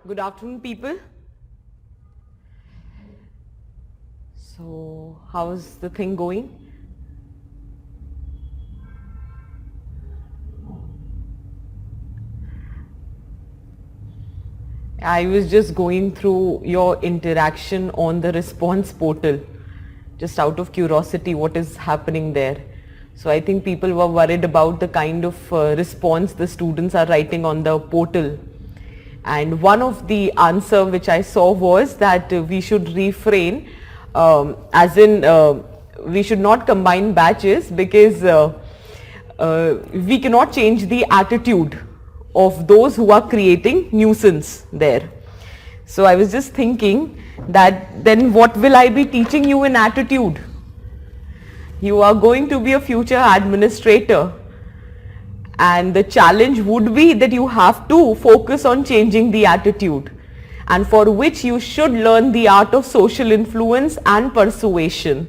Good afternoon, people. So, how's the thing going? I was just going through your interaction on the response portal, just out of curiosity, what is happening there. So I think people were worried about the kind of response the students are writing on the portal. And one of the answer which I saw was that we should refrain, as in we should not combine batches, because we cannot change the attitude of those who are creating nuisance there. So I was just thinking that then what will I be teaching you in attitude? You are going to be a future administrator, and the challenge would be that you have to focus on changing the attitude, and for which you should learn the art of social influence and persuasion.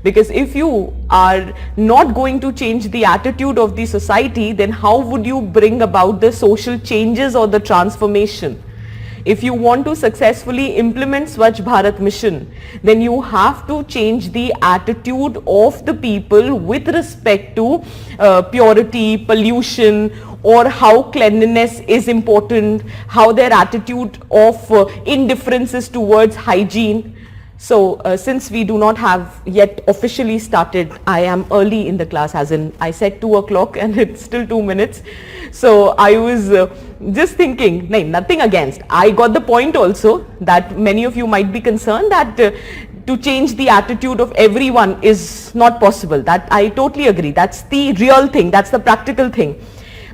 Because if you are not going to change the attitude of the society, then how would you bring about the social changes or the transformation? If you want to successfully implement Swachh Bharat mission, then you have to change the attitude of the people with respect to purity, pollution, or how cleanliness is important, how their attitude of indifference is towards hygiene. So since we do not have yet officially started, I am early in the class, as in I said 2 o'clock and it's still 2 minutes. So I was just thinking, nothing against. I got the point also that many of you might be concerned that to change the attitude of everyone is not possible. That I totally agree. That's the real thing. That's the practical thing.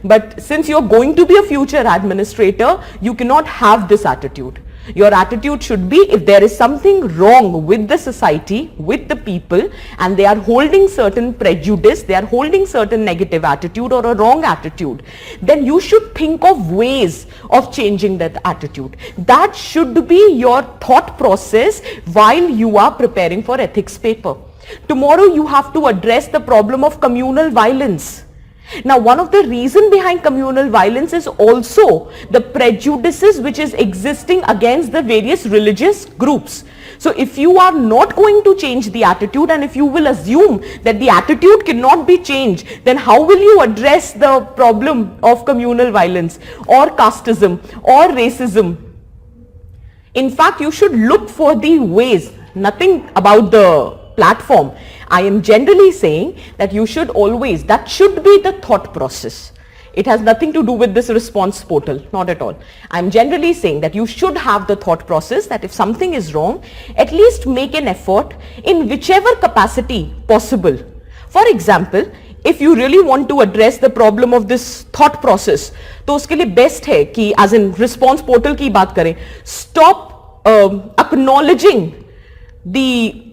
But since you're going to be a future administrator, you cannot have this attitude. Your attitude should be, if there is something wrong with the society, with the people, and they are holding certain prejudice, they are holding certain negative attitude or a wrong attitude, then you should think of ways of changing that attitude. That should be your thought process while you are preparing for ethics paper. Tomorrow you have to address the problem of communal violence. Now, one of the reasons behind communal violence is also the prejudices which is existing against the various religious groups. So, if you are not going to change the attitude, and if you will assume that the attitude cannot be changed, then how will you address the problem of communal violence or casteism or racism? In fact, you should look for the ways, nothing about the platform. I am generally saying that you should always, that should be the thought process. It has nothing to do with this response portal, not at all. I am generally saying that you should have the thought process that if something is wrong, at least make an effort in whichever capacity possible. For example, if you really want to address the problem of this thought process, तो उसके लिए best है कि as in response portal की बात करें, stop acknowledging the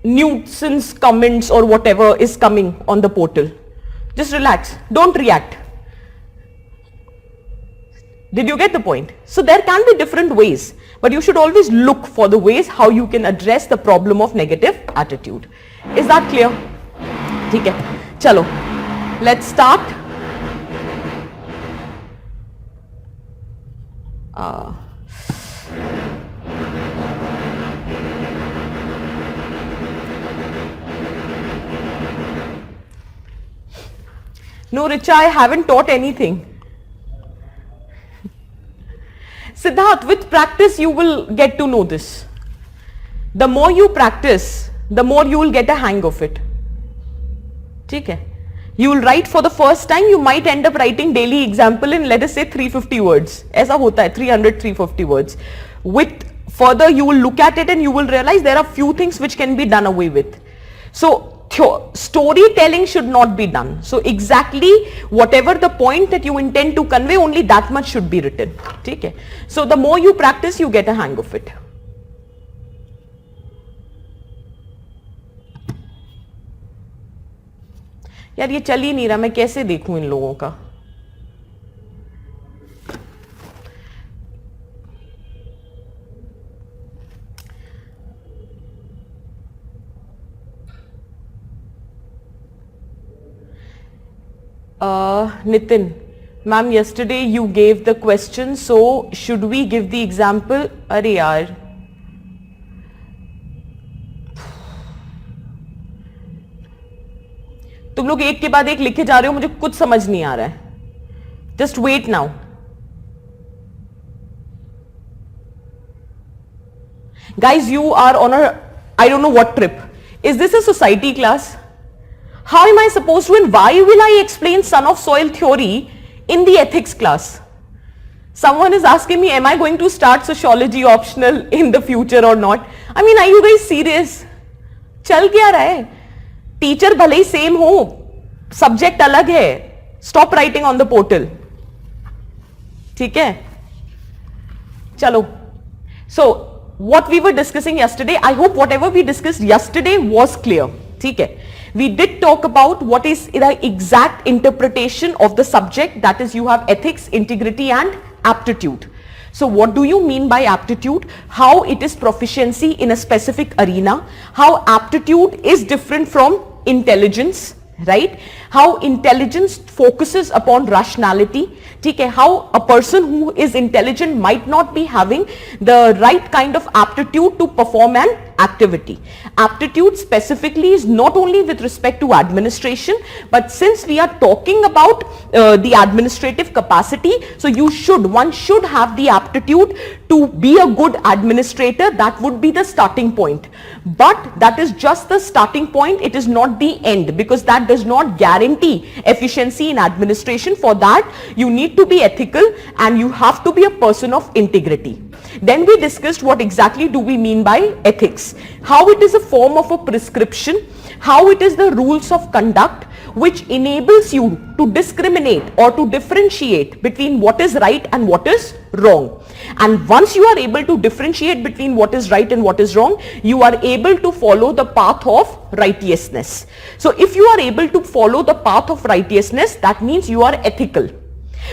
nuisance comments or whatever is coming on the portal. Just relax, don't react. Did you get the point? So there can be different ways, but you should always look for the ways how you can address the problem of negative attitude. Is that clear? ठीक है, चलो, let's start. No, Richa, I haven't taught anything. Siddharth, with practice you will get to know this. The more you practice, the more you will get a hang of it. ठीक है? You will write for the first time, you might end up writing daily example in, let us say, 350 words. ऐसा होता है, 300, 350 words. With further, you will look at it and you will realize there are few things which can be done away with. So storytelling should not be done. So exactly whatever the point that you intend to convey, only that much should be written. Okay? So the more you practice, you get a hang of it. यार ये चल ही नहीं रहा, मैं कैसे देखूं इन लोगों का? Nitin, ma'am, yesterday you gave the question, so should we give the example? अरे यार, तुम लोग एक के बाद एक लिखे जा रहे हो, मुझे कुछ समझ नहीं आ रहा है. Just wait now. Guys, you are on a, I don't know what trip. Is this a society class? How am I supposed to, and why will I explain son of soil theory in the ethics class? Someone is asking me, am I going to start sociology optional in the future or not? I mean, are you guys serious? चल क्या रहा है? Teacher भले ही same हो, subject अलग है. Stop writing on the portal. ठीक है, चलो. सो what we were discussing yesterday, I hope whatever we discussed yesterday was clear. ठीक है, we did talk about what is the exact interpretation of the subject, that is you have ethics, integrity and aptitude. So what do you mean by aptitude? How it is proficiency in a specific arena, how aptitude is different from intelligence, right? How intelligence focuses upon rationality. Okay, how a person who is intelligent might not be having the right kind of aptitude to perform an activity. Aptitude specifically is not only with respect to administration, but since we are talking about the administrative capacity, so one should have the aptitude to be a good administrator. That would be the starting point. But that is just the starting point. It is not the end, because that does not guarantee efficiency in administration. For that, you need to be ethical and you have to be a person of integrity. Then we discussed what exactly do we mean by ethics, how it is a form of a prescription, how it is the rules of conduct which enables you to discriminate or to differentiate between what is right and what is wrong. And once you are able to differentiate between what is right and what is wrong, you are able to follow the path of righteousness. So if you are able to follow the path of righteousness, that means you are ethical.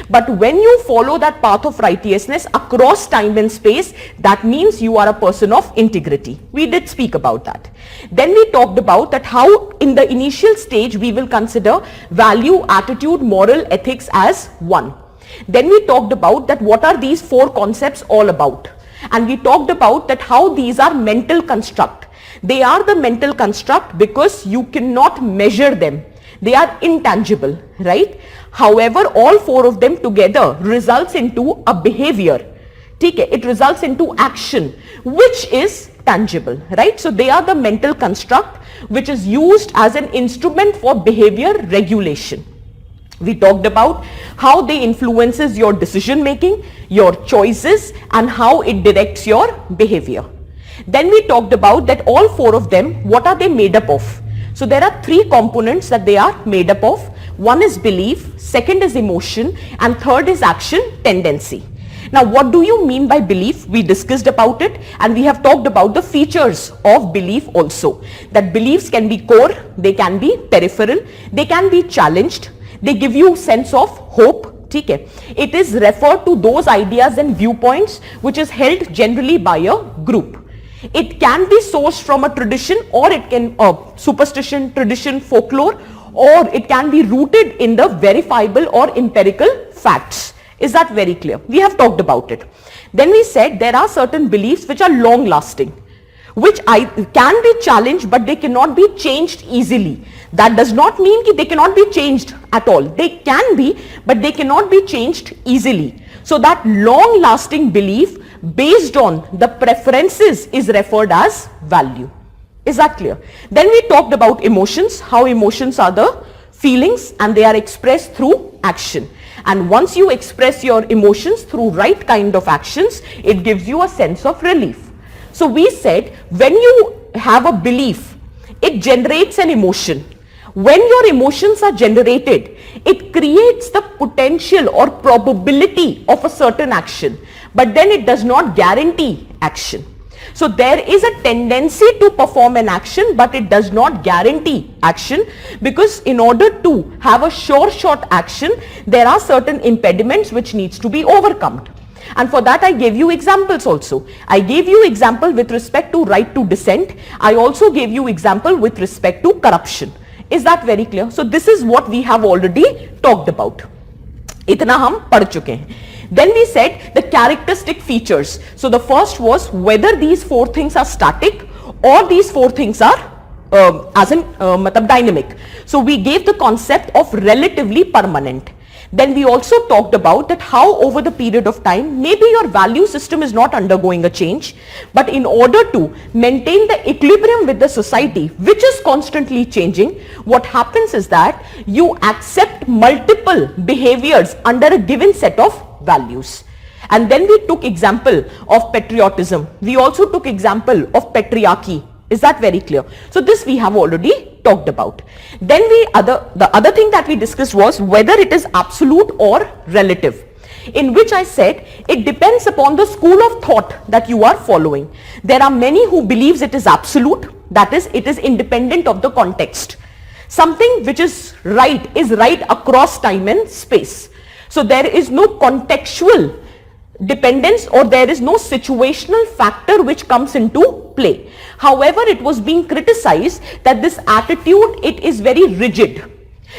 But when you follow that path of righteousness across time and space, that means you are a person of integrity. We did speak about that. Then we talked about that how in the initial stage we will consider value, attitude, moral, ethics as one. Then we talked about that what are these four concepts all about. And we talked about that how these are mental construct. They are the mental construct because you cannot measure them. They are intangible, right? However, all four of them together results into a behavior. It results into action, which is tangible, right? So they are the mental construct which is used as an instrument for behavior regulation. We talked about how they influences your decision making, your choices, and how it directs your behavior. Then we talked about that all four of them, what are they made up of? So there are three components that they are made up of. One is belief, second is emotion, and third is action, tendency. Now what do you mean by belief? We discussed about it, and we have talked about the features of belief also. That beliefs can be core, they can be peripheral, they can be challenged, they give you sense of hope. It is referred to those ideas and viewpoints which is held generally by a group. It can be sourced from a tradition, or it can superstition, tradition, folklore, or it can be rooted in the verifiable or empirical facts. Is that very clear? We have talked about it. Then we said there are certain beliefs which are long lasting, which can be challenged, but they cannot be changed easily. That does not mean that they cannot be changed at all. They can be, but they cannot be changed easily. So that long lasting belief based on the preferences is referred as value. Is that clear? Then we talked about emotions, how emotions are the feelings and they are expressed through action. And once you express your emotions through right kind of actions, it gives you a sense of relief. So we said when you have a belief, it generates an emotion. When your emotions are generated, it creates the potential or probability of a certain action, but then it does not guarantee action. So there is a tendency to perform an action, but it does not guarantee action, because in order to have a sure shot action, there are certain impediments which needs to be overcome. And for that I gave you examples also. I gave you example with respect to right to dissent. I also gave you example with respect to corruption. Is that very clear? So this is what we have already talked about. इतना हम पढ़ चुके हैं. Then we said the characteristic features. So the first was whether these four things are static or these four things are matlab dynamic. So we gave the concept of relatively permanent. Then we also talked about that how over the period of time maybe your value system is not undergoing a change, but in order to maintain the equilibrium with the society which is constantly changing, what happens is that you accept multiple behaviors under a given set of values. And then we took example of patriotism. We also took example of patriarchy. Is that very clear? So this we have already talked about. Then the other thing that we discussed was whether it is absolute or relative, in which I said it depends upon the school of thought that you are following. There are many who believes it is absolute, that is it is independent of the context. Something which is right across time and space. So there is no contextual dependence or there is no situational factor which comes into play. However, it was being criticized that this attitude, it is very rigid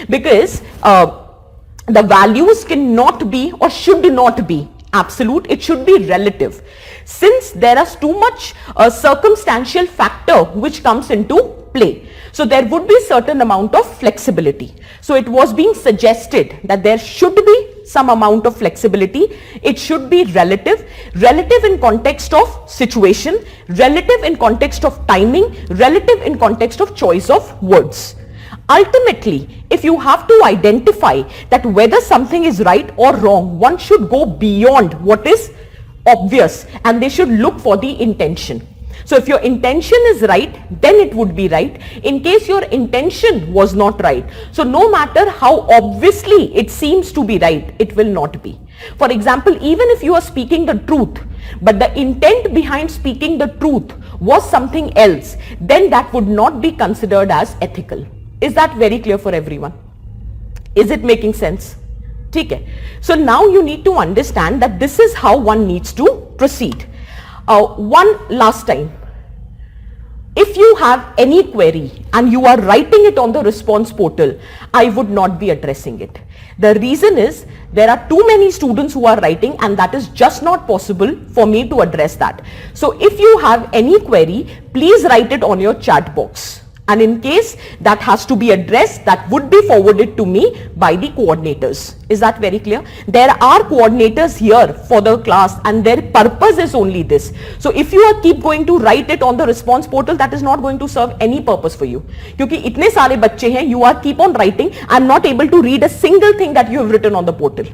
because the values cannot be or should not be absolute, it should be relative. Since there is too much circumstantial factor which comes into play. So there would be certain amount of flexibility. So it was being suggested that there should be some amount of flexibility. It should be relative in context of situation, relative in context of timing, relative in context of choice of words. Ultimately, if you have to identify that whether something is right or wrong, one should go beyond what is obvious and they should look for the intention. So if your intention is right, then it would be right. In case your intention was not right, so no matter how obviously it seems to be right, it will not be. For example, even if you are speaking the truth, but the intent behind speaking the truth was something else, then that would not be considered as ethical. Is that very clear for everyone? Is it making sense? Okay. So now you need to understand that this is how one needs to proceed. One last time, if you have any query and you are writing it on the response portal, I would not be addressing it. The reason is there are too many students who are writing and that is just not possible for me to address that. So if you have any query, please write it on your chat box. And in case that has to be addressed, that would be forwarded to me by the coordinators. Is that very clear? There are coordinators here for the class and their purpose is only this. So if you keep going to write it on the response portal, that is not going to serve any purpose for you. Because itne sare bacche hain, you are keep on writing. I am not able to read a single thing that you have written on the portal.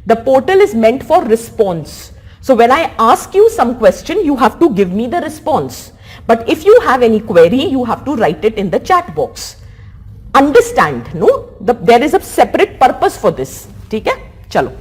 The portal is meant for response. So when I ask you some question, you have to give me the response. But if you have any query, you have to write it in the chat box. Understand, no? There is a separate purpose for this. Okay? Chalo.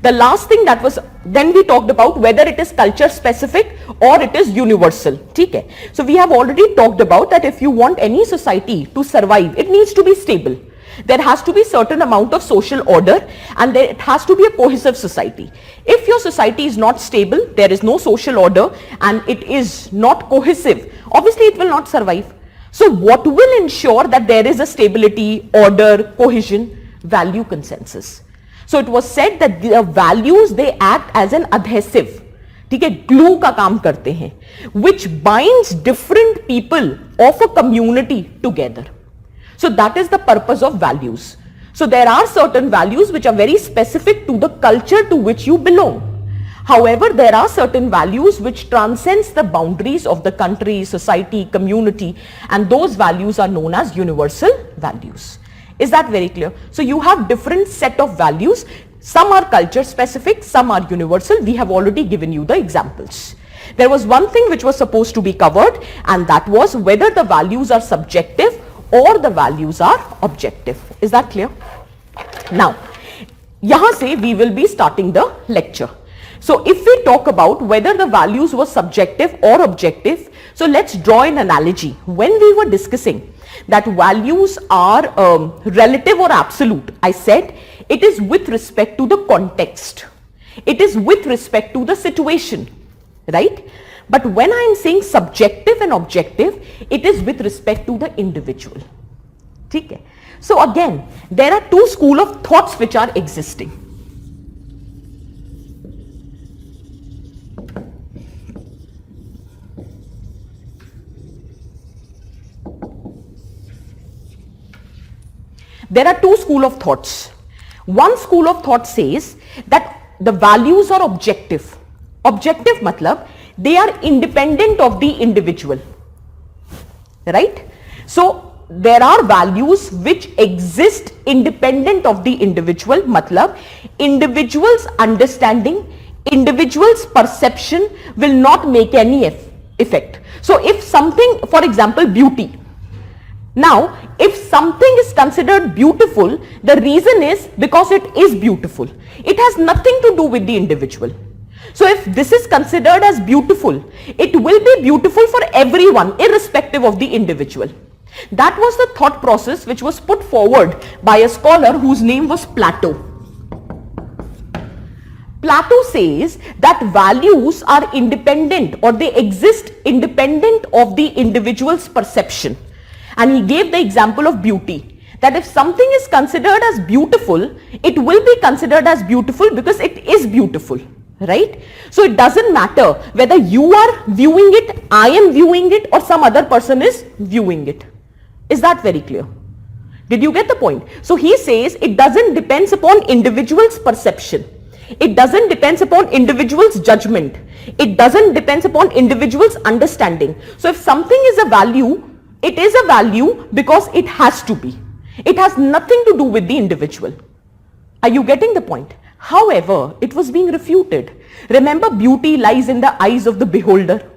The last thing that was, then we talked about whether it is culture specific or it is universal. Okay? So we have already talked about that if you want any society to survive, it needs to be stable. There has to be certain amount of social order and it has to be a cohesive society. If your society is not stable, there is no social order and it is not cohesive, obviously it will not survive. So what will ensure that there is a stability, order, cohesion? Value consensus. So it was said that the values, they act as an adhesive. ठीक है, glue का काम करते हैं, which binds different people of a community together. So that is the purpose of values. So there are certain values which are very specific to the culture to which you belong. However, there are certain values which transcends the boundaries of the country, society, community, and those values are known as universal values. Is that very clear? So you have different set of values. Some are culture specific, some are universal. We have already given you the examples. There was one thing which was supposed to be covered, and that was whether the values are subjective or the values are objective. Is that clear? Now, yahan se we will be starting the lecture. So if we talk about whether the values were subjective or objective, so let's draw an analogy. When we were discussing that values are relative or absolute, I said it is with respect to the context. It is with respect to the situation, right? But when I am saying subjective and objective, it is with respect to the individual. Okay? So again, there are two schools of thoughts which are existing. There are two schools of thoughts. One school of thought says that the values are objective. Objective matlab they are independent of the individual, right? So there are values which exist independent of the individual, matlab individual's understanding, individual's perception will not make any effect. So if something, for example, beauty. Now, if something is considered beautiful, the reason is because it is beautiful. It has nothing to do with the individual. So if this is considered as beautiful, it will be beautiful for everyone, irrespective of the individual. That was the thought process which was put forward by a scholar whose name was Plato. Plato says that values are independent, or they exist independent of the individual's perception. And he gave the example of beauty, that if something is considered as beautiful, it will be considered as beautiful because it is beautiful, right? So it doesn't matter whether you are viewing it, I am viewing it, or some other person is viewing it. Is that very clear? Did you get the point? So he says it doesn't depend upon individual's perception. It doesn't depend upon individual's judgment. It doesn't depend upon individual's understanding. So if something is a value, it is a value because it has to be. It has nothing to do with the individual. Are you getting the point? However, it was being refuted. Remember, beauty lies in the eyes of the beholder.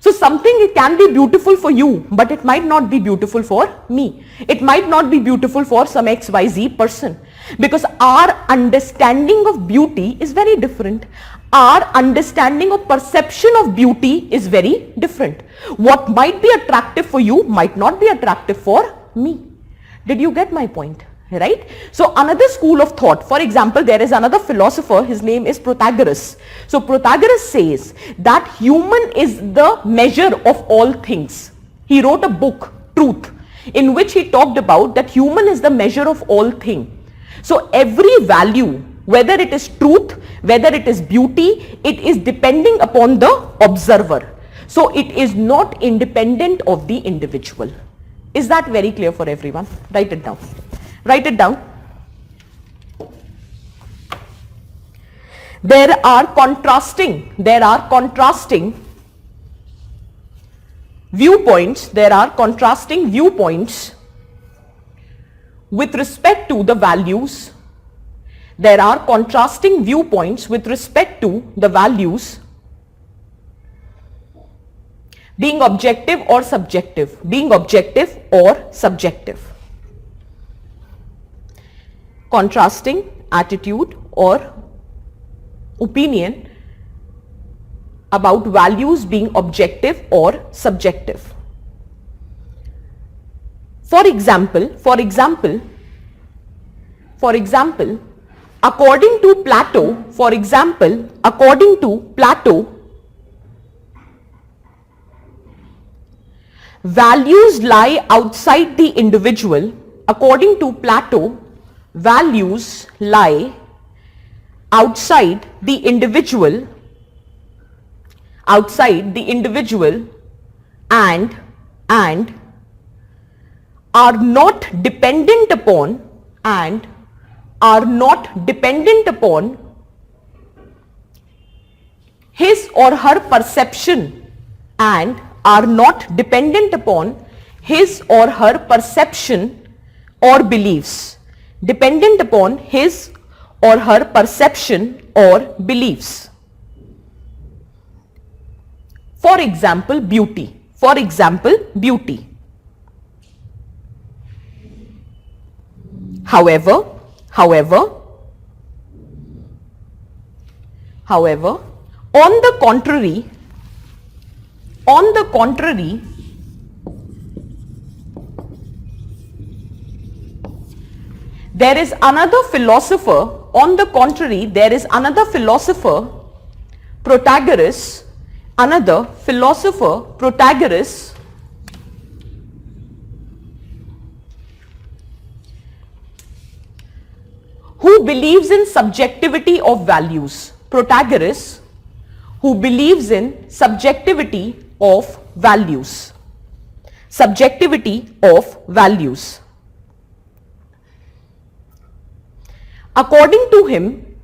So something, it can be beautiful for you, but it might not be beautiful for me. It might not be beautiful for some XYZ person, because our understanding of beauty is very different. Our understanding of perception of beauty is very different. What might be attractive for you might not be attractive for me. Did you get my point? Right? So another school of thought, for example, there is another philosopher, his name is Protagoras. So Protagoras says that human is the measure of all things. He wrote a book, Truth, in which he talked about that human is the measure of all things. So every value, whether it is truth, whether it is beauty, it is depending upon the observer. So it is not independent of the individual. Is that very clear for everyone? Write it down. Write it down. There are contrasting viewpoints. There are contrasting viewpoints with respect to the values. There are contrasting viewpoints with respect to the values being objective or subjective, being objective or subjective. Contrasting attitude or opinion about values being objective or subjective. For example, according to Plato, values lie outside the individual. According to Plato, values lie outside the individual, and are not dependent upon his or her perception, and are not dependent upon his or her perception or beliefs. Dependent upon his or her perception or beliefs. For example, beauty. However, on the contrary, there is another philosopher, Protagoras, Another philosopher, Protagoras, who believes in subjectivity of values. Protagoras, who believes in subjectivity of values. Subjectivity of values. According to him,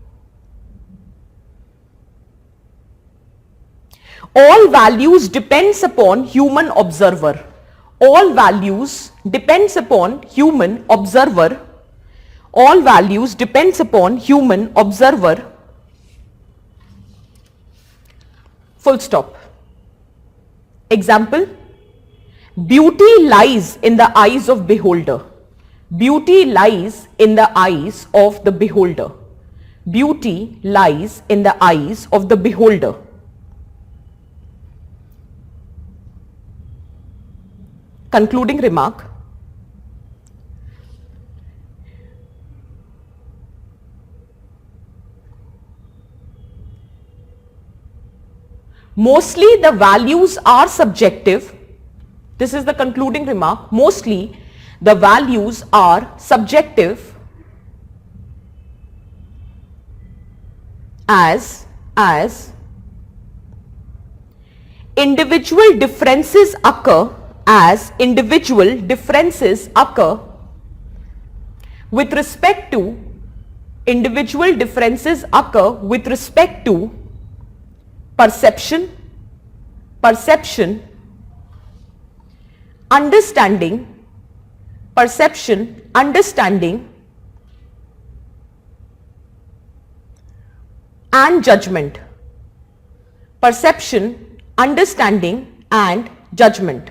all values depends upon human observer. All values depends upon human observer. All values depends upon human observer. Full stop. Example, beauty lies in the eyes of beholder. Beauty lies in the eyes of the beholder. Beauty lies in the eyes of the beholder. Concluding remark. Mostly the values are subjective. This is the concluding remark. Mostly the values are subjective as individual differences occur with respect to perception, understanding, and judgment. Perception, understanding, and judgment.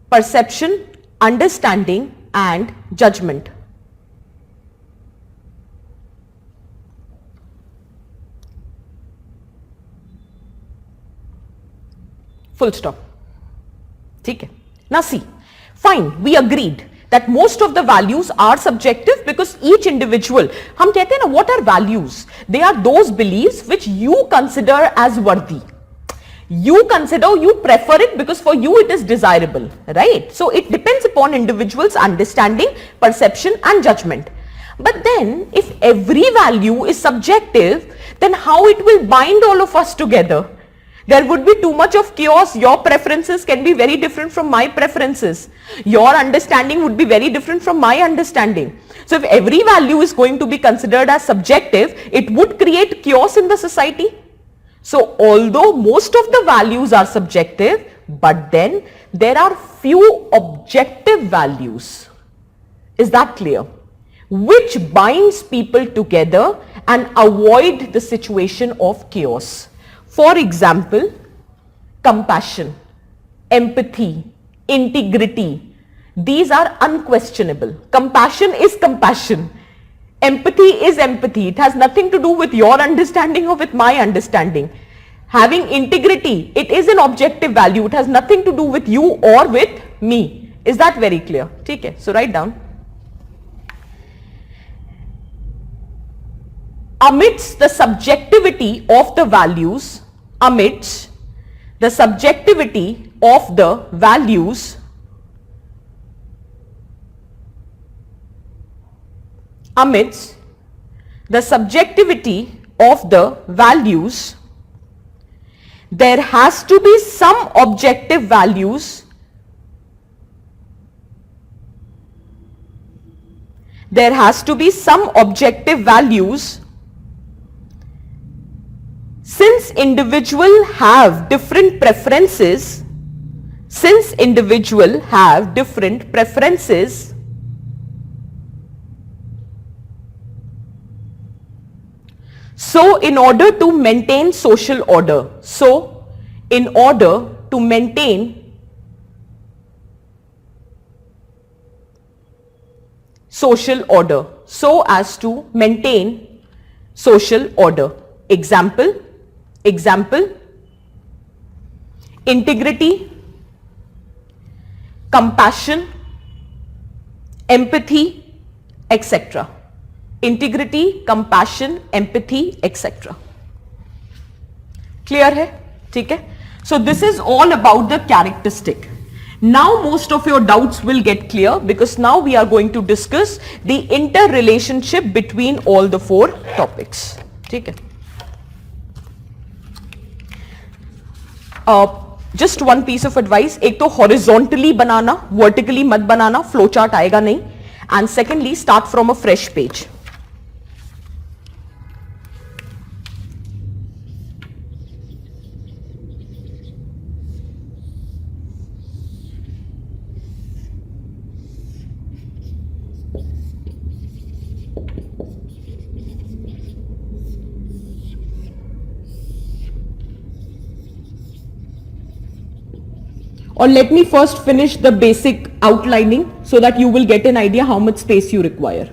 Perception, understanding, and judgment. Full stop. Okay. Now see, fine, we agreed that most of the values are subjective because each individual, हम कहते हैं ना, what are values? They are those beliefs which you consider as worthy. You consider, you prefer it because for you it is desirable, right? So it depends upon individuals' understanding, perception and judgment. But then if every value is subjective, then how it will bind all of us together? There would be too much of chaos. Your preferences can be very different from my preferences. Your understanding would be very different from my understanding. So if every value is going to be considered as subjective, it would create chaos in the society. So although most of the values are subjective, but then there are few objective values. Is that clear? Which binds people together and avoid the situation of chaos. For example, compassion, empathy, integrity. These are unquestionable. Compassion is compassion. Empathy is empathy. It has nothing to do with your understanding or with my understanding. Having integrity, it is an objective value. It has nothing to do with you or with me. Is that very clear? Okay, so write down. Amidst the subjectivity of the values, amidst the subjectivity of the values, amidst the subjectivity of the values, there has to be some objective values. There has to be some objective values. Since individuals have different preferences, so in order to maintain social order, so as to maintain social order. Example, integrity, compassion, empathy, etc. Integrity, compassion, empathy, etc. Clear है? ठीक है. So this is all about the characteristic. Now most of your doubts will get clear because now we are going to discuss the interrelationship between all the four topics. ठीक है. Just one piece of advice. एक तो horizontally बनाना, vertically मत बनाना, flow chart आएगा नहीं. And secondly, start from a fresh page. Or let me first finish the basic outlining so that you will get an idea how much space you require.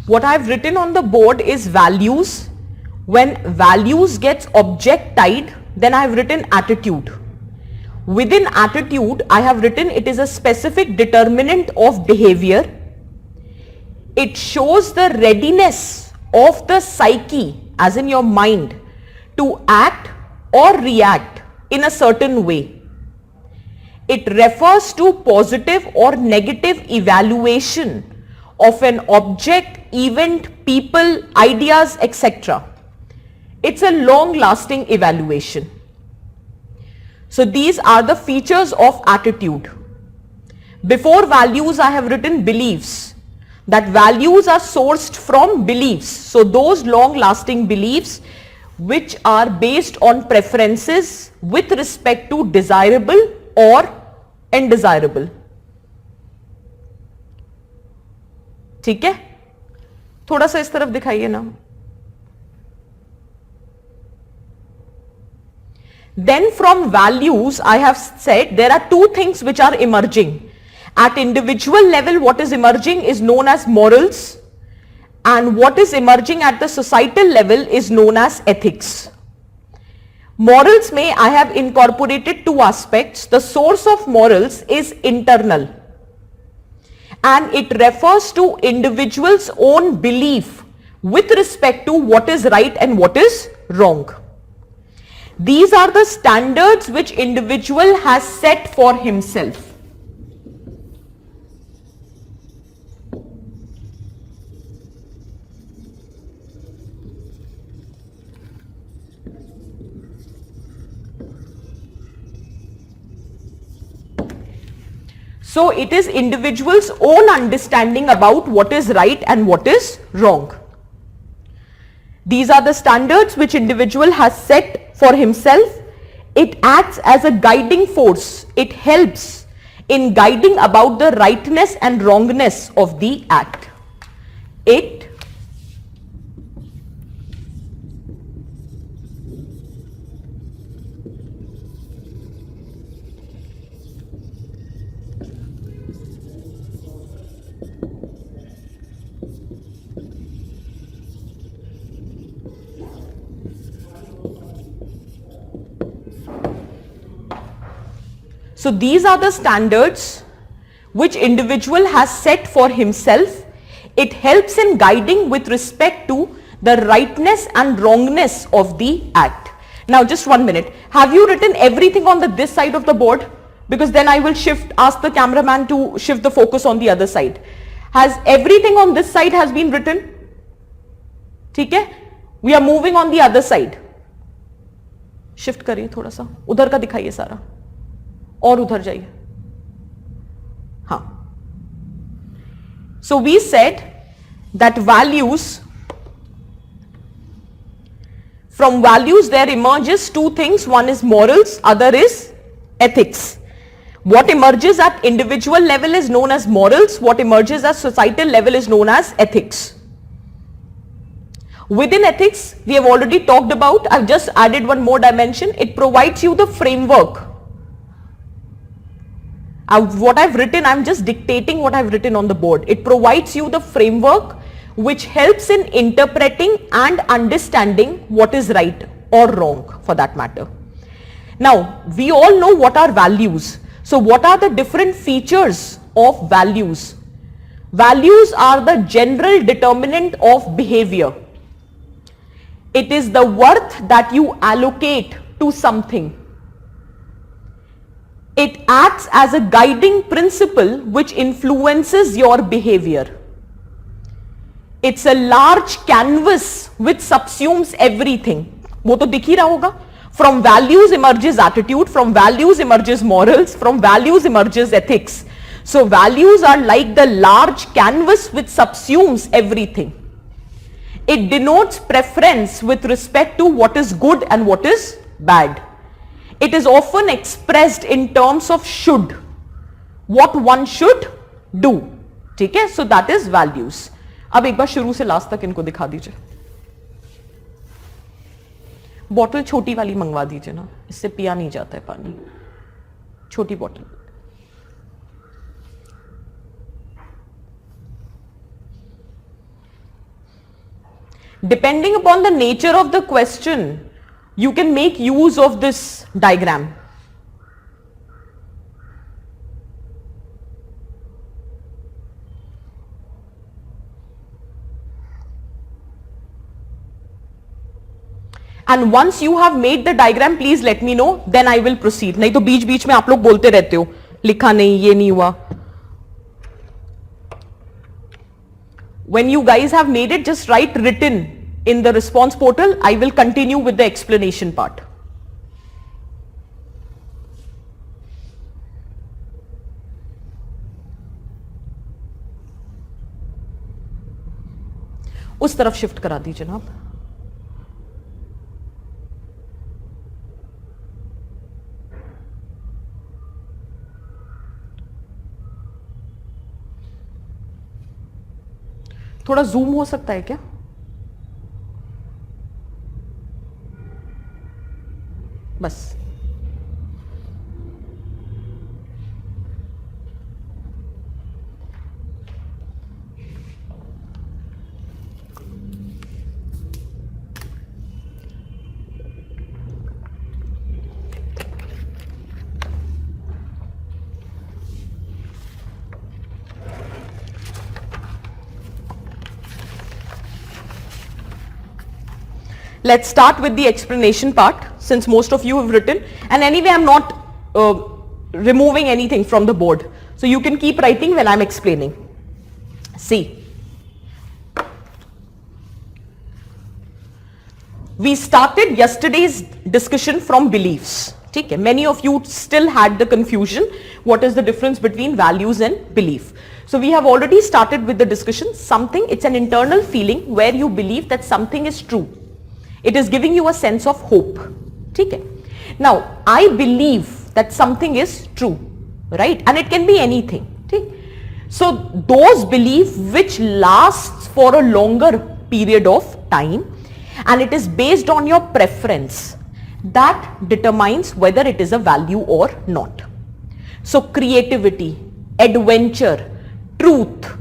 What I've written on the board is values. When values gets object tied, then I've written attitude. Within attitude, I have written it is a specific determinant of behavior. It shows the readiness of the psyche, as in your mind, to act or react in a certain way. It refers to positive or negative evaluation of an object, event, people, ideas, etc. It's a long-lasting evaluation. So these are the features of attitude. Before values, I have written beliefs. That values are sourced from beliefs. So those long-lasting beliefs which are based on preferences with respect to desirable or undesirable. ठीक है, थोड़ा सा इस तरफ दिखाइए ना. Then from values, I have said there are two things which are emerging. At individual level, what is emerging is known as morals, and what is emerging at the societal level is known as ethics. Morals may I have incorporated two aspects. The source of morals is internal, and it refers to individual's own belief with respect to what is right and what is wrong. These are the standards which individual has set for himself. So it is individual's own understanding about what is right and what is wrong. These are the standards which individual has set for himself. It acts as a guiding force. It helps in guiding about the rightness and wrongness of the act. It So these are the standards which individual has set for himself. It helps in guiding with respect to the rightness and wrongness of the act. Now just 1 minute. Have you written everything on this side of the board? Because then I will ask the cameraman to shift the focus on the other side. Has everything on this side has been written? ठीक है? We are moving on the other side. Shift करिए थोड़ा सा. उधर का दिखाइए सारा. और उधर जाइए. हाँ. So we said that values, from values there emerges two things. One is morals, other is ethics. What emerges at individual level is known as morals. What emerges at societal level is known as ethics. Within ethics, we have already talked about. I've just added one more dimension. It provides you the framework. What I've written, I'm just dictating what I've written on the board. It provides you the framework which helps in interpreting and understanding what is right or wrong for that matter. Now, we all know what are values. So what are the different features of values? Values are the general determinant of behavior. It is the worth that you allocate to something. It acts as a guiding principle which influences your behavior. It's a large canvas which subsumes everything. वो तो दिख ही रहा होगा. From values emerges attitude, from values emerges morals, from values emerges ethics. So values are like the large canvas which subsumes everything. It denotes preference with respect to what is good and what is bad. It is often expressed in terms of should, what one should do. ठीक है? So that is values. अब एक बार शुरू से last तक इनको दिखा दीजिए. बॉटल छोटी वाली मंगवा दीजिए ना, इससे पिया नहीं जाता है पानी. छोटी bottle. Depending upon the nature of the question, you can make use of this diagram. And once you have made the diagram, please let me know, then I will proceed. नहीं तो बीच बीच में आप लोग बोलते रहते हो, लिखा नहीं, ये नहीं हुआ. When you guys have made it, just write written in the response portal. I will continue with the explanation part. उस तरफ शिफ्ट करा दीजिए जनाब. थोड़ा जूम हो सकता है क्या? बस. Let's start with the explanation part, since most of you have written, and anyway I'm not removing anything from the board, so you can keep writing when I'm explaining. See, we started yesterday's discussion from beliefs. Okay? Many of you still had the confusion, what is the difference between values and belief. So we have already started with the discussion. Something, it's an internal feeling where you believe that something is true. It is giving you a sense of hope. Okay? Now, I believe that something is true, right? And it can be anything. Okay? So, those beliefs which lasts for a longer period of time, and it is based on your preference, that determines whether it is a value or not. So, creativity, adventure, truth,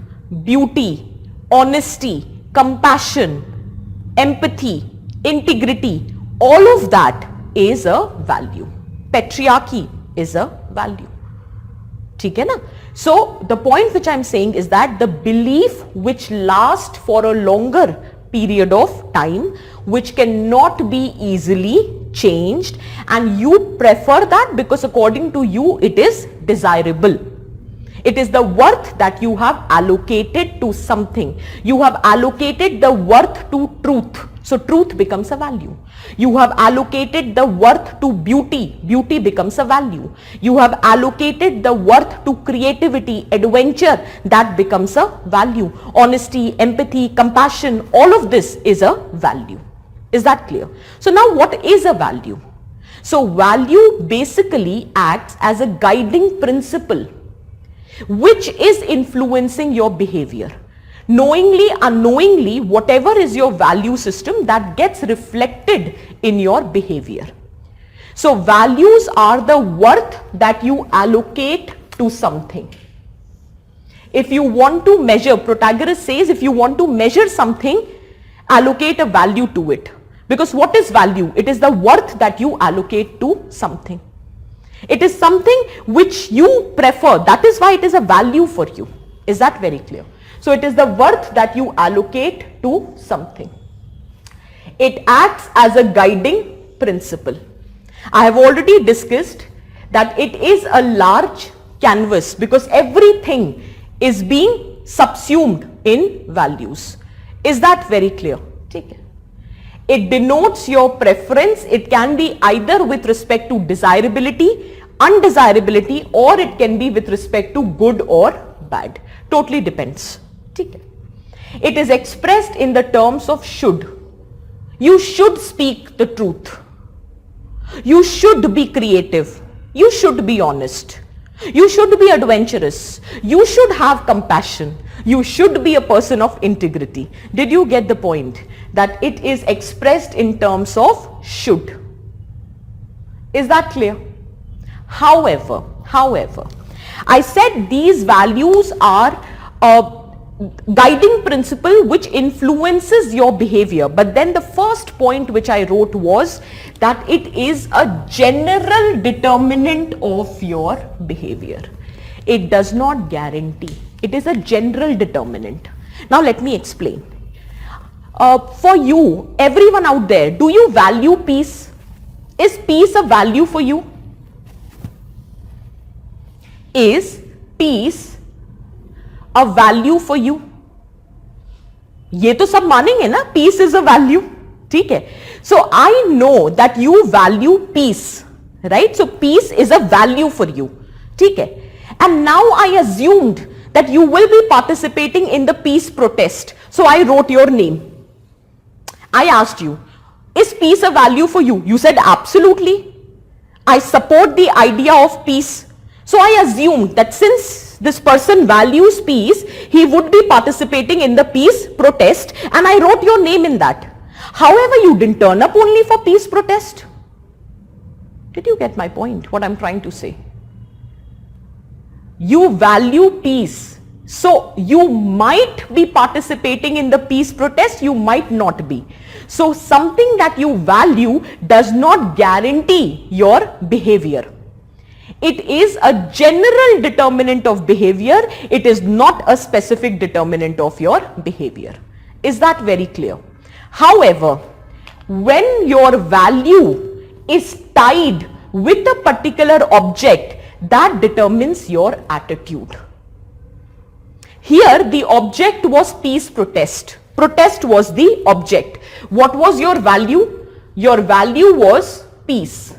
beauty, honesty, compassion, empathy, integrity, all of that is a value. Patriarchy is a value. ठीक है ना? So the point which I am saying is that the belief which lasts for a longer period of time, which cannot be easily changed, and you prefer that because according to you it is desirable. It is the worth that you have allocated to something. You have allocated the worth to truth. So truth becomes a value. You have allocated the worth to beauty. Beauty becomes a value. You have allocated the worth to creativity, adventure. That becomes a value. Honesty, empathy, compassion, all of this is a value. Is that clear? So now what is a value? So value basically acts as a guiding principle which is influencing your behavior. Knowingly, unknowingly, whatever is your value system, that gets reflected in your behavior. So values are the worth that you allocate to something. If you want to measure, Protagoras says, if you want to measure something, allocate a value to it. Because what is value? It is the worth that you allocate to something. It is something which you prefer. That is why it is a value for you. Is that very clear? So it is the worth that you allocate to something. It acts as a guiding principle. I have already discussed that it is a large canvas because everything is being subsumed in values. Is that very clear? Okay. It denotes your preference. It can be either with respect to desirability, undesirability, or it can be with respect to good or bad. Totally depends. Okay. It is expressed in the terms of should. You should speak the truth. You should be creative. You should be honest. You should be adventurous. You should have compassion. You should be a person of integrity. Did you get the point? That it is expressed in terms of should. Is that clear? However, I said these values are guiding principle which influences your behavior. But then the first point which I wrote was that it is a general determinant of your behavior. It does not guarantee. It is a general determinant. Now let me explain. For you, everyone out there, do you value peace? Is peace a value for you? Is peace a value for you? ये तो सब मानेंगे ना, peace is a value, ठीक है? So I know that you value peace, right? So peace is a value for you, ठीक है? And now I assumed that you will be participating in the peace protest. So I wrote your name. I asked you, is peace a value for you? You said absolutely. I support the idea of peace. So I assumed that since this person values peace, he would be participating in the peace protest, and I wrote your name in that. However, you didn't turn up only for peace protest. Did you get my point, what I'm trying to say? You value peace. So you might be participating in the peace protest, you might not be. So something that you value does not guarantee your behavior. It is a general determinant of behavior. It is not a specific determinant of your behavior. Is that very clear? However, when your value is tied with a particular object, that determines your attitude. Here the object was peace protest. Protest was the object. What was your value? Your value was peace.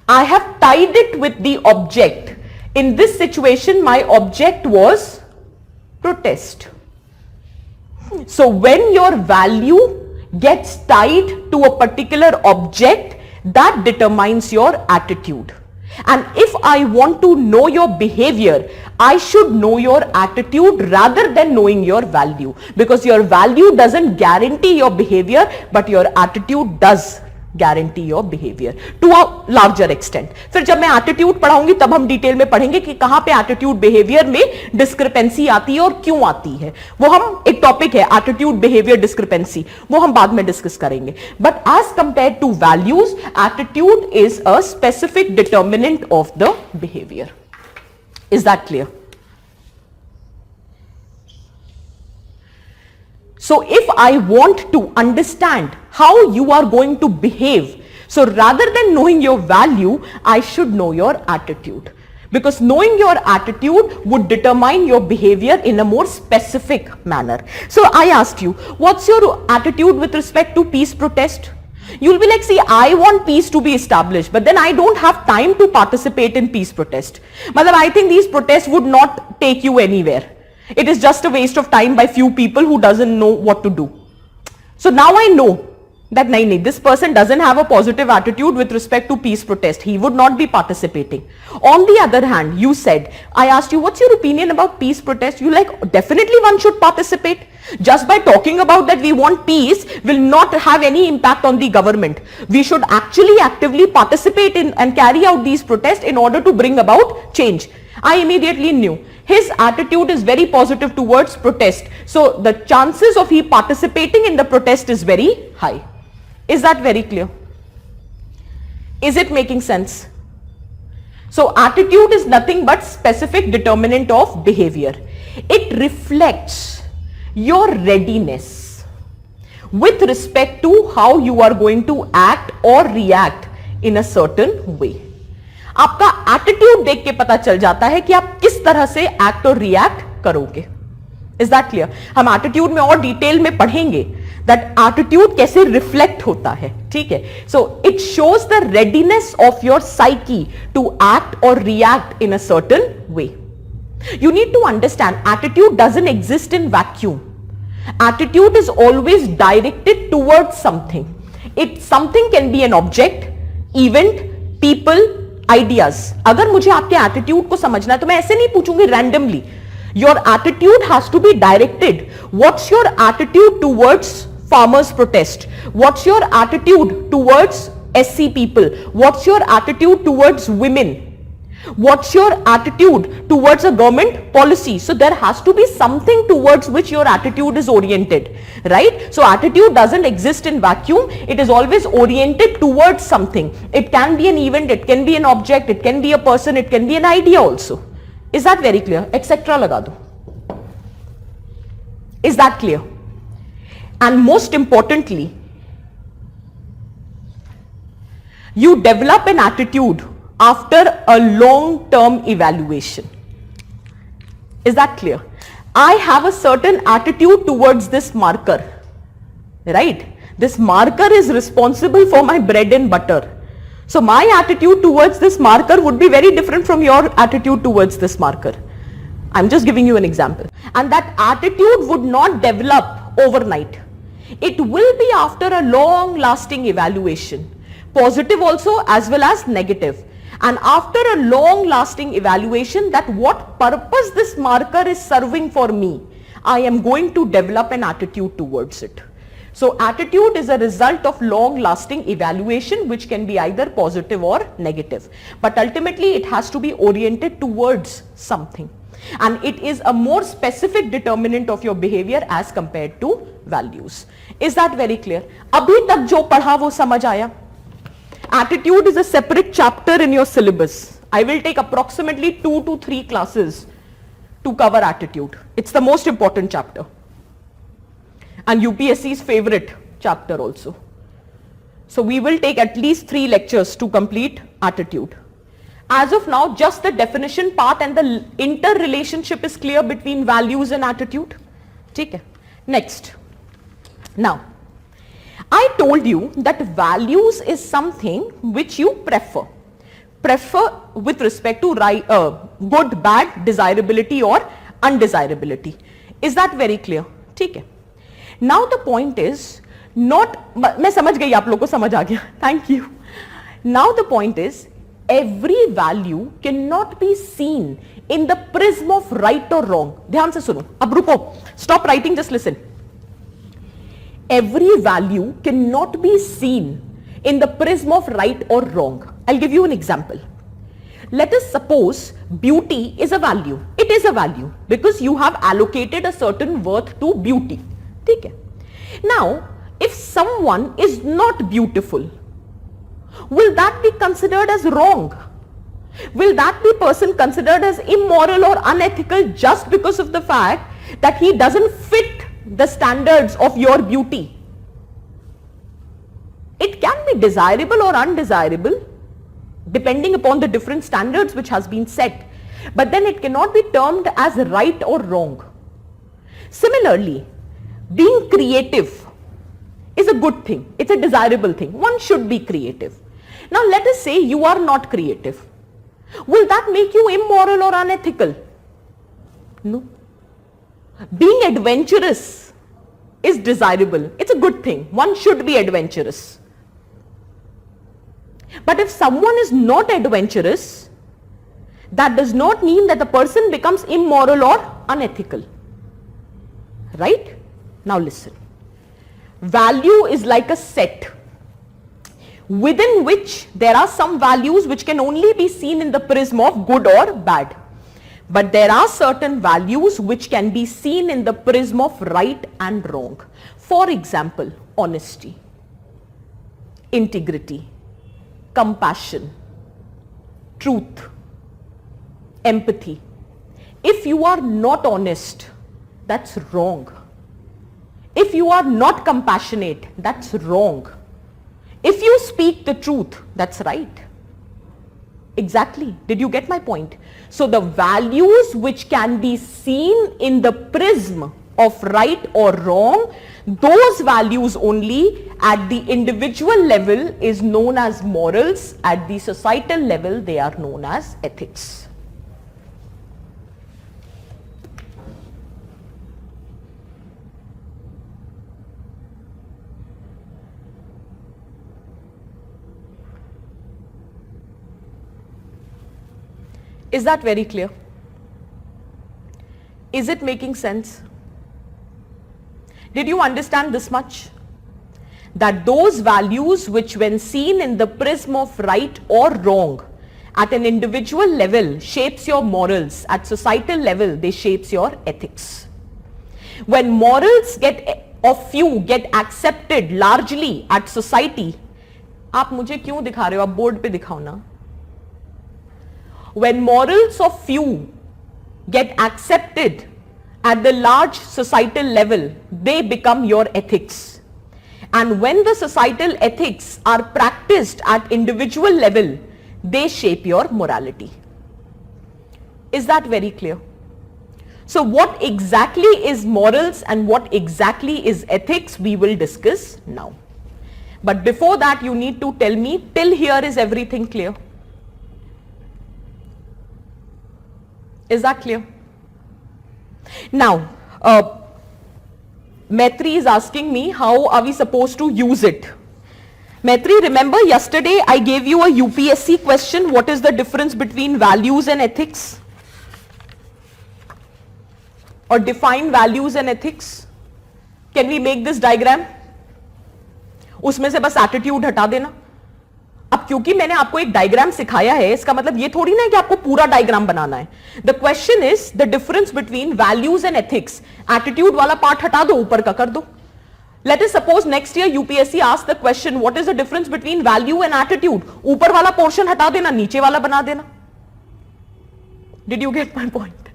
I have tied it with the object. In this situation, my object was protest. So when your value gets tied to a particular object, that determines your attitude. And if I want to know your behavior, I should know your attitude rather than knowing your value, because your value doesn't guarantee your behavior, but your attitude does guarantee your behavior to a larger extent. फिर जब मैं attitude पढ़ाऊंगी तब हम detail में पढ़ेंगे कि कहां पे attitude behavior में discrepancy आती है और क्यों आती है. वो हम एक टॉपिक है attitude behavior discrepancy, वो हम बाद में डिस्कस करेंगे. But as compared to values, attitude is a specific determinant of the behavior. Is that clear? So if I want to understand how you are going to behave, so rather than knowing your value, I should know your attitude, because knowing your attitude would determine your behavior in a more specific manner. So I asked you, what's your attitude with respect to peace protest? You'll be like, see, I want peace to be established, but then I don't have time to participate in peace protest. Matlab, I think these protests would not take you anywhere. It is just a waste of time by few people who doesn't know what to do. So now I know that this person doesn't have a positive attitude with respect to peace protest. He would not be participating. On the other hand, you said, I asked you, what's your opinion about peace protest? You like, definitely one should participate. Just by talking about that we want peace will not have any impact on the government. We should actually actively participate in and carry out these protests in order to bring about change. I immediately knew his attitude is very positive towards protest. So the chances of he participating in the protest is very high. Is that very clear? Is it making sense? So attitude is nothing but specific determinant of behavior. It reflects your readiness with respect to how you are going to act or react in a certain way. आपका attitude देख के पता चल जाता है कि आप किस तरह से एक्ट और रिएक्ट करोगे. Is that clear? हम एटीट्यूड में और डिटेल में पढ़ेंगे दैट एटीट्यूड कैसे रिफ्लेक्ट होता है. ठीक है? So it shows the readiness of your psyche to act और react in a certain way. You need to understand, attitude doesn't exist in vacuum. Attitude is always directed towards something. Something can be an object, event, people, ideas. अगर मुझे आपके attitude को समझना है तो मैं ऐसे नहीं पूछूंगी randomly. Your attitude has to be directed. What's your attitude towards farmers protest? What's your attitude towards SC people? What's your attitude towards women? What's your attitude towards a government policy? So there has to be something towards which your attitude is oriented, right? So attitude doesn't exist in vacuum. It is always oriented towards something. It can be an event, it can be an object, it can be a person, it can be an idea also. Is that very clear? Etc. laga do. Is that clear? And most importantly, you develop an attitude after a long-term evaluation. Is that clear? I have a certain attitude towards this marker, right? This marker is responsible for my bread and butter. So my attitude towards this marker would be very different from your attitude towards this marker. I'm just giving you an example. And that attitude would not develop overnight. It will be after a long-lasting evaluation, positive also as well as negative. And after a long-lasting evaluation, that what purpose this marker is serving for me, I am going to develop an attitude towards it. So attitude is a result of long-lasting evaluation, which can be either positive or negative. But ultimately, it has to be oriented towards something. And it is a more specific determinant of your behavior as compared to values. Is that very clear? Abhi tak jo padha wo samajh aaya? Attitude is a separate chapter in your syllabus. I will take approximately 2 to 3 classes to cover attitude. It's the most important chapter. And UPSC's favorite chapter also. So we will take at least 3 lectures to complete attitude. As of now, just the definition part and the interrelationship is clear between values and attitude. Okay. Next. Now, I told you that values is something which you prefer. Prefer with respect to good, bad, desirability or undesirability. Is that very clear? Okay. Now the point is not, मैं समझ गई आप लोगों को समझ आ गया. Thank you. Now the point is every value cannot be seen in the prism of right or wrong. ध्यान से सुनो. अब रुको. Stop writing, just listen. Every value cannot be seen in the prism of right or wrong. I'll give you an example. Let us suppose beauty is a value. It is a value because you have allocated a certain worth to beauty. Okay. Now, if someone is not beautiful, will that be considered as wrong? Will that be person considered as immoral or unethical just because of the fact that he doesn't fit the standards of your beauty? It can be desirable or undesirable depending upon the different standards which has been set, but then it cannot be termed as right or wrong. Similarly, being creative is a good thing. It's a desirable thing. One should be creative. Now let us say you are not creative. Will that make you immoral or unethical? No. Being adventurous is desirable. It's a good thing. One should be adventurous. But if someone is not adventurous, that does not mean that the person becomes immoral or unethical. Right? Now listen. Value is like a set within which there are some values which can only be seen in the prism of good or bad. But there are certain values which can be seen in the prism of right and wrong. For example, honesty, integrity, compassion, truth, empathy. If you are not honest, that's wrong. If you are not compassionate, that's wrong. If you speak the truth, that's right. Exactly. Did you get my point? So the values which can be seen in the prism of right or wrong, those values only at the individual level is known as morals. At the societal level, they are known as ethics. Is that very clear? Is it making sense? Did you understand this much? That those values which when seen in the prism of right or wrong at an individual level shapes your morals, at societal level they shapes your ethics. When morals of few get accepted largely at society, आप मुझे क्यों दिखा रहे हो, आप board पे दिखाओ ना. When morals of few get accepted at the large societal level, they become your ethics. And when the societal ethics are practiced at individual level, they shape your morality. Is that very clear? So what exactly is morals and what exactly is ethics, we will discuss now. But before that, you need to tell me, till here is everything clear? Is that clear? Now, Maitri is asking me, how are we supposed to use it? Maitri, remember yesterday I gave you a UPSC question, what is the difference between values and ethics? Or define values and ethics? Can we make this diagram? उसमें से बस attitude हटा देना. अब क्योंकि मैंने आपको एक डायग्राम सिखाया है, इसका मतलब ये थोड़ी ना है कि आपको पूरा डायग्राम बनाना है. The question is the difference between values and ethics. Attitude वाला पार्ट हटा दो, ऊपर का कर दो. Let us suppose next year UPSC ask the question what is the difference between value and attitude. ऊपर वाला पोर्शन हटा देना, नीचे वाला बना देना. Did you get my point?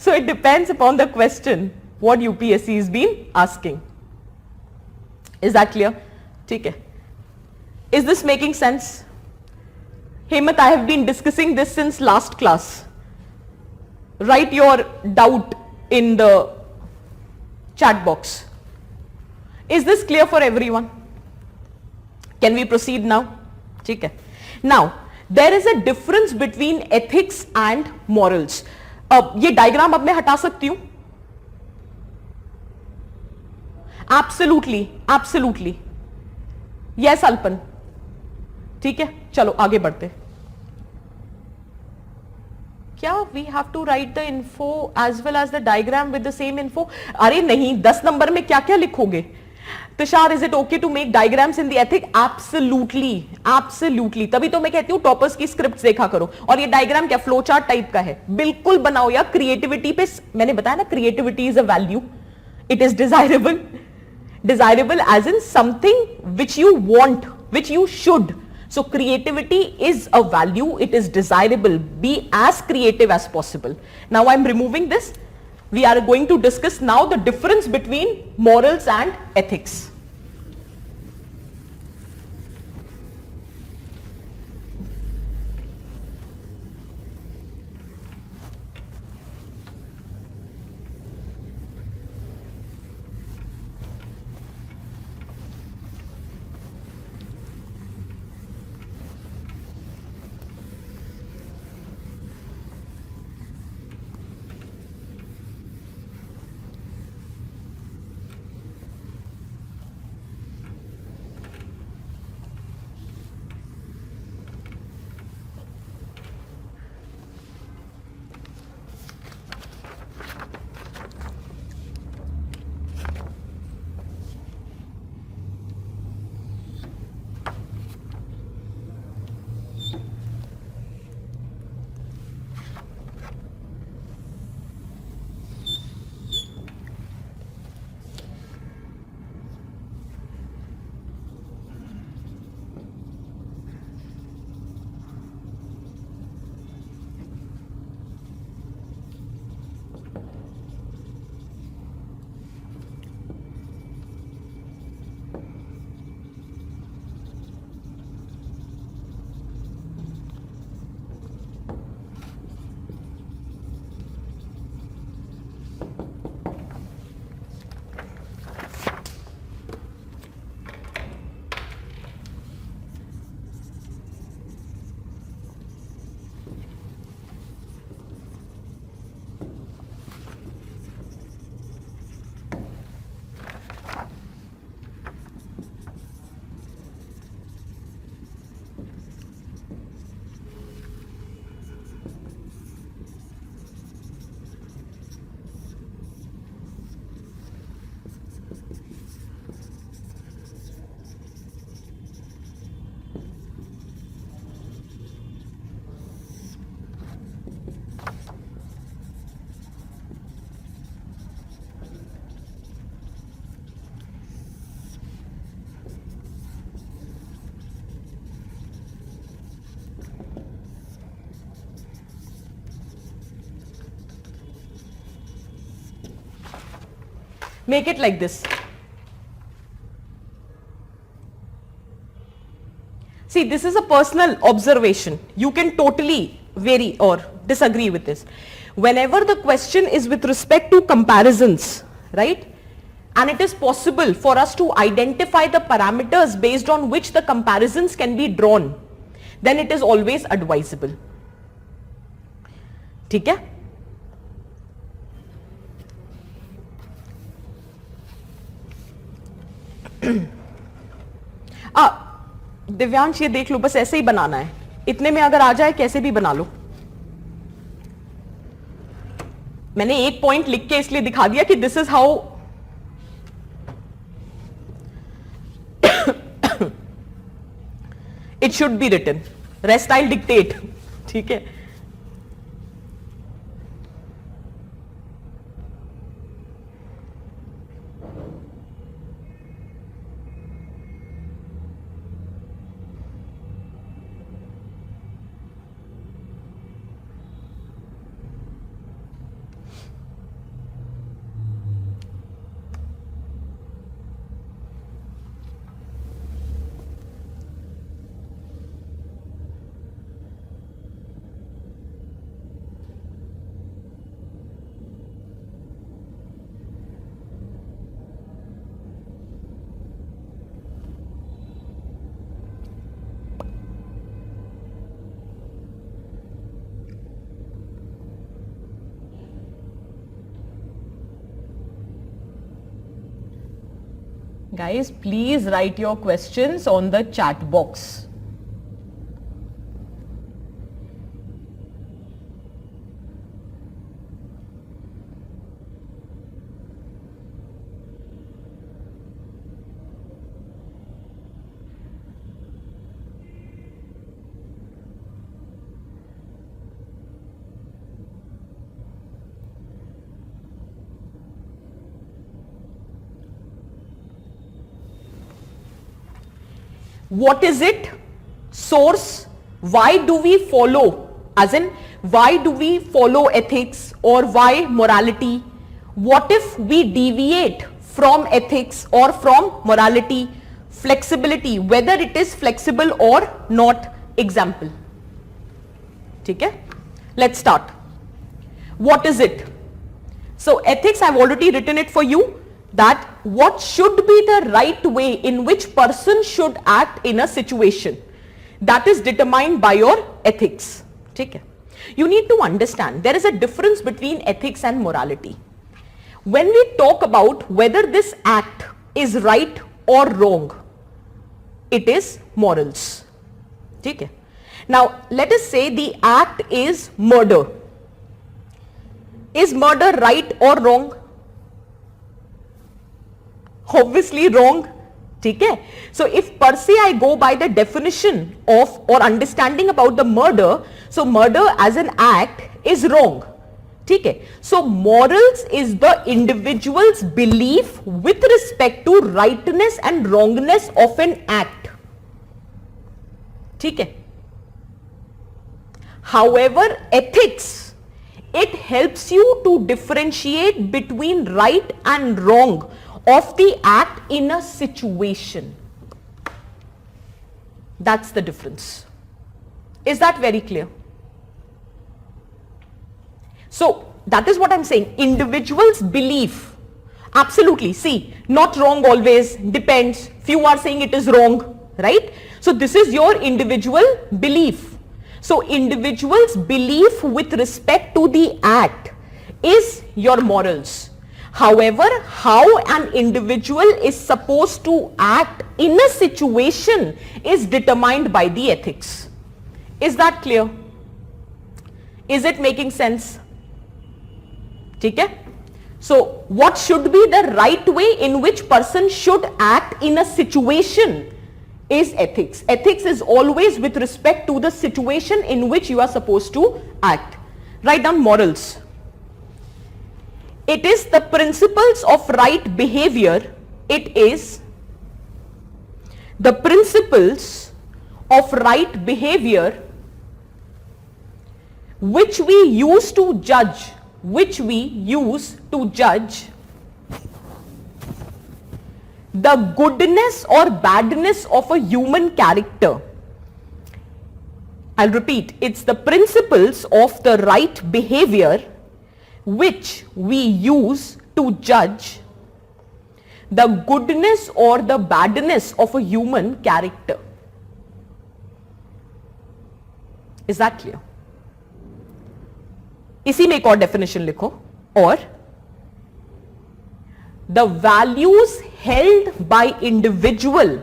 So it depends upon the question what UPSC is been asking. Is that clear? ठीक है. Is this making sense? Hemant, I have been discussing this since last class. Write your doubt in the chat box. Is this clear for everyone? Can we proceed now? ठीक है. Now, there is a difference between ethics and morals. ये diagram अब मैं हटा सकती हूं? Absolutely, absolutely. Yes, Alapan. ठीक है, चलो आगे बढ़ते. क्या we have to write the info as well as the diagram with the same info? अरे नहीं, 10 नंबर में क्या क्या लिखोगे? Tushar, is it okay to make diagrams in the ethic? Absolutely, absolutely. तभी तो मैं कहती हूं टॉपर्स की स्क्रिप्ट देखा करो. और ये डायग्राम क्या फ्लो चार्ट टाइप का है? बिल्कुल बनाओ यार. क्रिएटिविटी पे मैंने बताया ना, creativity is a value. It is desirable. Desirable as in something which you want, which you should. So creativity is a value, it is desirable. Be as creative as possible. Now I'm removing this. We are going to discuss now the difference between morals and ethics. Make it like this. See, this is a personal observation. You can totally vary or disagree with this. Whenever the question is with respect to comparisons, right? And it is possible for us to identify the parameters based on which the comparisons can be drawn, then it is always advisable. ठीक है? दिव्यांश ये देख लो, बस ऐसे ही बनाना है, इतने में अगर आ जाए कैसे भी बना लो. मैंने एक पॉइंट लिख के इसलिए दिखा दिया कि this is how it should be written. Rest I dictate. ठीक है. Guys, please write your questions on the chat box. What is it? Source. Why do we follow? As in, why do we follow ethics or why morality? What if we deviate from ethics or from morality? Flexibility, whether it is flexible or not. Example. ठीक है? Let's start. What is it? So ethics, I've already written it for you. That what should be the right way in which person should act in a situation, that is determined by your ethics. ठीक है? You need to understand there is a difference between ethics and morality. When we talk about whether this act is right or wrong, it is morals. ठीक है? Now let us say the act is murder. Is murder right or wrong? Obviously wrong. ठीक है? So if per se I go by the definition of or understanding about the murder, so murder as an act is wrong. ठीक है? So morals is the individual's belief with respect to rightness and wrongness of an act. ठीक है? However, ethics, it helps you to differentiate between right and wrong of the act in a situation. That's the difference. Is that very clear? So that is what I'm saying. Individuals' belief. Absolutely. See, not wrong always, depends. Few are saying it is wrong, right? So this is your individual belief. So individuals' belief with respect to the act is your morals. However, how an individual is supposed to act in a situation is determined by the ethics. Is that clear? Is it making sense? ठीक है? So, what should be the right way in which person should act in a situation is ethics. Ethics is always with respect to the situation in which you are supposed to act. Write down morals. It is the principles of right behavior. It is the principles of right behavior which we use to judge, the goodness or badness of a human character. I'll repeat, it's the principles of the right behavior which we use to judge the goodness or the badness of a human character. Is that clear? इसी में एक और definition लिखो, और the values held by individual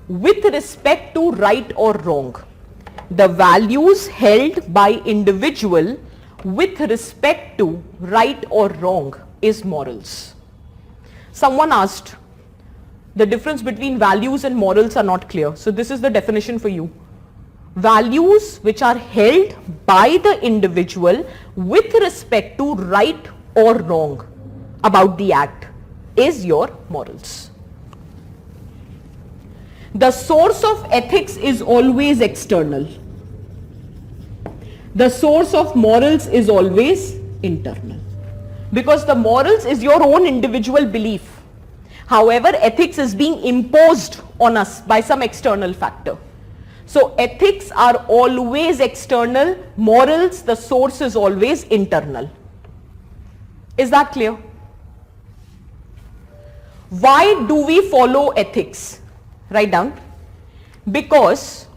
with respect to right or wrong. The values held by individual with respect to right or wrong is morals. Someone asked, the difference between values and morals are not clear. So this is the definition for you. Values which are held by the individual with respect to right or wrong about the act is your morals. The source of ethics is always external. The source of morals is always internal. Because the morals is your own individual belief. However, ethics is being imposed on us by some external factor. So ethics are always external, morals, the source is always internal. Is that clear? Why do we follow ethics? Write down. Because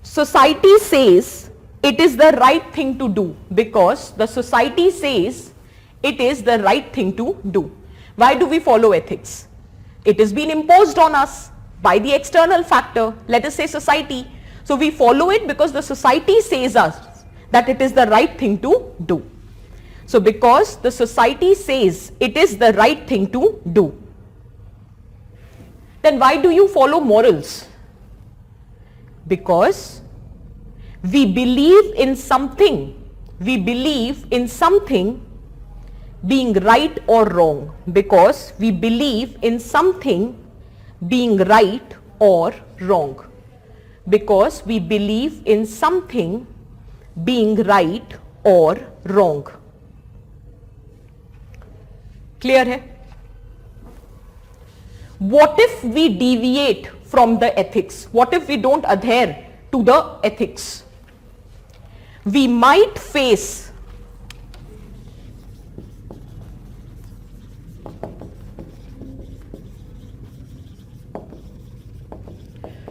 society says it is the right thing to do. Because the society says it is the right thing to do. Why do we follow ethics? It has been imposed on us by the external factor, let us say society. So we follow it because the society says us that it is the right thing to do. So because the society says it is the right thing to do, then why do you follow morals? Because we believe in something. We believe in something being right or wrong. Because we believe in something being right or wrong. Because we believe in something being right or wrong. Clear hai? What if we deviate from the ethics? What if we don't adhere to the ethics? We might face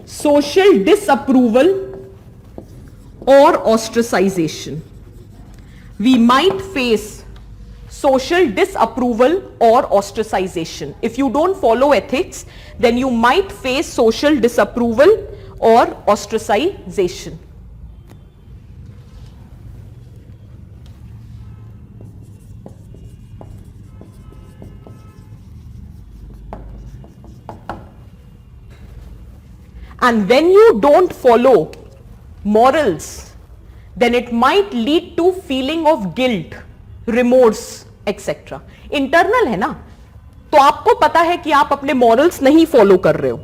social disapproval or ostracization. We might face social disapproval or ostracization. If you don't follow ethics, then you might face social disapproval or ostracization. And when you don't follow morals, then it might lead to feeling of guilt, remorse, etc. Internal है ना, तो आपको पता है कि आप अपने morals नहीं follow कर रहे हो.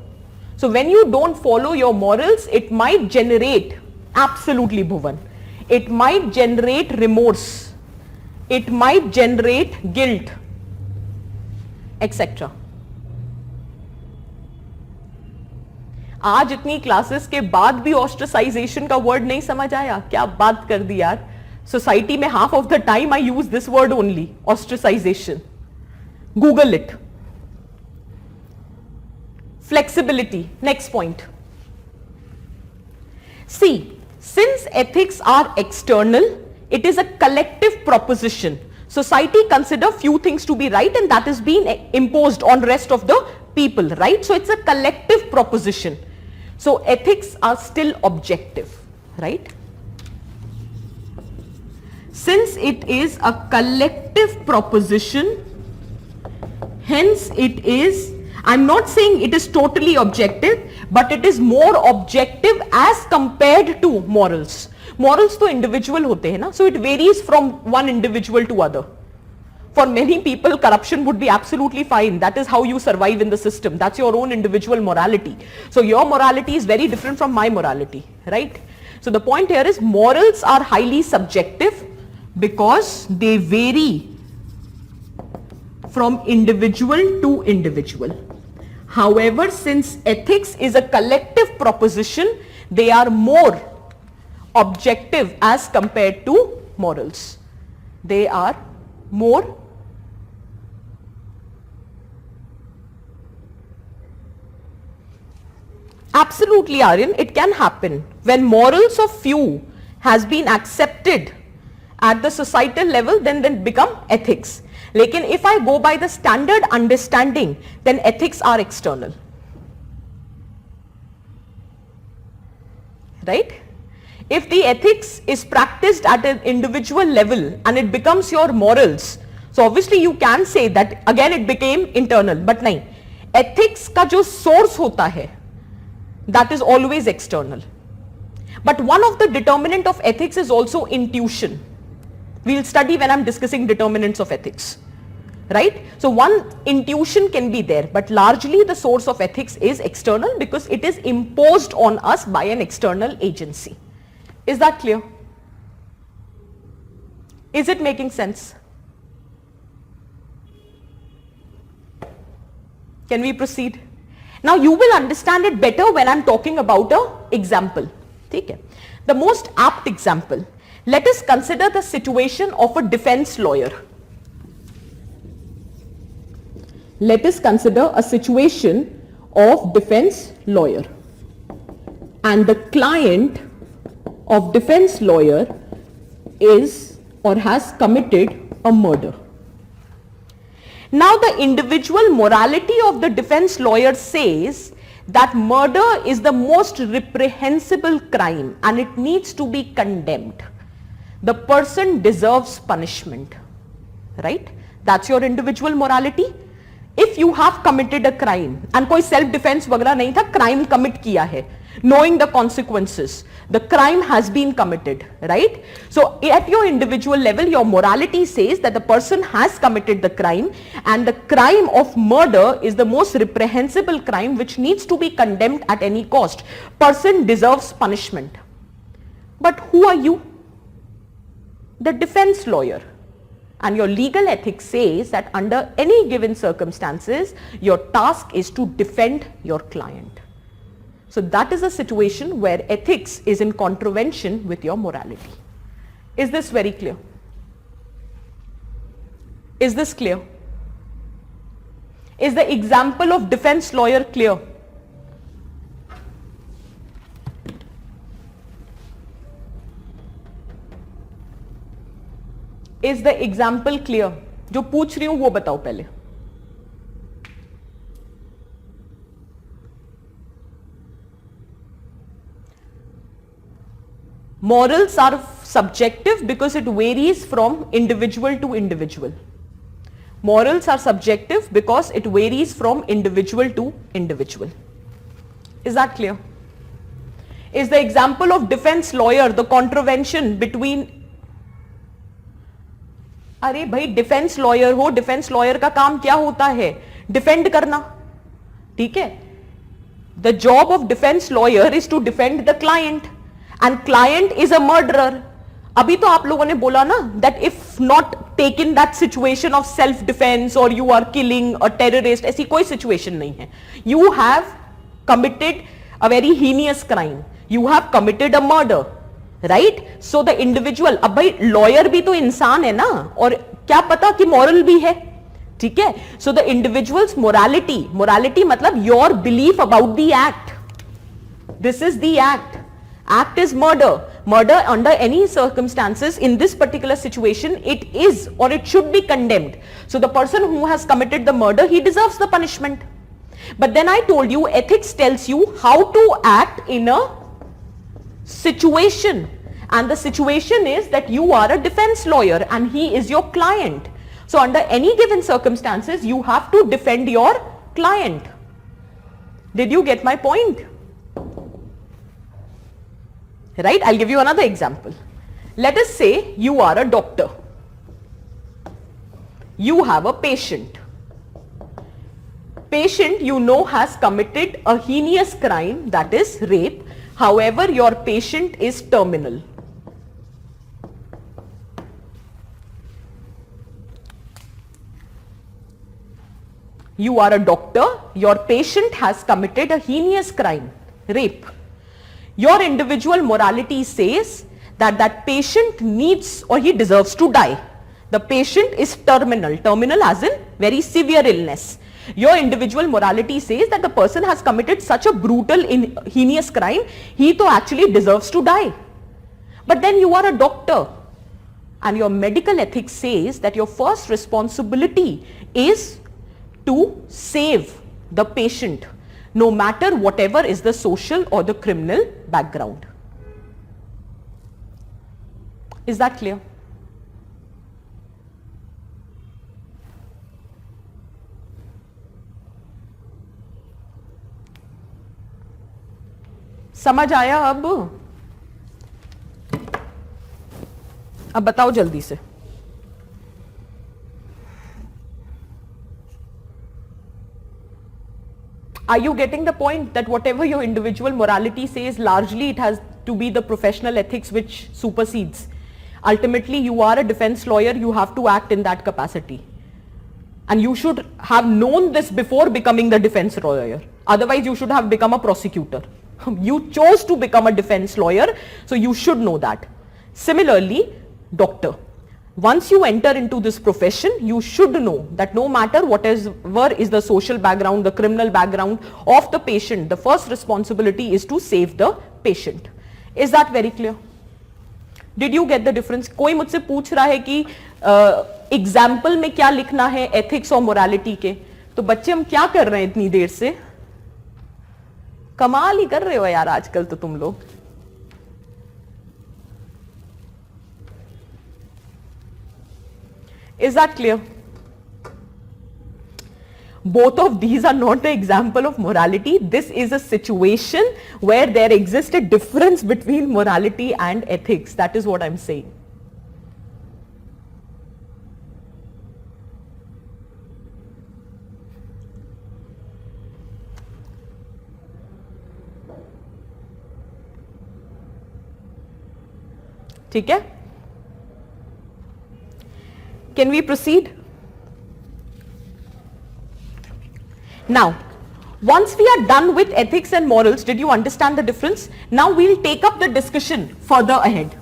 So when you don't follow your morals, it might generate, absolutely Bhuvan, it might generate remorse, it might generate guilt, etc. आज इतनी क्लासेस के बाद भी ऑस्ट्रेसाइजेशन का वर्ड नहीं समझ आया? क्या बात कर दी यार. सोसाइटी में half of the time I use this word only, ostracisation. Google it. Flexibility, next point. See, since ethics are external, it is a collective proposition. Society consider few things to be right and that is being imposed on rest of the people, right? So it's a collective proposition. So ethics are still objective, right? Since it is a collective proposition, hence it is, I'm not saying it is totally objective, but it is more objective as compared to morals. Morals तो individual होते हैं ना, so it varies from one individual to other. For many people, corruption would be absolutely fine. That is how you survive in the system. That's your own individual morality. So your morality is very different from my morality, right? So the point here is morals are highly subjective because they vary from individual to individual. However, since ethics is a collective proposition, they are more objective as compared to morals. They are more absolutely, Aryan, it can happen when morals of few has been accepted at the societal level, then they become ethics. Lekin if I go by the standard understanding, then ethics are external. Right? If the ethics is practiced at an individual level and it becomes your morals, so obviously you can say that again it became internal, but nahi. Ethics ka jo source hota hai, that is always external. But one of the determinant of ethics is also intuition. We'll study when I'm discussing determinants of ethics. Right? So one intuition can be there, but largely the source of ethics is external because it is imposed on us by an external agency. Is that clear? Is it making sense? Can we proceed? Now you will understand it better when I'm talking about an example. Okay. The most apt example. Let us consider the situation of a defense lawyer. Let us consider a situation of defense lawyer. And the client of defense lawyer is or has committed a murder. Now the individual morality of the defense lawyer says that murder is the most reprehensible crime and it needs to be condemned. The person deserves punishment, right? That's your individual morality. If you have committed a crime and कोई self defense वगैरह नहीं था, crime commit किया है, knowing the consequences, the crime has been committed, right? So at your individual level, your morality says that the person has committed the crime and the crime of murder is the most reprehensible crime which needs to be condemned at any cost. Person deserves punishment. But who are you? The defense lawyer. And your legal ethics says that under any given circumstances, your task is to defend your client. So that is a situation where ethics is in contravention with your morality. Is this very clear? Is this clear? Is the example of defense lawyer clear? Is the example clear? जो पूछ रही हूं वो बताओ पहले. Morals are subjective because it varies from individual to individual. Morals are subjective because it varies from individual to individual. Is that clear? Is the example of defense lawyer the contravention between अरे भाई defence lawyer हो, defence lawyer का काम क्या होता है? Defend करना. ठीक है? The job of defence lawyer is to defend the client and client is a murderer. अभी तो आप लोगों ने बोला ना that if not taken that situation of self defence और you are killing a terrorist, ऐसी कोई सिचुएशन नहीं है. You have committed a very heinous crime, you have committed a murder, right? So the individual, अब भाई लॉयर भी तो इंसान है ना, और क्या पता कि मॉरल भी है. ठीक है? So the individuals morality, morality मतलब your belief about the act. This is the act. Act is murder. Murder under any circumstances in this particular situation, it is or it should be condemned. So the person who has committed the murder, he deserves the punishment. But then I told you ethics tells you how to act in a situation, and the situation is that you are a defense lawyer and he is your client. So under any given circumstances you have to defend your client. Did you get my point? Right? I'll give you another example. Let us say you are a doctor. You have a patient. Patient you know has committed a heinous crime, that is rape. However, your patient is terminal. you are a doctor, your patient has committed a heinous crime, rape. Your individual morality says that that patient needs or he deserves to die. The patient is terminal as in very severe illness. Your individual morality says that the person has committed such a brutal, heinous crime, he to actually deserves to die. But then you are a doctor and your medical ethics says that your first responsibility is to save the patient, no matter whatever is the social or the criminal background. Is that clear? समझ आया अब बताओ जल्दी से. Are you getting the point that whatever your individual morality says, largely it has to be the professional ethics which supersedes? Ultimately, you are a defense lawyer, you have to act in that capacity. And you should have known this before becoming the defense lawyer. Otherwise, you should have become a prosecutor. You chose to become a defense lawyer, so you should know that. Similarly, doctor. Once you enter into this profession, you should know that no matter whatever is the social background, the criminal background of the patient, the first responsibility is to save the patient. Is that very clear? Did you get the difference? कोई मुझसे पूछ रहा है कि example में क्या लिखना है एथिक्स और मोरालिटी के, तो बच्चे हम क्या कर रहे हैं इतनी देर से? कमाल ही कर रहे हो यार आजकल तो तुम लोग. Is that clear? Both of these are not the example of morality. This is a situation where there exists a difference between morality and ethics. That is what I'm saying. ठीक है? Can we proceed? Now, once we are done with ethics and morals, did you understand the difference? Now we'll take up the discussion further ahead.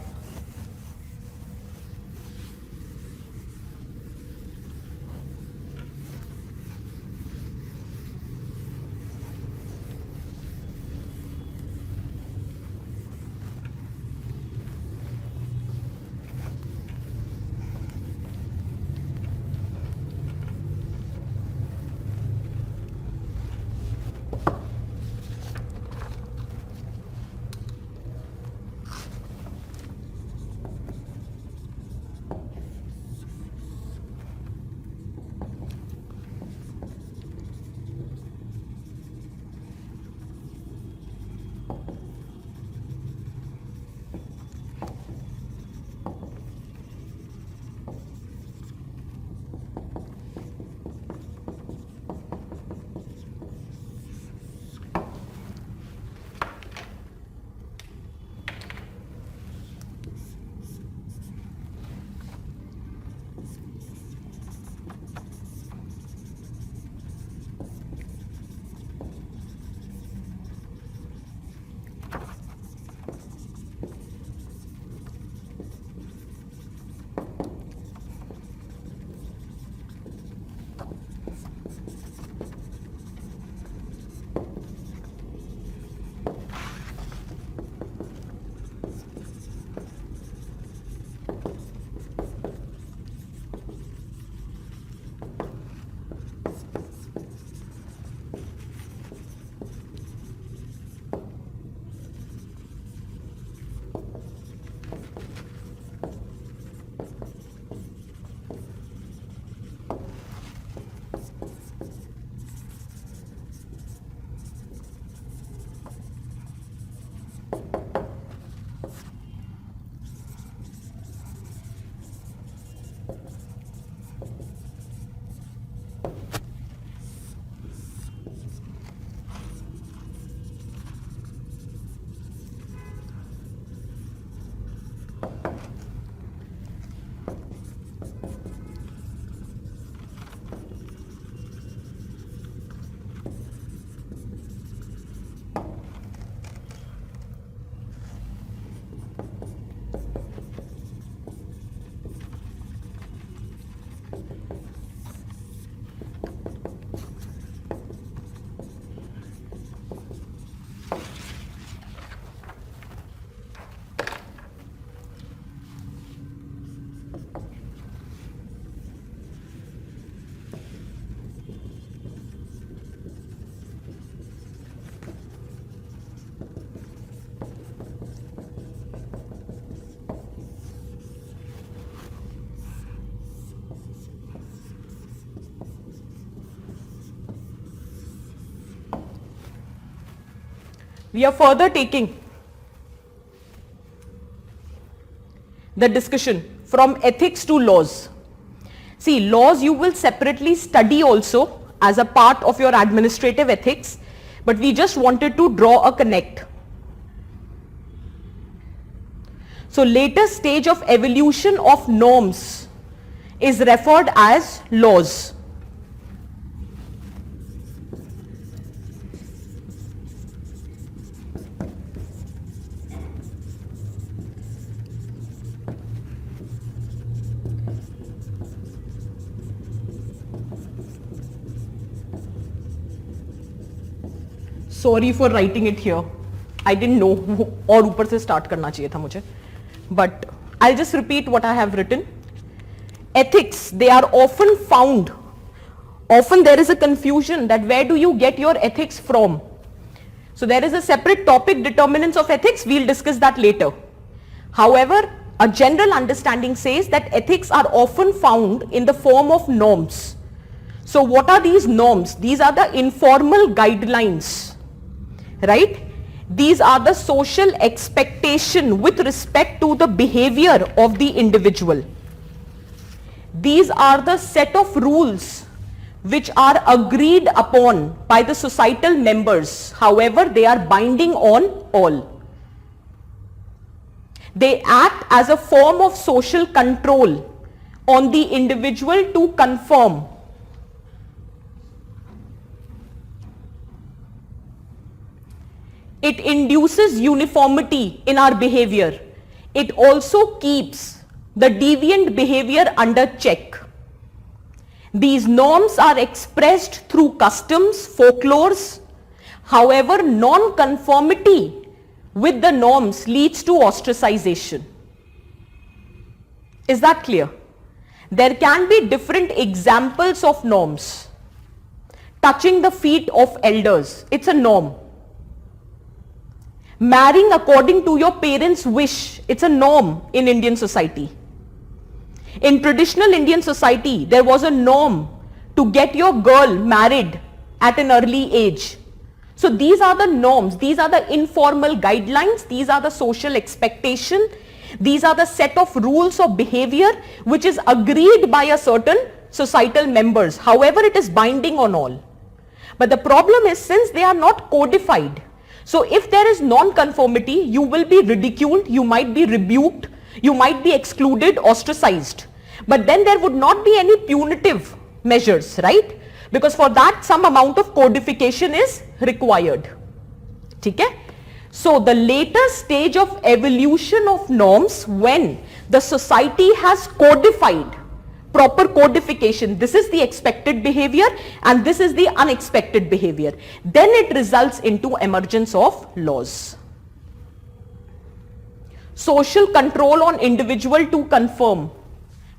We are further taking the discussion from ethics to laws. See, laws you will separately study also as a part of your administrative ethics, but we just wanted to draw a connect. So latest stage of evolution of norms is referred as laws. Sorry for writing it here. I didn't know और ऊपर से start करना चाहिए था मुझे. But I'll just repeat what I have written. Ethics, they are often found. Often there is a confusion that where do you get your ethics from? So there is a separate topic, determinants of ethics. We'll discuss that later. However, a general understanding says that ethics are often found in the form of norms. So what are these norms? These are the informal guidelines, right? These are the social expectation with respect to the behavior of the individual. These are the set of rules which are agreed upon by the societal members. However, they are binding on all. They act as a form of social control on the individual to conform. It induces uniformity in our behavior. It also keeps the deviant behavior under check. These norms are expressed through customs, folklores. However, non-conformity with the norms leads to ostracization. Is that clear? There can be different examples of norms. Touching the feet of elders, it's a norm. Marrying according to your parents' wish, it's a norm in Indian society. In traditional Indian society, there was a norm to get your girl married at an early age. So these are the norms, these are the informal guidelines, these are the social expectation, these are the set of rules of behavior which is agreed by a certain societal members. However, it is binding on all. But the problem is, since they are not codified, so if there is non-conformity, you will be ridiculed, you might be rebuked, you might be excluded, ostracized. But then there would not be any punitive measures, right? Because for that some amount of codification is required. Okay? So the later stage of evolution of norms, when the society has codified, proper codification, this is the expected behavior and this is the unexpected behavior, then it results into emergence of laws. Social control on individual to conform.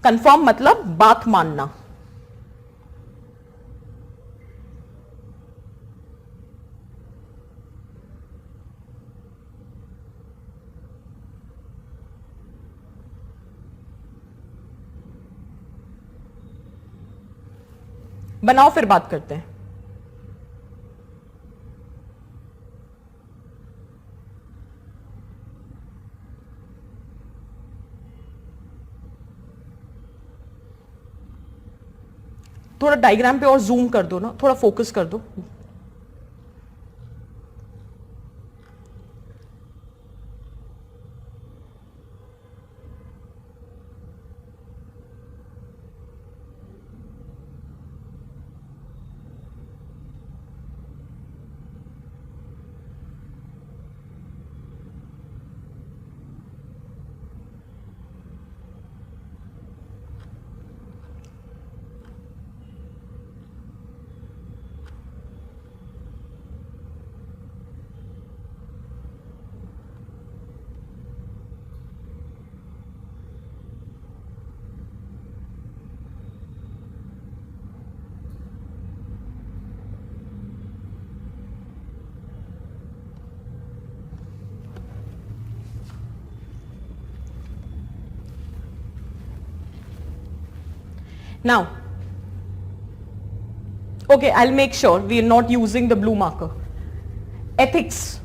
Conform मतलब बात मानना. बनाओ फिर बात करते हैं. थोड़ा diagram पे और जूम कर दो ना, थोड़ा फोकस कर दो. Now, okay, I'll make sure we are not using the blue marker. Ethics.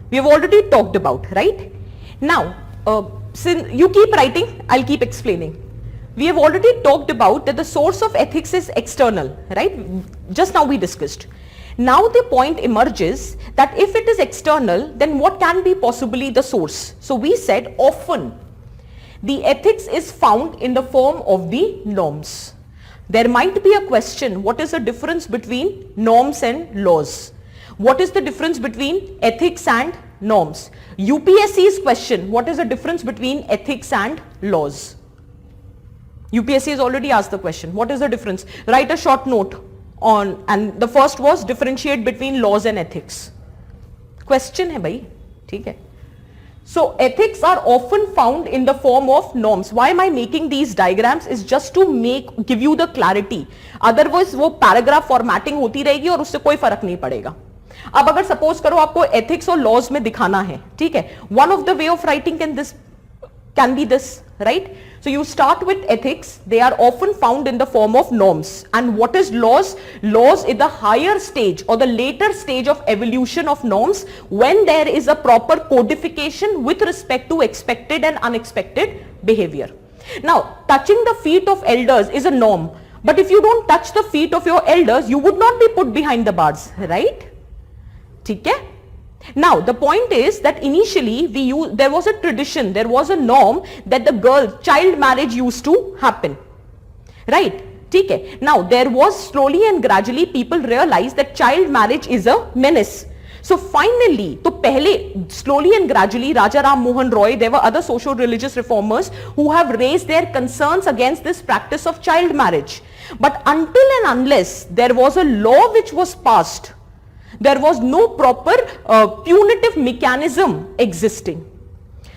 We have already talked about, right? Now, since you keep writing, I'll keep explaining. We have already talked about that the source of ethics is external, right? Just now we discussed. Now the point emerges that if it is external, then what can be possibly the source? So we said often the ethics is found in the form of the norms. There might be a question, what is the difference between norms and laws? What is the difference between ethics and norms? UPSC's question, what is the difference between ethics and laws? UPSC has already asked the question, what is the difference? Write a short note on, and the first was differentiate between laws and ethics. Question hai bhai, theek hai. So ethics are often found in the form of norms. Why am I making these diagrams? Is just to give you the clarity. Otherwise वो paragraph formatting होती रहेगी और उससे कोई फर्क नहीं पड़ेगा. अब अगर suppose करो आपको ethics और laws में दिखाना है, ठीक है? One of the way of writing can be this, right? So you start with ethics. They are often found in the form of norms. And what is laws? Laws is the higher stage or the later stage of evolution of norms when there is a proper codification with respect to expected and unexpected behavior. Now, touching the feet of elders is a norm. But if you don't touch the feet of your elders, you would not be put behind the bars, right? ठीक है? Now the point is that initially there was a tradition, there was a norm that the child marriage used to happen, right? ठीक है? Now there was slowly and gradually people realized that child marriage is a menace. So finally, तो पहले slowly and gradually Raja Ram Mohan Roy, there were other social religious reformers who have raised their concerns against this practice of child marriage. But until and unless there was a law which was passed, there was no proper punitive mechanism existing.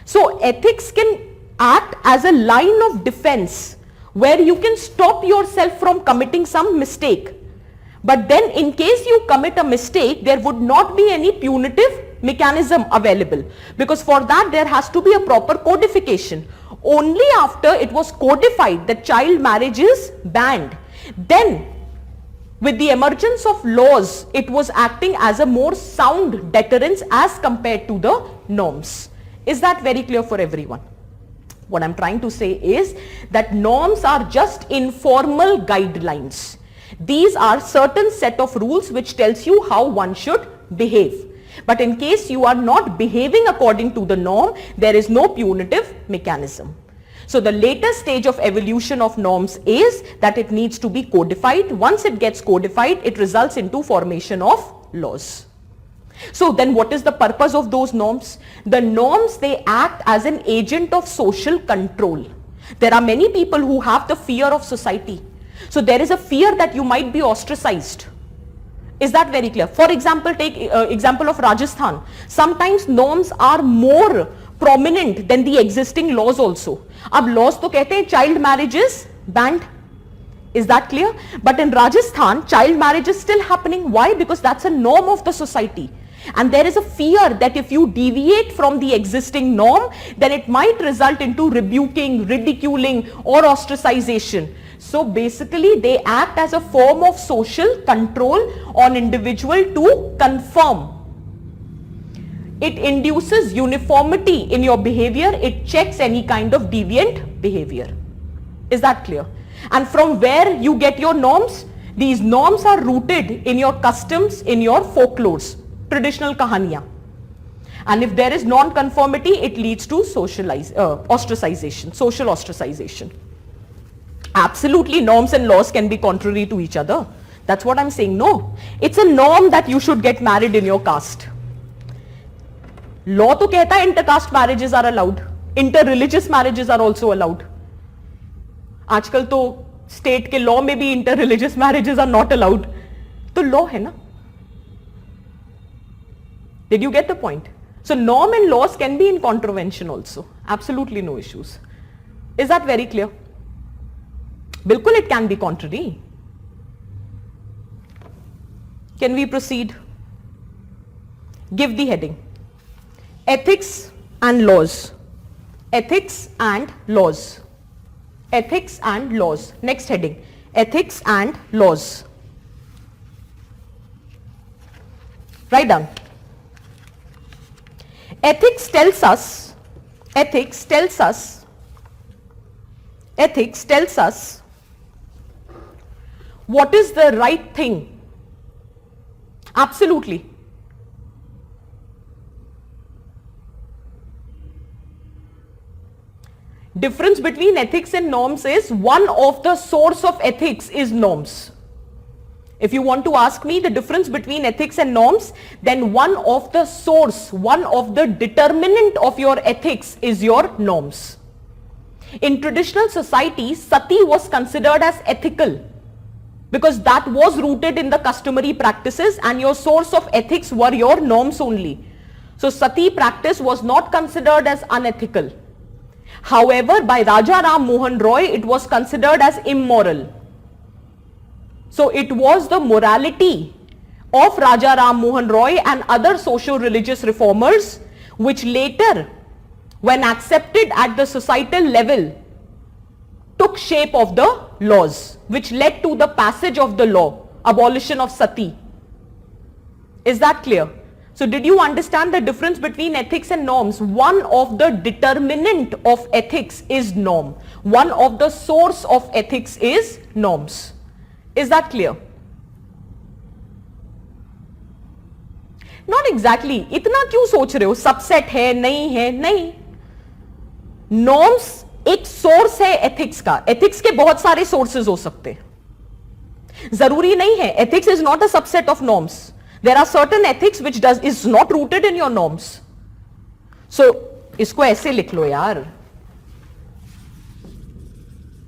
So ethics can act as a line of defense where you can stop yourself from committing some mistake. But then in case you commit a mistake, there would not be any punitive mechanism available, because for that there has to be a proper codification. Only after it was codified that child marriage is banned, then with the emergence of laws, it was acting as a more sound deterrence as compared to the norms. Is that very clear for everyone? What I'm trying to say is that norms are just informal guidelines. These are certain set of rules which tells you how one should behave. But in case you are not behaving according to the norm, there is no punitive mechanism. So the later stage of evolution of norms is that it needs to be codified. Once it gets codified, it results into formation of laws. So then what is the purpose of those norms? The norms, they act as an agent of social control. There are many people who have the fear of society. So there is a fear that you might be ostracized. Is that very clear? For example, take example of Rajasthan. Sometimes norms are more prominent than the existing laws also. अब laws तो कहते हैं child marriage is banned. Is that clear? But in Rajasthan, child marriage is still happening. Why? Because that's a norm of the society. And there is a fear that if you deviate from the existing norm, then it might result into rebuking, ridiculing, or ostracization. So basically, they act as a form of social control on individual to conform. It induces uniformity in your behavior. It checks any kind of deviant behavior. Is that clear? And from where you get your norms? These norms are rooted in your customs, in your folklores, traditional kahaniya. And if there is non-conformity, it leads to ostracization, social ostracization. Absolutely, norms and laws can be contrary to each other. That's what I'm saying. No, it's a norm that you should get married in your caste. Law to कहता है intercaste marriages are allowed, inter-religious marriages are also allowed. आजकल तो state के law में भी inter-religious marriages are not allowed. तो law है ना? Did you get the point? So norm and laws can be in contravention also. Absolutely no issues. Is that very clear? बिल्कुल it can be contrary. Can we proceed? Give the heading. Ethics and laws. Ethics and laws. Ethics and laws. Next heading. Ethics and laws. Write down. Ethics tells us what is the right thing. Absolutely. Difference between ethics and norms is one of the source of ethics is norms. If you want to ask me the difference between ethics and norms, then one of the source, one of the determinant of your ethics is your norms. In traditional society, sati was considered as ethical because that was rooted in the customary practices and your source of ethics were your norms only. So sati practice was not considered as unethical. However, by Raja Ram Mohan Roy, it was considered as immoral. So it was the morality of Raja Ram Mohan Roy and other socio-religious reformers which later, when accepted at the societal level, took shape of the laws which led to the passage of the law, abolition of sati. Is that clear? So did you understand the difference between ethics and norms? One of the determinant of ethics is norm. One of the source of ethics is norms. Is that clear? Not exactly. इतना क्यों सोच रहे हो? Subset है, नहीं है, नहीं. Norms एक सोर्स है एथिक्स का. एथिक्स के बहुत सारे सोर्सेज हो सकते हैं. जरूरी नहीं है. Ethics is not a subset of norms. There are certain ethics which is not rooted in your norms. So इसको ऐसे लिख लो यार.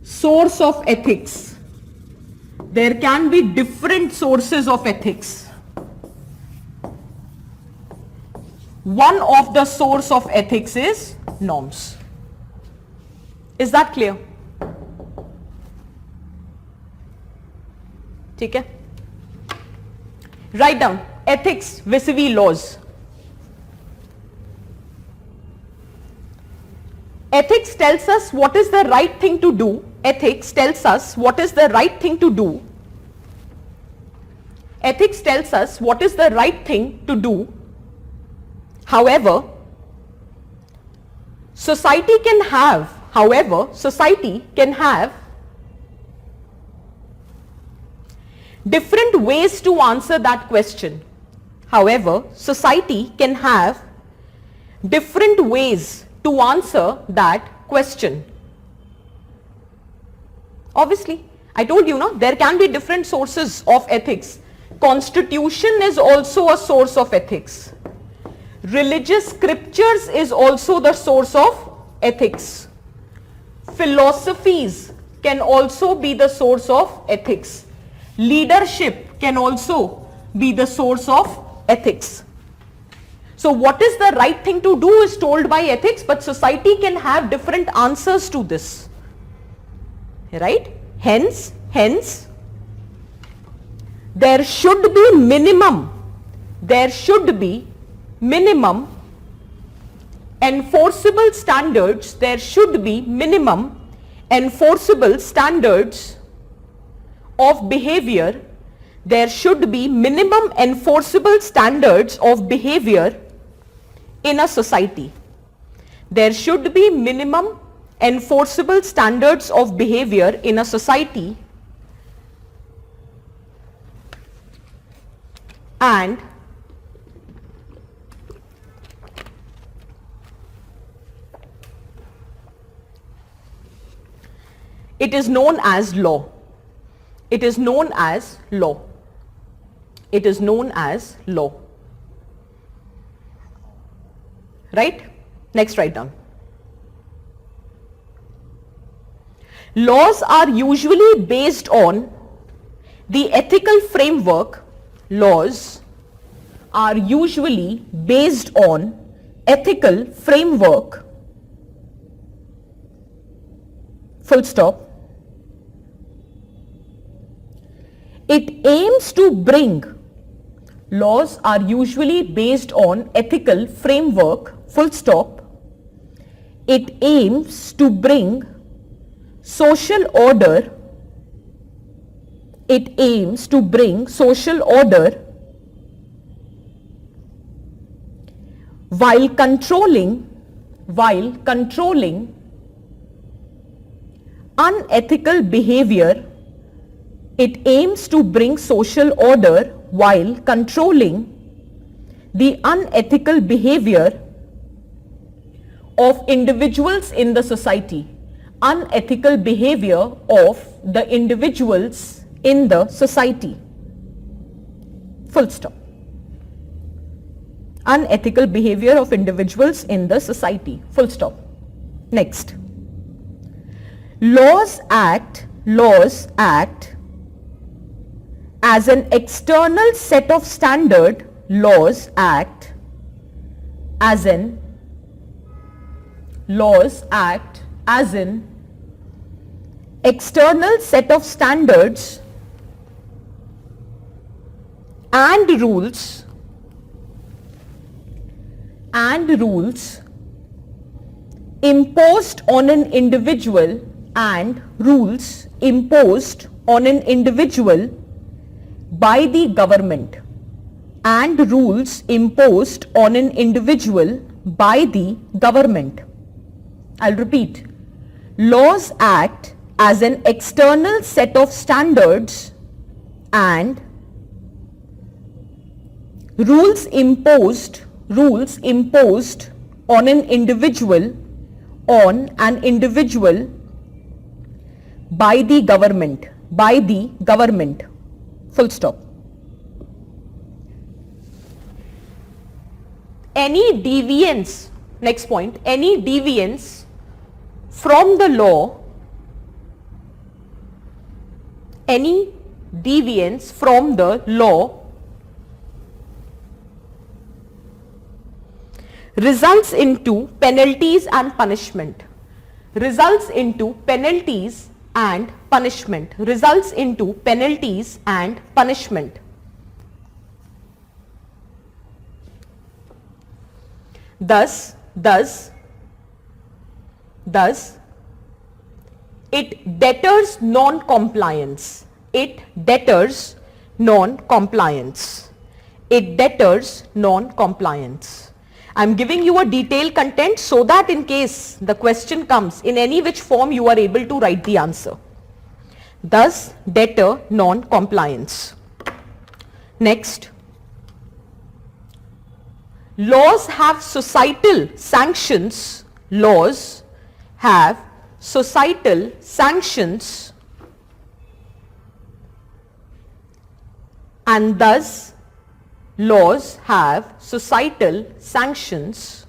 Source of ethics. There can be different sources of ethics. One of the source of ethics is norms. Is that clear? ठीक है? Write down ethics vis-a-vis laws. Ethics tells us what is the right thing to do. Ethics tells us what is the right thing to do. Ethics tells us what is the right thing to do. However, society can have different ways to answer that question. However, society can have different ways to answer that question. Obviously, I told you, no, there can be different sources of ethics. Constitution is also a source of ethics. Religious scriptures is also the source of ethics. Philosophies can also be the source of ethics. Leadership can also be the source of ethics. So what is the right thing to do is told by ethics, but society can have different answers to this. Right? Hence, there should be minimum enforceable standards. There should be minimum enforceable standards of behavior. There should be minimum enforceable standards of behavior in a society. There should be minimum enforceable standards of behavior in a society, and it is known as law. It is known as law. It is known as law. Right? Next, write down. Laws are usually based on the ethical framework. Laws are usually based on ethical framework. Full stop. It aims to bring, laws are usually based on ethical framework, full stop. It aims to bring social order. It aims to bring social order while controlling unethical behavior. It aims to bring social order while controlling the unethical behavior of individuals in the society. Unethical behavior of the individuals in the society. Full stop. Unethical behavior of individuals in the society. Full stop. Next. Laws act as an external set of standard. Laws act as an external set of standards and rules imposed on an individual by the government, and rules imposed on an individual by the government. I'll repeat. Laws act as an external set of standards and rules imposed on an individual by the government. Full stop. Any deviance, next point, any deviance from the law, results into penalties and punishment. Thus, it deters non-compliance. I'm giving you a detailed content so that in case the question comes in any which form, you are able to write the answer. Thus, deter non-compliance. Next. Laws have societal sanctions. And thus laws have societal sanctions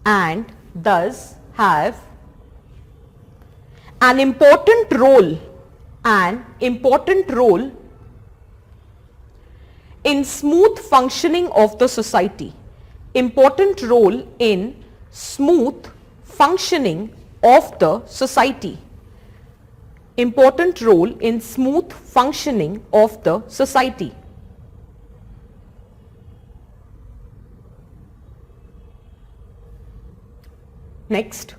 and thus have an important role in smooth functioning of the society. Next.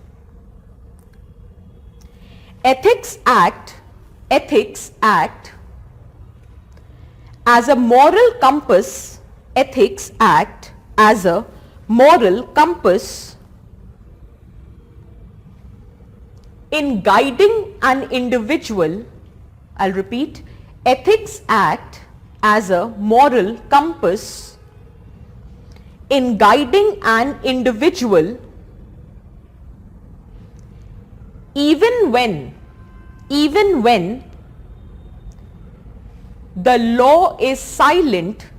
Ethics act as a moral compass. In guiding an individual. I'll repeat. Ethics act as a moral compass in guiding an individual even when the law is silent,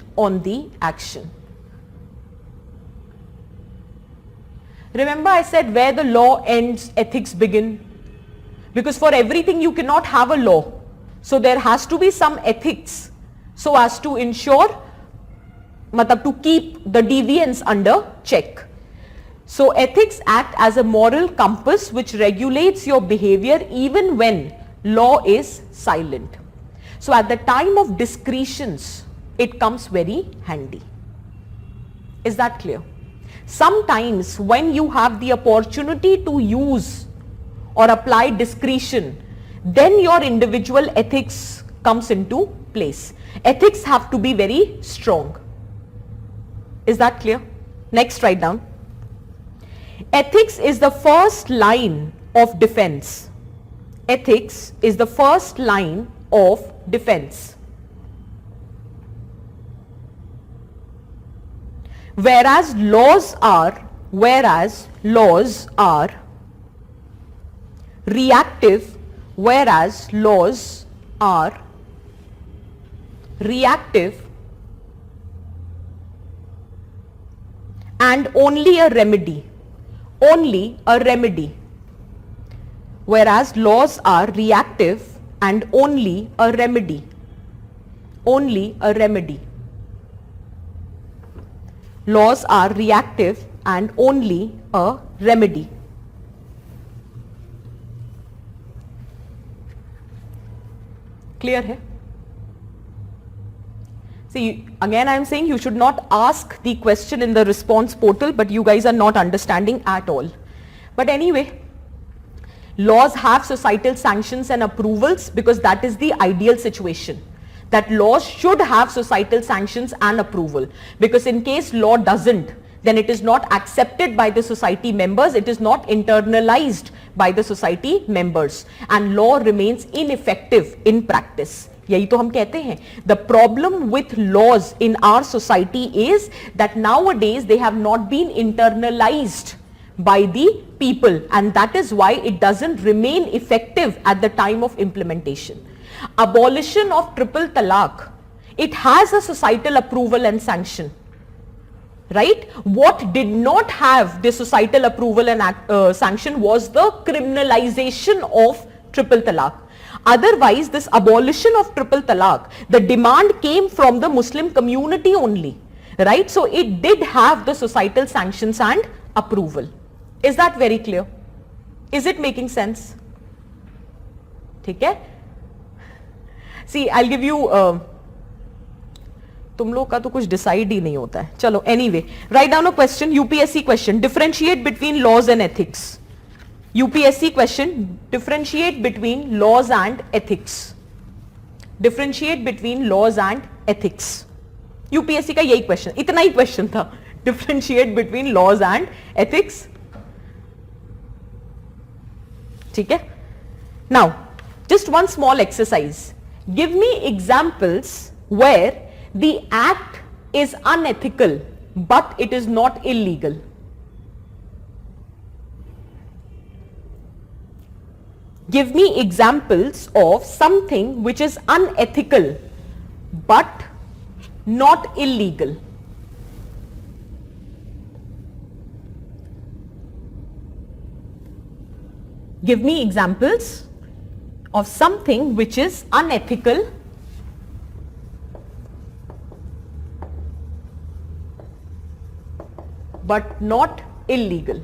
on the action. Remember I said where the law ends, ethics begin. Because for everything you cannot have a law. So there has to be some ethics so as to ensure, to keep the deviance under check. So ethics act as a moral compass which regulates your behavior even when law is silent. So at the time of discretions, it comes very handy. Is that clear? Sometimes when you have the opportunity to use or apply discretion, then your individual ethics comes into place. Ethics have to be very strong. Is that clear? Next, write down. Ethics is the first line of defense. Ethics is the first line of defense. Whereas laws are reactive, whereas laws are reactive and only a remedy, whereas laws are reactive and only a remedy. Laws are reactive and only a remedy. Clear hai? See, again I am saying you should not ask the question in the response portal, but you guys are not understanding at all. But anyway, laws have societal sanctions and approvals because that is the ideal situation. That laws should have societal sanctions and approval, because in case law doesn't, then it is not accepted by the society members, it is not internalized by the society members, and law remains ineffective in practice. यही तो हम कहते हैं. The problem with laws in our society is that nowadays they have not been internalized by the people, and that is why it doesn't remain effective at the time of implementation. Abolition of triple talaq, it has a societal approval and sanction, right? What did not have the societal approval and sanction was the criminalization of triple talaq. Otherwise, this abolition of triple talaq, the demand came from the Muslim community only, right? So it did have the societal sanctions and approval. Is that very clear? Is it making sense? ठीक है? See, I'll give you तुम लोग का तो कुछ decide ही नहीं होता है. चलो, anyway, write down a question, UPSC question. Differentiate between laws and ethics. UPSC question, differentiate between laws and ethics. Differentiate between laws and ethics. UPSC का यही question, इतना ही question था. Differentiate between laws and ethics. ठीक है? Now, just one small exercise. Give me examples where the act is unethical but it is not illegal. Give me examples of something which is unethical but not illegal. Give me examples of something which is unethical but not illegal.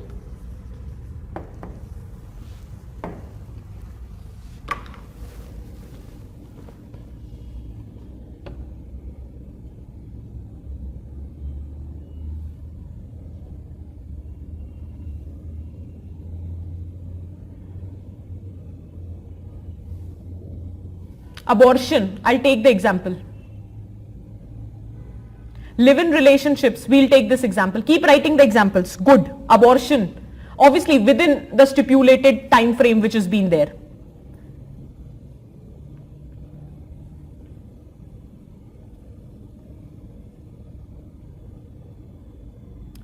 Abortion, I'll take the example. Live-in relationships, we'll take this example. Keep writing the examples. Good. Abortion, obviously within the stipulated time frame which has been there.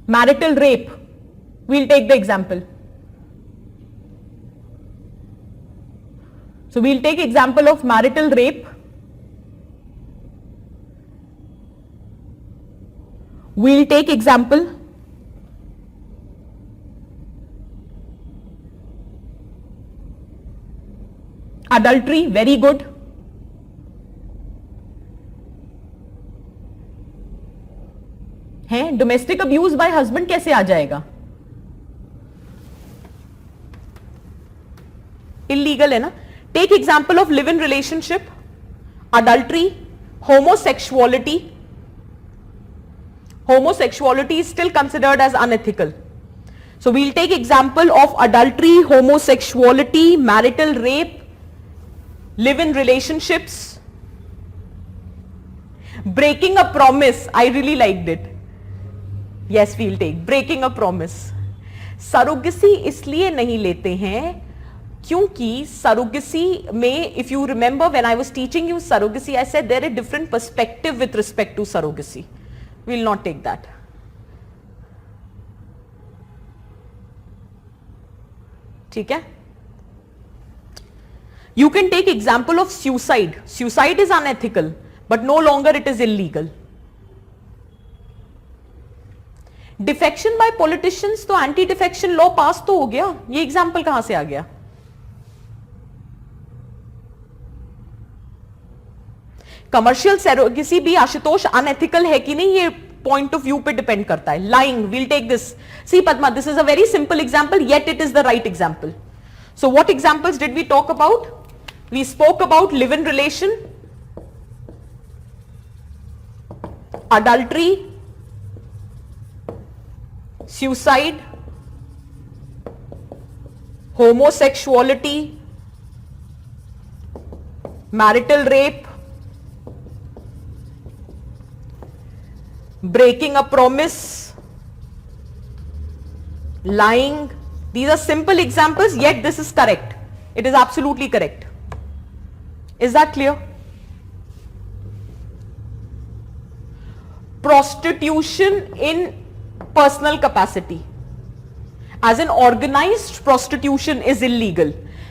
Marital rape, we'll take the example. So we'll take example of marital rape. We'll take example adultery, very good. है domestic abuse bye husband कैसे आ जाएगा? Illegal है ना. Take example of live-in relationship, adultery, homosexuality. Homosexuality is still considered as unethical. So we'll take example of adultery, homosexuality, marital rape, live-in relationships, breaking a promise. I really liked it. Yes, we'll take breaking a promise. Surrogacy इसलिए नहीं लेते हैं क्योंकि surrogacy में, if you remember when I was teaching you surrogacy, I said there are different perspective with respect to surrogacy. We'll not take that. ठीक है? You can take example of suicide. Suicide is unethical, but no longer it is illegal. Defection by politicians, तो anti defection law पास तो हो गया. ये example कहां से आ गया? कमर्शियल सरोगेसी भी आशुतोष अनएथिकल है कि नहीं, ये पॉइंट ऑफ व्यू पे डिपेंड करता है. Lying, we'll take this. See Padma, this is a very simple example, yet it is the right example. So what examples did we talk about? We spoke about live in relation, adultery, suicide, homosexuality, marital rape, breaking a promise, lying. These are simple examples, yet this is correct. It is absolutely correct. Is that clear? Prostitution in personal capacity. As in organized prostitution is illegal.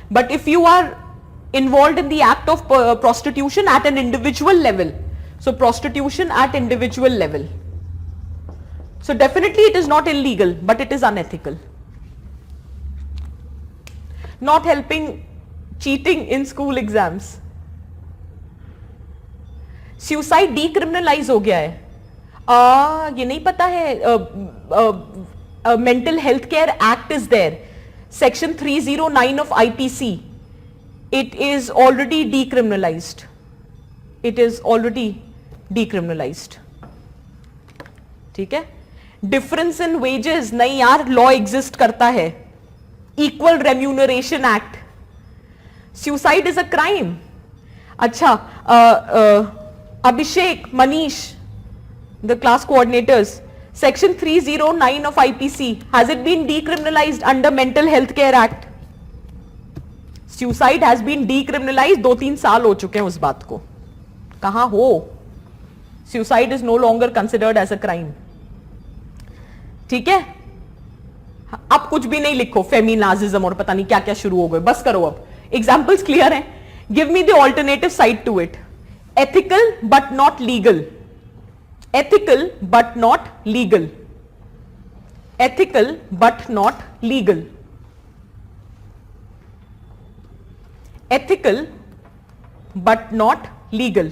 But if you are involved in the act of prostitution at an individual level, so prostitution at individual level. So definitely it is not illegal, but it is unethical. Not helping cheating in school exams. Suicide decriminalize हो गया है. ये नहीं पता है. Mental health care act is there, section 309 of IPC. It is already decriminalised. It is already decriminalised. ठीक है. Difference in wages, नहीं यार, लॉ एग्जिस्ट करता है. Equal remuneration act. Suicide is a crime. अच्छा, अभिषेक, Manish, the class coordinators, section 309 of IPC, has it been decriminalized under mental health care act? Suicide has been decriminalized. 2-3 साल हो चुके हैं उस बात को. कहां हो? Suicide is no longer considered as a crime. ठीक है. अब कुछ भी नहीं लिखो फेमिनाजिज्म और पता नहीं क्या क्या शुरू हो गए. बस करो अब. एग्जाम्पल्स क्लियर हैं. Give me the alternative side to it. Ethical but not legal. Ethical but not legal. Ethical but not legal. Ethical but not legal.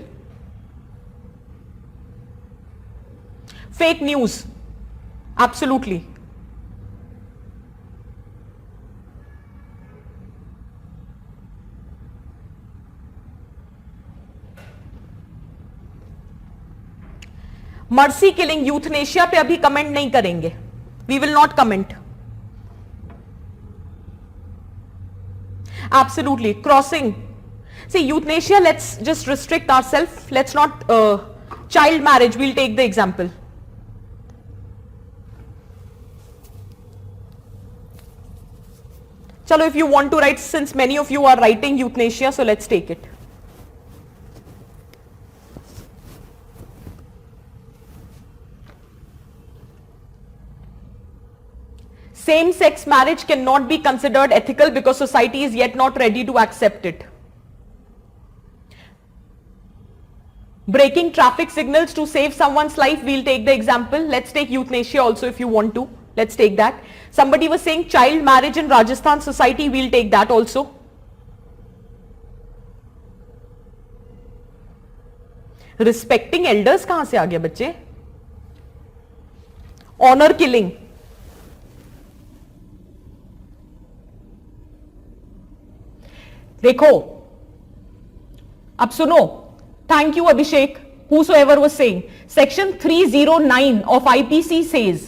Fake news. Absolutely. Mercy killing, euthanasia पे अभी comment नहीं करेंगे. We will not comment. Absolutely. Crossing. See euthanasia, let's just restrict ourself. Let's not. Child marriage, we'll take the example. चलो, if you want to write, since many of you are writing euthanasia, so let's take it. Same-sex marriage cannot be considered ethical because society is yet not ready to accept it. Breaking traffic signals to save someone's life, we'll take the example. Let's take euthanasia also if you want to. Let's take that. Somebody was saying child marriage in Rajasthan society, we'll take that also. Respecting elders कहां से आ गया बच्चे? Honor killing. देखो, अब सुनो. Thank you Abhishek, whosoever was saying. Section 309 of IPC says,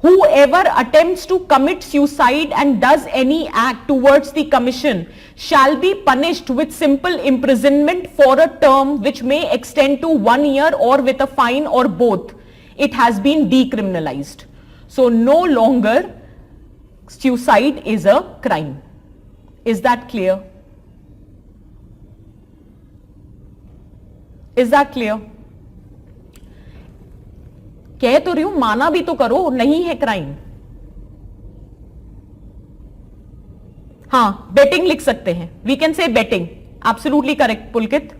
whoever attempts to commit suicide and does any act towards the commission shall be punished with simple imprisonment for a term which may extend to 1 year or with a fine or both. It has been decriminalized. So no longer suicide is a crime. Is that clear? Is that clear? कह तो रही हूं, माना भी तो करो, नहीं है क्राइम. हाँ, बेटिंग लिख सकते हैं. We can say betting. Absolutely correct Pulkit.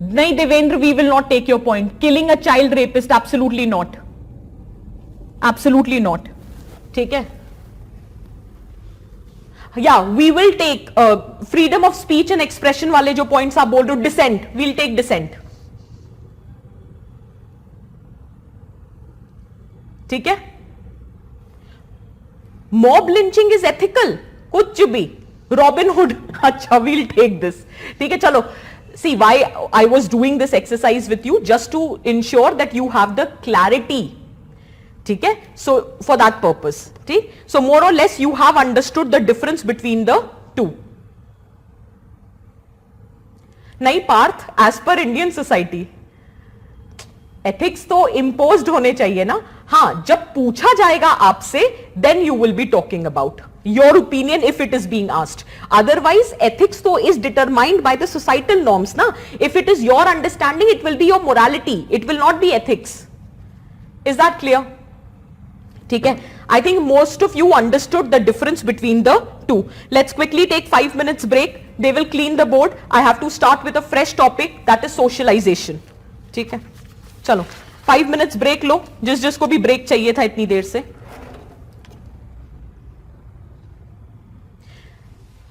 नहीं Devendra, we will not take your point. Killing a child rapist, absolutely not. Absolutely not. ठीक है. Yeah, we will take freedom of speech and expression वाले जो points आप बोल रहे हो, dissent, we'll take dissent. ठीक है. Mob lynching is ethical, कुछ भी. Robin Hood, अच्छा, we'll take this. ठीक है, चलो. See why I was doing this exercise with you, just to ensure that you have the clarity. ठीक है, so for that purpose. ठीक, so more or less you have understood the difference between the two. नहीं Partha, as per Indian society ethics तो imposed होने चाहिए ना. हाँ, जब पूछा जाएगा आपसे then you will be talking about your opinion if it is being asked. Otherwise ethics तो is determined by the societal norms ना. If it is your understanding, it will be your morality, it will not be ethics. Is that clear? ठीक है. I think most of you understood the difference between the two. Let's quickly take 5 minutes break. They will clean the board. I have to start with a fresh topic, that is socialization. ठीक है, चलो 5 minutes break लो, जिसको भी break चाहिए था इतनी देर से.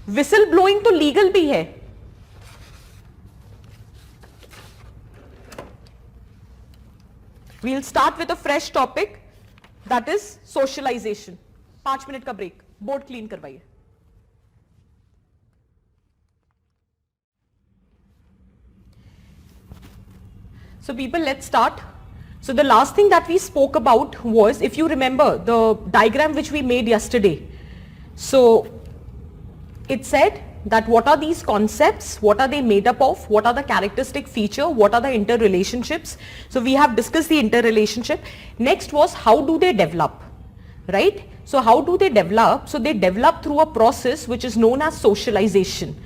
Whistle blowing तो legal भी है. We'll start with a fresh topic. That is socialization. 5 minute का ब्रेक. बोर्ड क्लीन करवाइए. So people, let's start. So the last thing that we spoke about was, if you remember the diagram which we made yesterday. So it said that what are these concepts, what are they made up of, what are the characteristic feature, what are the interrelationships. So we have discussed the interrelationship. Next was, how do they develop, right? So how do they develop? So they develop through a process which is known as socialization.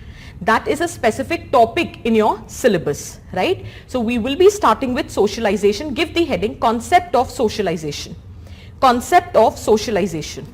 That is a specific topic in your syllabus, right? So we will be starting with socialization. Give the heading, concept of socialization. Concept of socialization.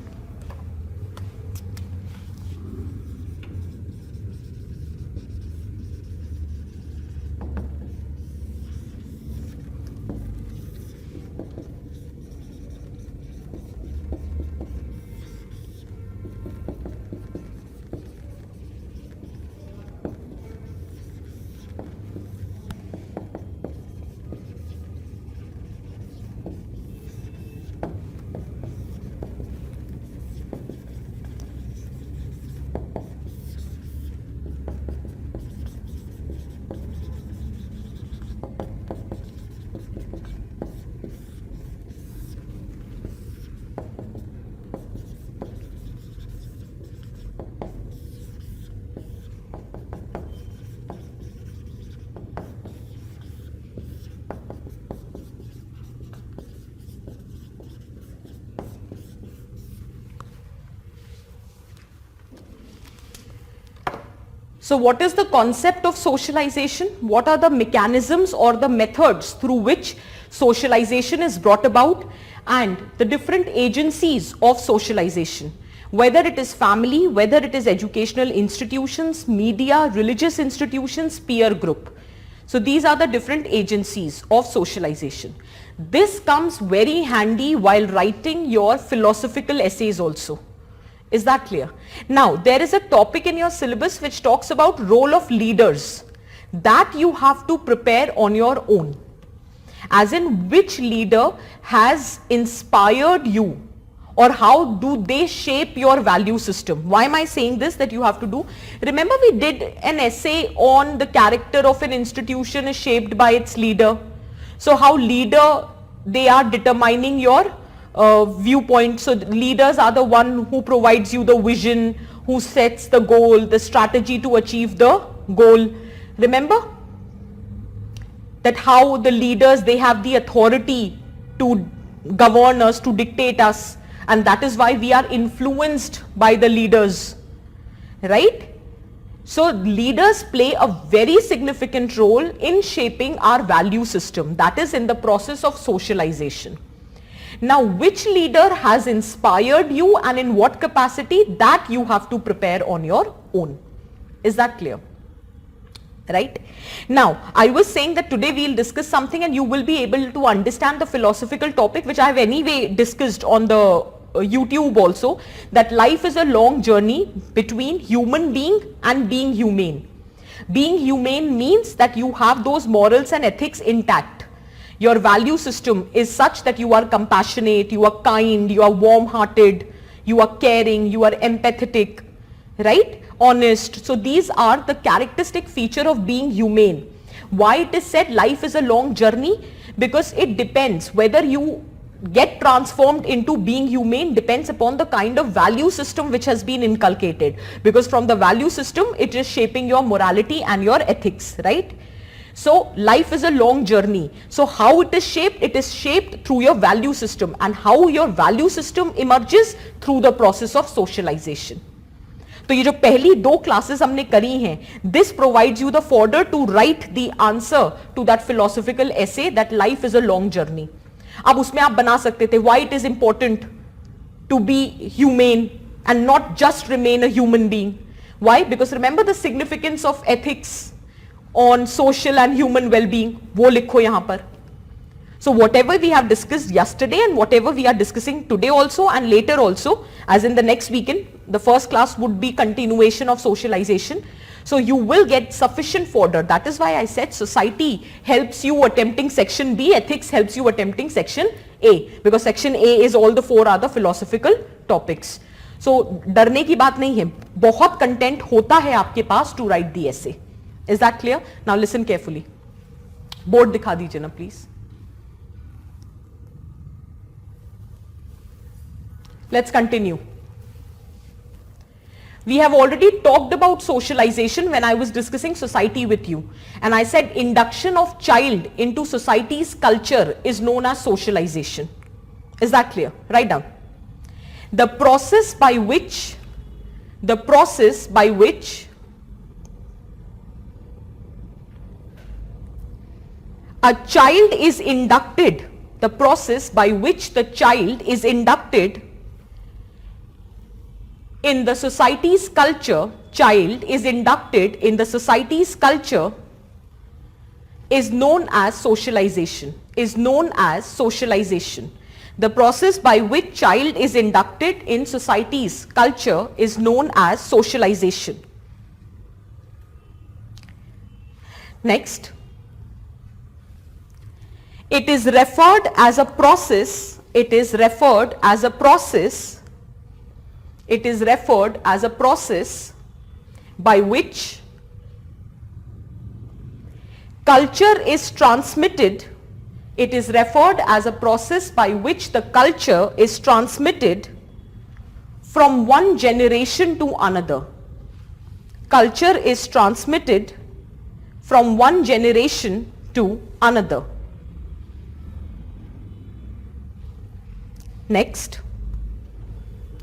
So what is the concept of socialization? What are the mechanisms or the methods through which socialization is brought about, and the different agencies of socialization, whether it is family, whether it is educational institutions, media, religious institutions, peer group. So these are the different agencies of socialization. This comes very handy while writing your philosophical essays also. Is that clear? Now, there is a topic in your syllabus which talks about role of leaders. That you have to prepare on your own. As in, which leader has inspired you, or how do they shape your value system? Why am I saying this, that you have to do? Remember, we did an essay on the character of an institution is shaped by its leader. So how leader, they are determining your viewpoint. So leaders are the one who provides you the vision, who sets the goal, the strategy to achieve the goal. Remember that how the leaders, they have the authority to govern us, to dictate us, and that is why we are influenced by the leaders, right? So leaders play a very significant role in shaping our value system, that is in the process of socialization. Now, which leader has inspired you and in what capacity, that you have to prepare on your own. Is that clear? Right? Now, I was saying that today we'll discuss something and you will be able to understand the philosophical topic which I have anyway discussed on the YouTube also, that life is a long journey between human being and being humane. Being humane means that you have those morals and ethics intact. Your value system is such that you are compassionate, you are kind, you are warm-hearted, you are caring, you are empathetic, right? Honest. So these are the characteristic feature of being humane. Why it is said life is a long journey? Because it depends whether you get transformed into being humane, depends upon the kind of value system which has been inculcated, because from the value system it is shaping your morality and your ethics, right? So life is a long journey. So how it is shaped? It is shaped through your value system, and how your value system emerges through the process of socialization. तो ये जो पहली दो classes हमने करी हैं, this provides you the fodder to write the answer to that philosophical essay that life is a long journey. अब उसमें आप बना सकते थे why it is important to be humane and not just remain a human being. Why? Because remember the significance of ethics on social and human well-being, वो लिखो यहाँ पर. So whatever we have discussed yesterday and whatever we are discussing today also and later also, as in the next weekend, the first class would be continuation of socialization. So you will get sufficient fodder. That is why I said society helps you attempting section B, ethics helps you attempting section A, because section A is all the four other philosophical topics. So डरने की बात नहीं है, बहुत content होता है आपके पास to write the essay. Is that clear? Now listen carefully. Board दिखा दीजिए ना please. Let's continue. We have already talked about socialization when I was discussing society with you, and I said induction of child into society's culture is known as socialization. Is that clear? Write down. The process by which a child is inducted, the process by which the child is inducted in the society's culture, child is inducted in the society's culture is known as socialization, is known as socialization. The process by which child is inducted in society's culture is known as socialization. Next, it is referred as a process, it is referred as a process by which culture is transmitted. It is referred as a process by which the culture is transmitted from one generation to another. Culture is transmitted from one generation to another. Next,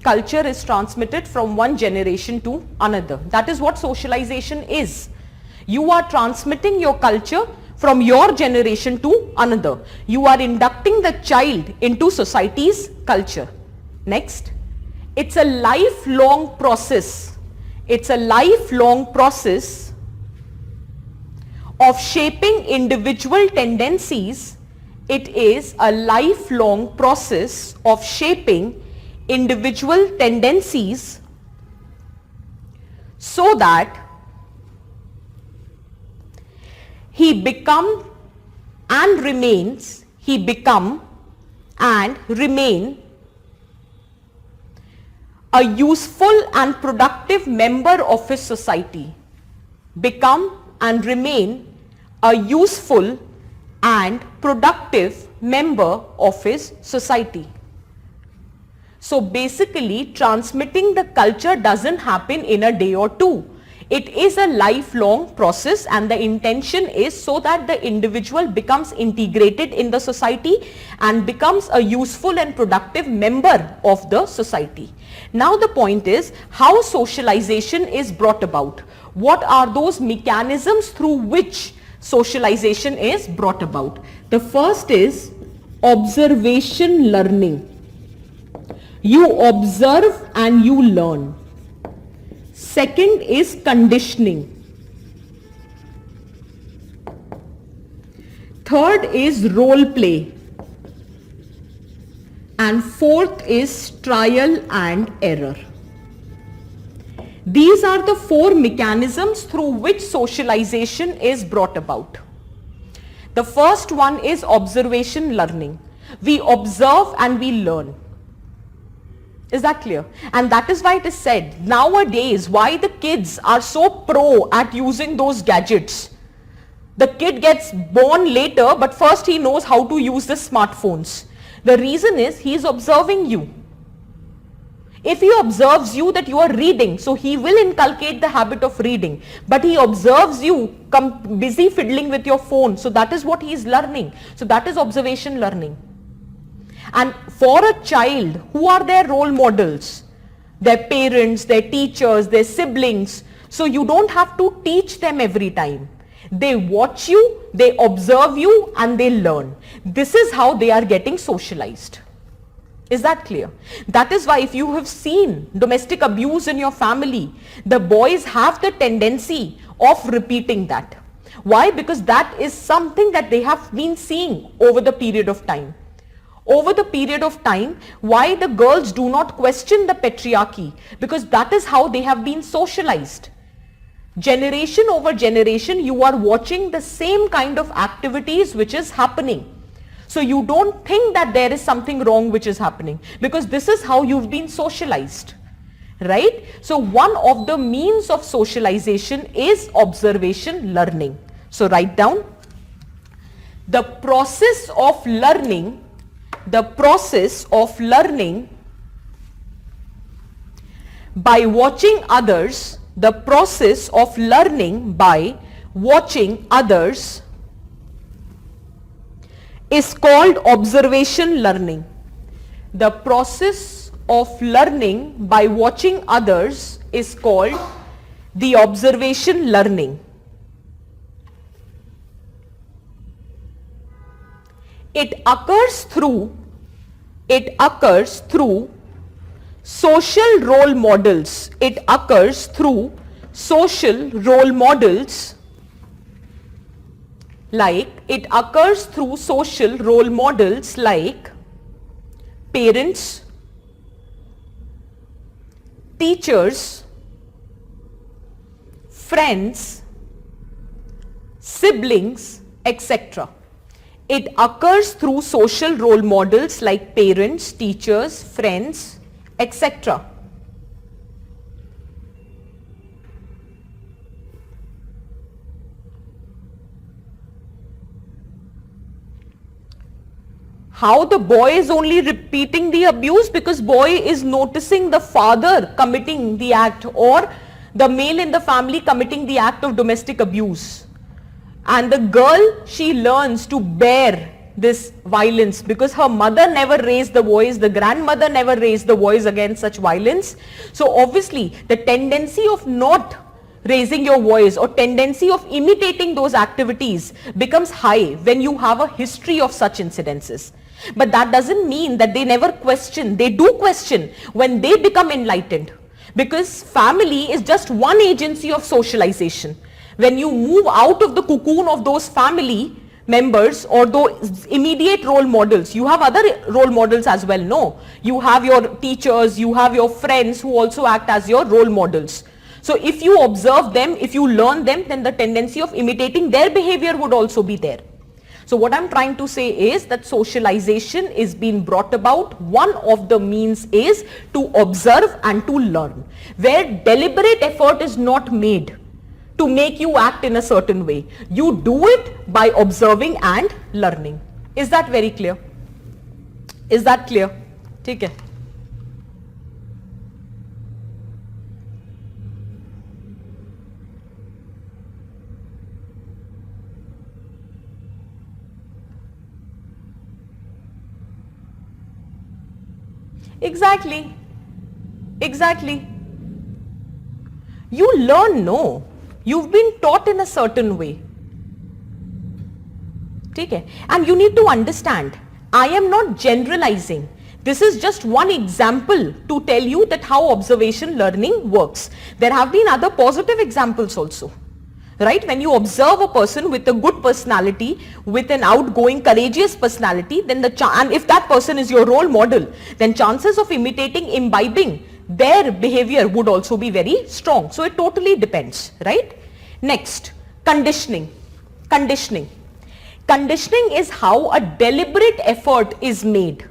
culture is transmitted from one generation to another. That is what socialization is. You are transmitting your culture from your generation to another. You are inducting the child into society's culture. Next, it's a lifelong process. It's a lifelong process of shaping individual tendencies. It is a lifelong process of shaping individual tendencies so that he become and remain a useful and productive member of his society. Become and remain a useful and productive member of his society. So basically, transmitting the culture doesn't happen in a day or two. It is a lifelong process, and the intention is so that the individual becomes integrated in the society and becomes a useful and productive member of the society. Now the point is how socialization is brought about. What are those mechanisms through which socialization is brought about? The first is observation learning. You observe and you learn. Second is conditioning. Third is role play. And fourth is trial and error. These are the four mechanisms through which socialization is brought about. The first one is observation learning. We observe and we learn. Is that clear? And that is why it is said nowadays why the kids are so pro at using those gadgets. The kid gets born later, but first he knows how to use the smartphones. The reason is he is observing you. If he observes you that you are reading, so he will inculcate the habit of reading. But he observes you busy fiddling with your phone, so that is what he is learning. So that is observation learning. And for a child, who are their role models? Their parents, their teachers, their siblings. So you don't have to teach them every time. They watch you, they observe you, and they learn. This is how they are getting socialized. Is that clear? That is why if you have seen domestic abuse in your family, the boys have the tendency of repeating that. Why? Because that is something that they have been seeing over the period of time. Over the period of time, why the girls do not question the patriarchy? Because that is how they have been socialized. Generation over generation, you are watching the same kind of activities which is happening. So you don't think that there is something wrong which is happening, because this is how you've been socialized, right? So one of the means of socialization is observation learning. So write down the process of learning. The process of learning by watching others, the process of learning by watching others is called observation learning. The process of learning by watching others is called the observation learning. It occurs through social role models. It occurs through social role models like parents, teachers, friends, siblings, etc. It occurs through social role models like parents, teachers, friends, etc. How the boy is only repeating the abuse? Because boy is noticing the father committing the act, or the male in the family committing the act of domestic abuse. And the girl, she learns to bear this violence because her mother never raised the voice, the grandmother never raised the voice against such violence. So obviously the tendency of not raising your voice or tendency of imitating those activities becomes high when you have a history of such incidences. But that doesn't mean that they never question. They do question when they become enlightened, because family is just one agency of socialization. When you move out of the cocoon of those family members or those immediate role models, you have other role models as well. No, you have your teachers, you have your friends who also act as your role models. So if you observe them, if you learn them, then the tendency of imitating their behavior would also be there. So what I'm trying to say is that socialization is being brought about. One of the means is to observe and to learn, where deliberate effort is not made to make you act in a certain way. You do it by observing and learning. Is that very clear? Is that clear? ठीक है. Exactly. Exactly. You learn, no. You've been taught in a certain way. Okay? And you need to understand, I am not generalizing. This is just one example to tell you that how observation learning works. There have been other positive examples also. Right? When you observe a person with a good personality, with an outgoing, courageous personality, then and if that person is your role model, then chances of imitating, imbibing their behavior would also be very strong. So it totally depends, right? Next, conditioning. Conditioning. Conditioning is how a deliberate effort is made.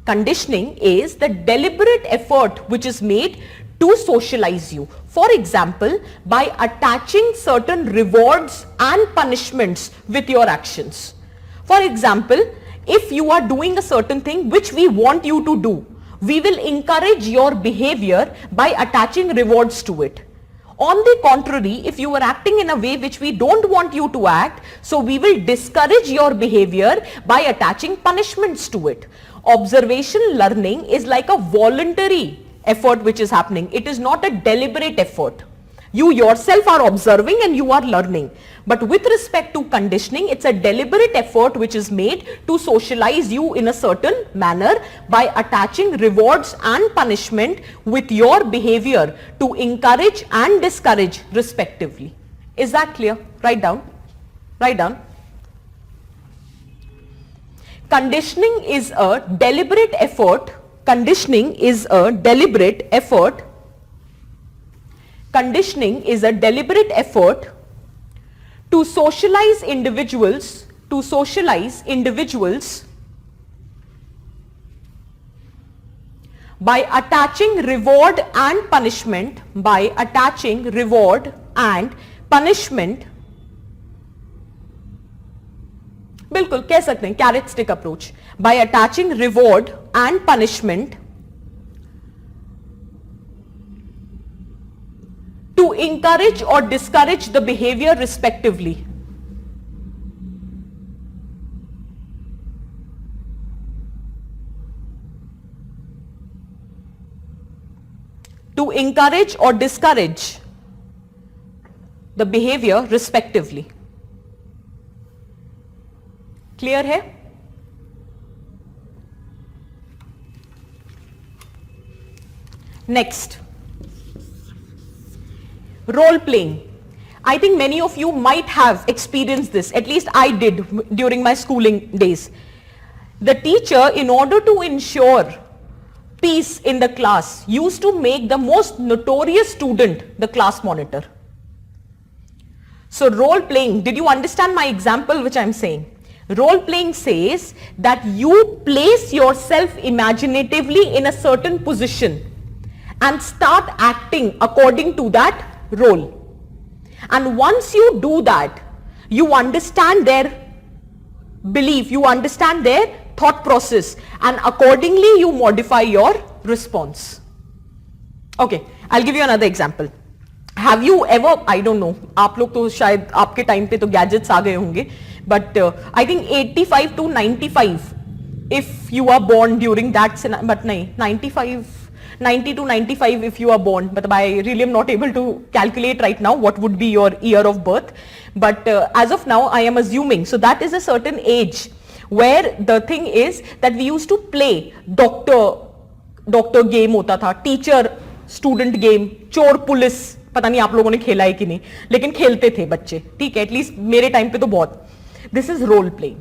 Conditioning is the deliberate effort which is made to socialize you. For example, by attaching certain rewards and punishments with your actions. For example, if you are doing a certain thing which we want you to do, we will encourage your behavior by attaching rewards to it. On the contrary, if you are acting in a way which we don't want you to act, so we will discourage your behavior by attaching punishments to it. Observation learning is like a voluntary effort which is happening. It is not a deliberate effort. You yourself are observing and you are learning. But with respect to conditioning, it's a deliberate effort which is made to socialize you in a certain manner by attaching rewards and punishment with your behavior to encourage and discourage respectively. Is that clear? Write down. Write down. Conditioning is a deliberate effort. Conditioning is a deliberate effort. Conditioning is a deliberate effort to socialize individuals, by attaching reward and punishment, बिल्कुल कह सकते हैं carrot stick approach, by attaching reward and punishment to encourage or discourage the behavior respectively. To encourage or discourage the behavior respectively. Clear है? Next, role playing. I think many of you might have experienced this, at least I did during my schooling days. The teacher, in order to ensure peace in the class, used to make the most notorious student the class monitor. So role playing, did you understand my example which I am saying? Role playing says that you place yourself imaginatively in a certain position and start acting according to that role. And once you do that, you understand their belief, you understand their thought process, and accordingly you modify your response. Okay, I'll give you another example. Have you ever, I don't know, आप लोग तो शायद आपके time पे तो gadgets आ गए होंगे, but I think 85 to 95, if you are born during that, but nahi, 90 to 95 if you are born, but I really am not able to calculate right now what would be your year of birth, but as of now I am assuming, so that is a certain age where the thing is that we used to play doctor game होता था, teacher student game, चोर police, पता नहीं आप लोगों ने खेला है कि नहीं, लेकिन खेलते थे बच्चे, ठीक है, एटलीस्ट मेरे टाइम पे तो बहुत. This is role playing.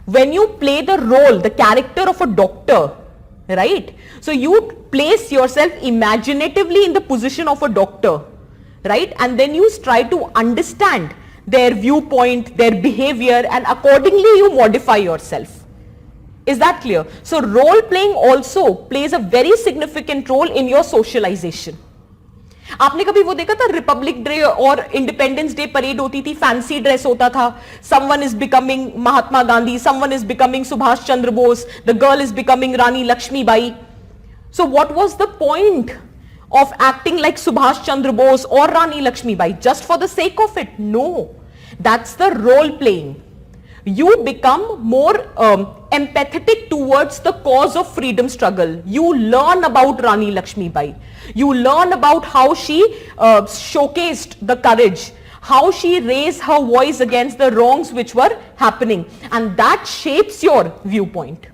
When you play the role, the character of a doctor, right? So you place yourself imaginatively in the position of a doctor, right? And then you try to understand their viewpoint, their behavior, and accordingly you modify yourself. Is that clear? So role playing also plays a very significant role in your socialization. आपने कभी वो देखा था republic day और independence day parade होती थी, fancy dress होता था, someone is becoming Mahatma Gandhi, someone is becoming Subhash Chandra Bose, the girl is becoming Rani Lakshmibai. So what was the point of acting like Subhash Chandra Bose or Rani Lakshmibai just for the sake of it? No, that's the role playing. You become more empathetic towards the cause of freedom struggle. You learn about Rani Lakshmibai. You learn about how she showcased the courage, how she raised her voice against the wrongs which were happening, and that shapes your viewpoint.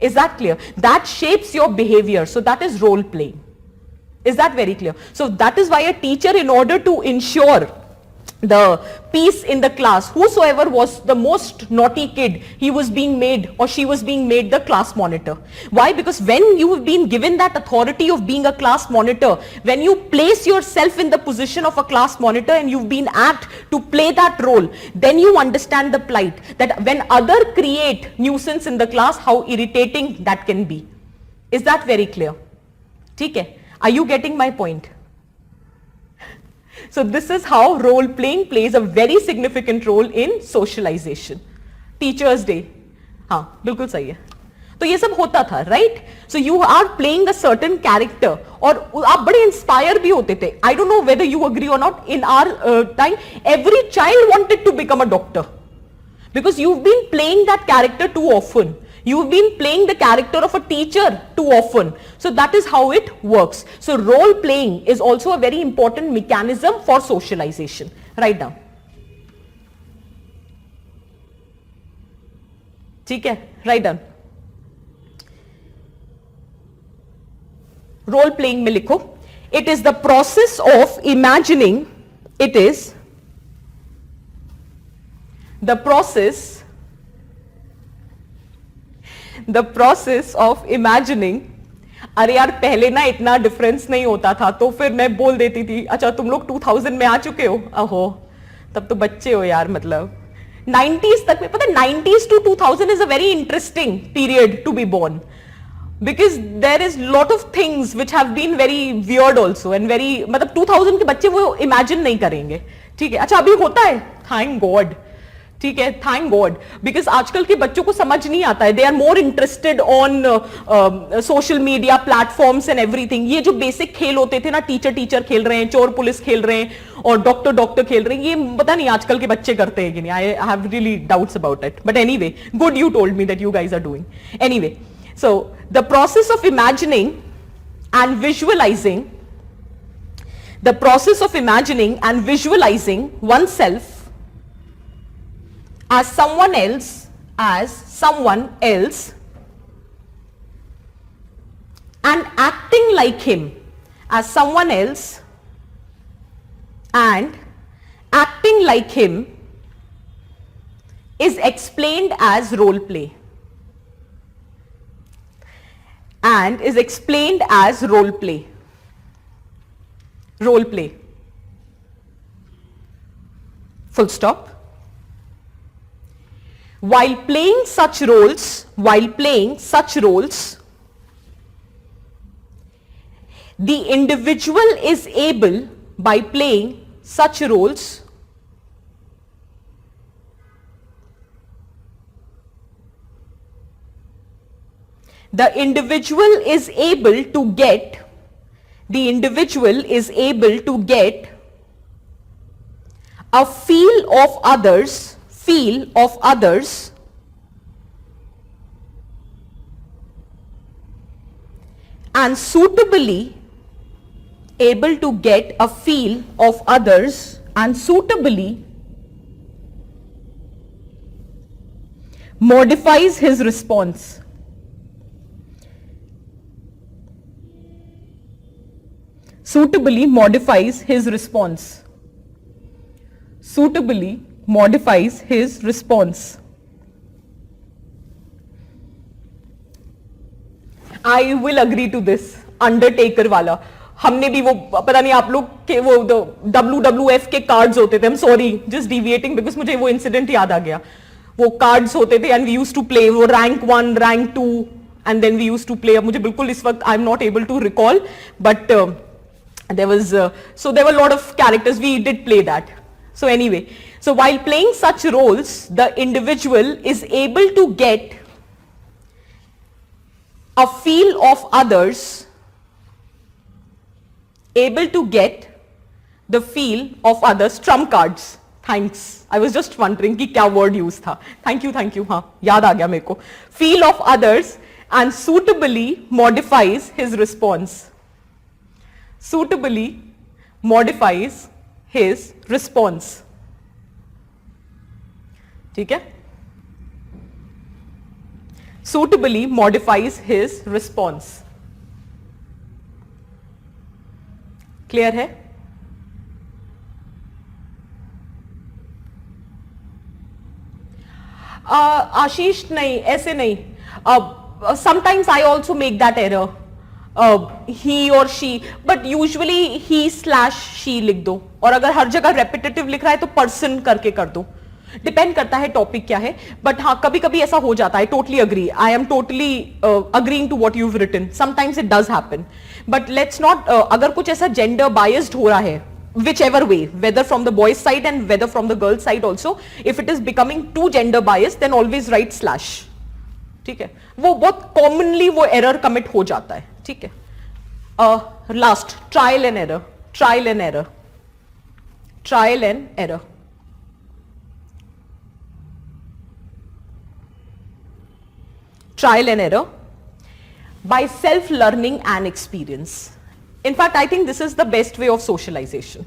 Is that clear? That shapes your behavior. So that is role playing. Is that very clear? So that is why a teacher, in order to ensure the peace in the class, whosoever was the most naughty kid, he was being made or she was being made the class monitor. Why? Because when you have been given that authority of being a class monitor, when you place yourself in the position of a class monitor and you've been asked to play that role, then you understand the plight, that when other create nuisance in the class, how irritating that can be. Is that very clear? Okay? Are you getting my point? So this is how role playing plays a very significant role in socialization. Teachers Day, हाँ बिल्कुल सही है. तो ये सब होता था, right? So you are playing a certain character, और आप बड़े inspire भी होते थे. I don't know whether you agree or not. In our time, every child wanted to become a doctor because you've been playing that character too often. You've been playing the character of a teacher too often. So that is how it works. So role playing is also a very important mechanism for socialization. Write down. ठीक है? Write down. Role playing में लिखो. It is the process of imagining. It is the process of imagining. अरे यार पहले ना इतना difference नहीं होता था, तो फिर मैं बोल देती थी अच्छा तुम लोग 2000 में आ चुके हो, अहो तब तो बच्चे हो यार. मतलब 90s तक में, पता है 90s to 2000 is a very interesting period to be born, because there is lot of things which have been very weird also and very, मतलब 2000 के बच्चे वो imagine नहीं करेंगे. ठीक है, अच्छा अभी होता है, thank God. ठीक है, थैंक गॉड, बिकॉज आजकल के बच्चों को समझ नहीं आता है. They are more interested on social media platforms and everything. ये जो बेसिक खेल होते थे ना, टीचर टीचर खेल रहे हैं, चोर पुलिस खेल रहे हैं और डॉक्टर डॉक्टर खेल रहे हैं, ये पता नहीं आजकल के बच्चे करते हैं कि नहीं. I have really doubts about it, but anyway good you told me that you guys are doing. Anyway, so the process of imagining and visualising, the process of imagining and visualizing oneself as someone else, and acting like him as someone else, and acting like him is explained as role play, and is explained as role play. Role play. Full stop. While playing such roles, the individual is able, by playing such roles, the individual is able to get a feel of others, and suitably able to get a feel of others and suitably modifies his response. Suitably modifies his response. Suitably modifies his response. I will agree to this. Undertaker वाला, हमने भी वो, पता नहीं आप लोग के वो WWF के कार्ड्स होते थे. I'm sorry, just deviating because मुझे वो इंसिडेंट याद आ गया. वो कार्ड्स होते थे and we used to play वो rank 1, rank 2 and then we used to play. अब मुझे बिल्कुल इस वक्त I'm not able to recall, but there was so there were a lot of characters, we did play that. So anyway, so while playing such roles, the individual is able to get a feel of others, able to get the feel of others. Trump cards, thanks, I was just wondering कि क्या word use था. Thank you, हाँ याद आ गया मेरे को. Feel of others and suitably modifies his response. Suitably modifies his response. ठीक है? Suitably modifies his response. Clear है? आशीष नहीं, ऐसे नहीं. Sometimes I also make that error. He or she, but usually he/she लिख दो, और अगर हर जगह repetitive लिख रहा है तो person करके कर दो. डिपेंड करता है टॉपिक क्या है, बट हाँ कभी कभी ऐसा हो जाता है. Totally agree, I am totally agreeing to what you've written. Sometimes it does happen, but let's not अगर कुछ ऐसा जेंडर बायस्ड हो रहा है, whichever way, whether from the boys side and whether from the girls side also, if it is becoming too gender biased, then always write slash. ठीक है, वो बहुत कॉमनली वो एरर कमिट हो जाता है. ठीक है, last trial and error. Trial and error. Trial and error. Trial and error by self-learning and experience. In fact, I think this is the best way of socialization.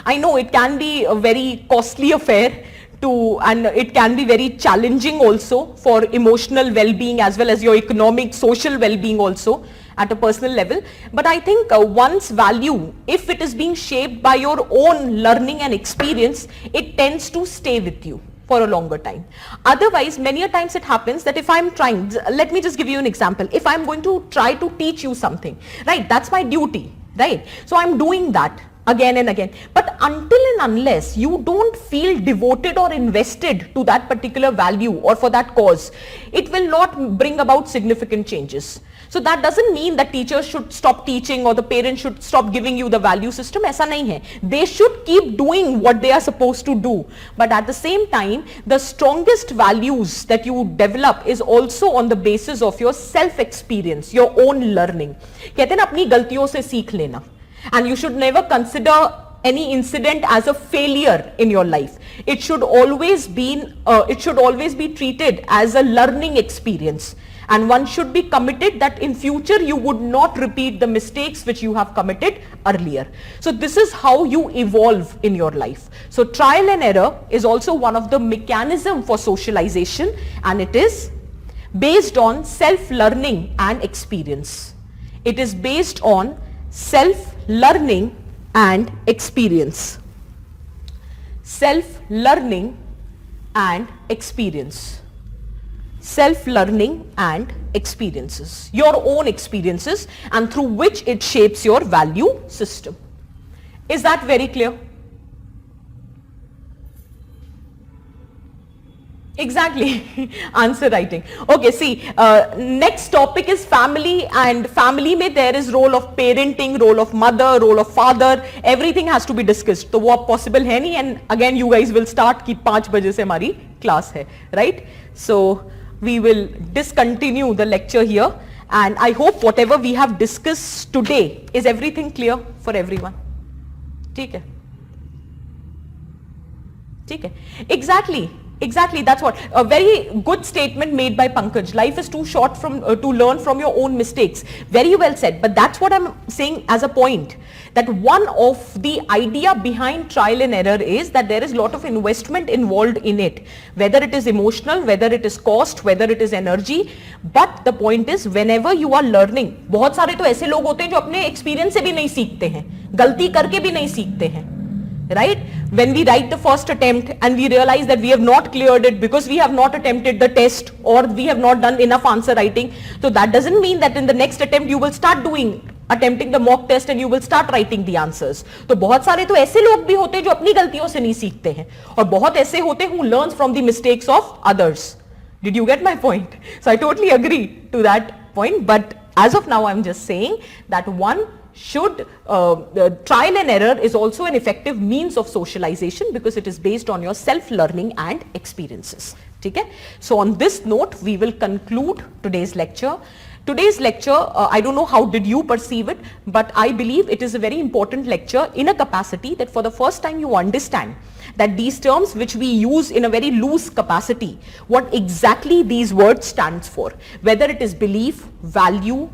I know it can be a very costly affair and it can be very challenging also for emotional well-being as well as your economic, social well-being also at a personal level. But I think one's value, if it is being shaped by your own learning and experience, it tends to stay with you for a longer time. Otherwise, many a times it happens that if I'm trying, let me just give you an example. If I'm going to try to teach you something, right, that's my duty, right? So I'm doing that again and again. But until and unless you don't feel devoted or invested to that particular value or for that cause, it will not bring about significant changes. So that doesn't mean that teachers should stop teaching or the parents should stop giving you the value system. ऐसा नहीं है. They should keep doing what they are supposed to do. But at the same time, the strongest values that you develop is also on the basis of your self-experience, your own learning. कहते हैं ना अपनी गलतियों से सीख लेना. And you should never consider any incident as a failure in your life. It should always be treated as a learning experience. And one should be committed that in future you would not repeat the mistakes which you have committed earlier. So this is how you evolve in your life. So trial and error is also one of the mechanism for socialization, and it is based on self-learning and experience. It is based on self-learning and experience. Self-learning and experience. Self-learning and experiences, your own experiences, and through which it shapes your value system. Is that very clear? Exactly. Answer writing. Okay, see, next topic is family, and family में there is role of parenting, role of mother, role of father, everything has to be discussed. तो वो अब possible है नहीं, and again you guys will start कि 5 बजे से हमारी class है, right? So we will discontinue the lecture here, and I hope whatever we have discussed today, is everything clear for everyone? ठीक है? ठीक है? Exactly, that's what. A very good statement made by Pankaj. Life is too short to learn from your own mistakes. Very well said. But that's what I'm saying as a point. That one of the idea behind trial and error is that there is a lot of investment involved in it. Whether it is emotional, whether it is cost, whether it is energy. But the point is, whenever you are learning, बहुत सारे तो ऐसे लोग होते हैं जो अपने experience से भी नहीं सीखते हैं. गलती करके भी नहीं सीखते हैं. Right? When we write the first attempt and we realize that we have not cleared it because we have not attempted the test or we have not done enough answer writing. So that doesn't mean that in the next attempt you will start attempting the mock test and you will start writing the answers. तो बहुत सारे तो ऐसे लोग भी होते हैं जो अपनी गलतियों से नहीं सीखते हैं, और बहुत ऐसे होते हैं who learns from the mistakes of others. Did you get my point? So I totally agree to that point, but as of now I'm just saying that one should trial and error is also an effective means of socialization because it is based on your self learning and experiences. ठीक है? So on this note we will conclude today's lecture. Today's lecture, I don't know how did you perceive it, but I believe it is a very important lecture in a capacity that for the first time you understand that these terms which we use in a very loose capacity, what exactly these words stands for, whether it is belief, value,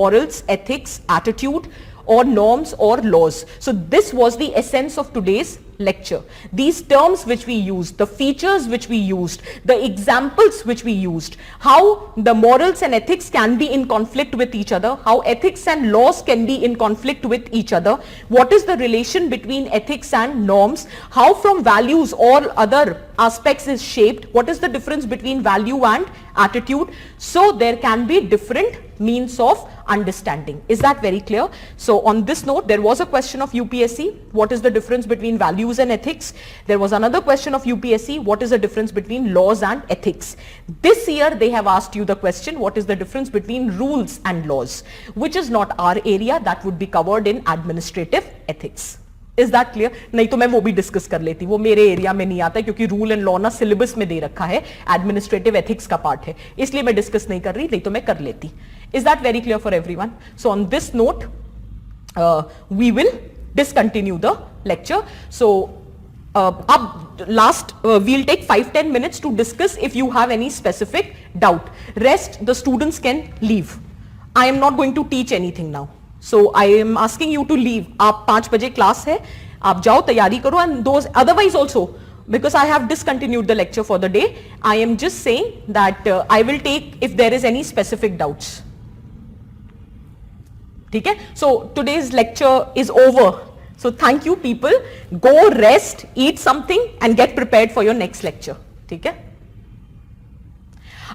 morals, ethics, attitude, or norms or laws. So this was the essence of today's lecture. These terms which we used, the features which we used, the examples which we used, how the morals and ethics can be in conflict with each other, how ethics and laws can be in conflict with each other, what is the relation between ethics and norms, how from values or other aspects is shaped, what is the difference between value and attitude. So there can be different means of understanding. Is that very clear? So on this note, there was a question of UPSC, what is the difference between values and ethics? There was another question of UPSC, what is the difference between laws and ethics? This year they have asked you the question, what is the difference between rules and laws, which is not our area, that would be covered in administrative ethics. Is that clear? नहीं तो मैं वो भी discuss कर लेती, वो मेरे area में नहीं आता है क्योंकि रूल एंड लॉ ना सिलेबस में दे रखा है, एडमिनिस्ट्रेटिव एथिक्स का पार्ट है, इसलिए मैं डिस्कस नहीं कर रही, नहीं तो मैं कर लेती. Is that very clear for everyone? So on this note, we will discontinue the lecture. So up last we'll take 5-10 minutes to discuss if you have any specific doubt. Rest the students can leave. I am not going to teach anything now. So I am asking you to leave. आप 5 बजे class है, आप जाओ तैयारी करो, and those otherwise also because I have discontinued the lecture for the day, I am just saying that I will take if there is any specific doubts. ठीक है? So today's lecture is over. So thank you people. Go rest, eat something and get prepared for your next lecture. ठीक है?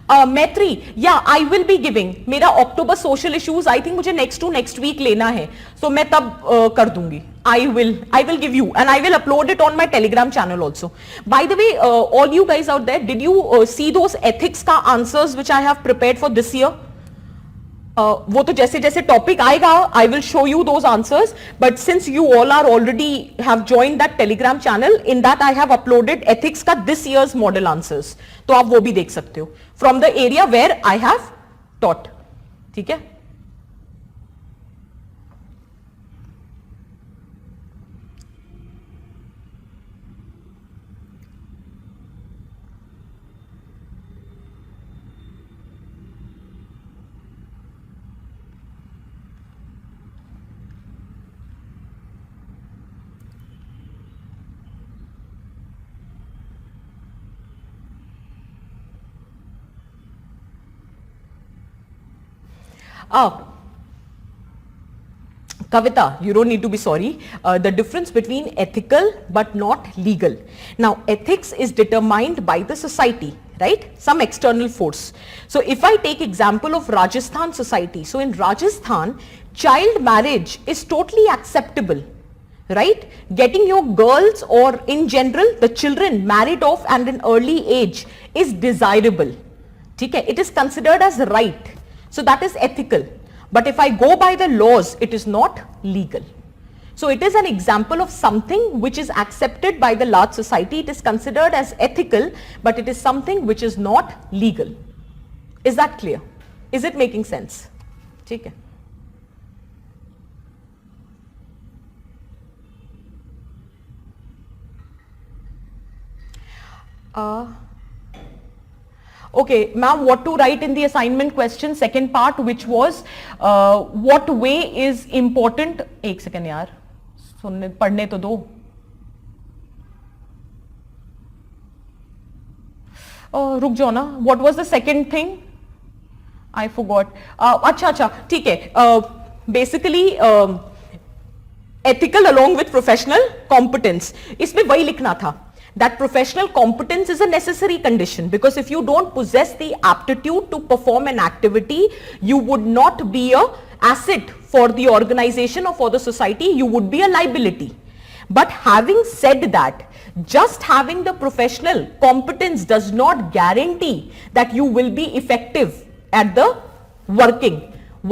Maitri, yeah, I will be giving. मेरा October social issues, I think मुझे next to next week लेना है. So मैं तब कर दूंगी. I will give you and I will upload it on my Telegram channel also. By the way, all you guys out there, did you see those ethics का answers which I have prepared for this year? वो तो जैसे जैसे topic आएगा I will show you those answers, but since you all are already have joined that Telegram channel, in that I have uploaded ethics का this year's model answers, तो आप वो भी देख सकते हो from the area where I have taught. ठीक है? Kavita, you don't need to be sorry. The difference between ethical but not legal. Now, ethics is determined by the society, right? Some external force. So, if I take example of Rajasthan society, so in Rajasthan, child marriage is totally acceptable, right? Getting your girls or in general the children married off at an early age is desirable. Okay? It is considered as right. So that is ethical. But if I go by the laws, it is not legal. So it is an example of something which is accepted by the large society. It is considered as ethical, but it is something which is not legal. Is that clear? Is it making sense? Okay. Okay, ma'am, what to write in the assignment question, second part, which was what way is important. एक second यार, सुनने पढ़ने तो दो. रुक जाओ ना. What was the second thing? I forgot. अच्छा, ठीक है. Basically, ethical along with professional competence. इसमें वही लिखना था. That professional competence is a necessary condition, because if you don't possess the aptitude to perform an activity, you would not be a asset for the organization or for the society, you would be a liability. But having said that, just having the professional competence does not guarantee that you will be effective at the working.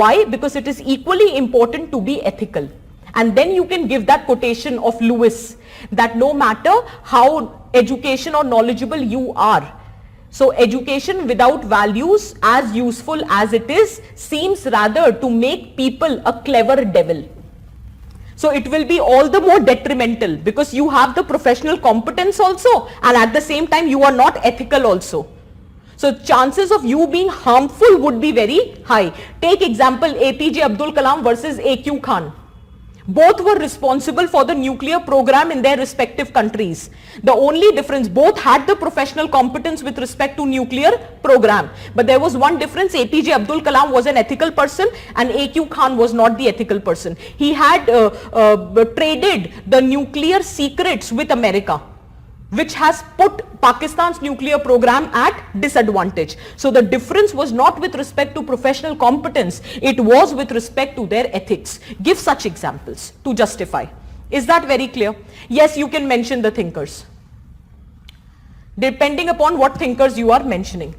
Why? Because it is equally important to be ethical. And then you can give that quotation of Lewis that no matter how education or knowledgeable you are, so education without values, as useful as it is, seems rather to make people a clever devil. So it will be all the more detrimental because you have the professional competence also, and at the same time you are not ethical also. So chances of you being harmful would be very high. Take example APJ Abdul Kalam versus AQ Khan. Both were responsible for the nuclear program in their respective countries. The only difference, both had the professional competence with respect to nuclear program. But there was one difference, APJ Abdul Kalam was an ethical person and AQ Khan was not the ethical person. He had traded the nuclear secrets with America, which has put Pakistan's nuclear program at disadvantage. So the difference was not with respect to professional competence, it was with respect to their ethics. Give such examples to justify. Is that very clear? Yes, you can mention the thinkers, depending upon what thinkers you are mentioning.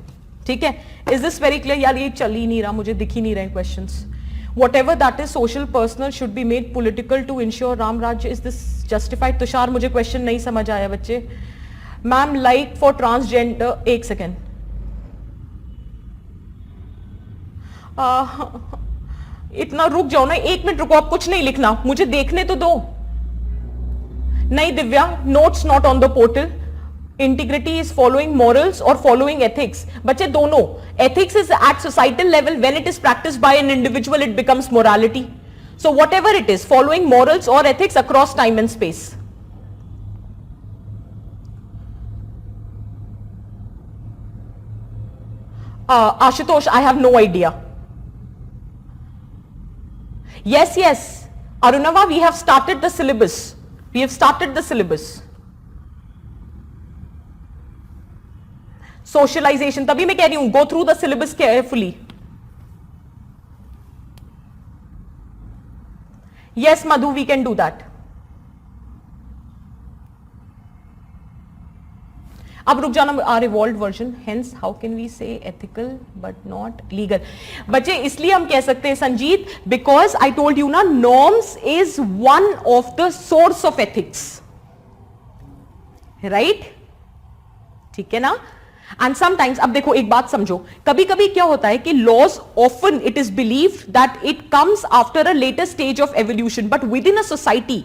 ठीक है? Is this very clear? यार ये चल ही नहीं रहा, मुझे दिख ही नहीं रहे questions. Whatever that is social, personal should be made political to ensure Ram Raj. Is this justified? Tushar, मुझे question नहीं समझ आया बच्चे. मैम, like for transgender, एक सेकेंड. इतना रुक जाओ ना, 1 मिनट रुको, आप कुछ नहीं लिखना, मुझे देखने तो दो. नहीं Divya, notes not on the portal. Integrity is following morals or following ethics. बच्चे दोनों. Ethics is at societal level. When it is practiced by an individual, it becomes morality. So whatever it is, following morals or ethics across time and space. Ashutosh, I have no idea. Yes, yes. Arunava, we have started the syllabus. We have started the syllabus. Socialization, तभी मैं कह रही हूँ, go through the syllabus carefully. Yes, Madhu, we can do that. अब रुक जाना, our evolved version, hence how can we say ethical but not legal? बच्चे इसलिए हम कह सकते हैं Sanjeet, because I told you ना, norms is one of the source of ethics, right? ठीक है ना? And sometimes, अब देखो एक बात समझो, कभी कभी क्या होता है कि laws often it is believed that it comes after a later stage of evolution, but within a society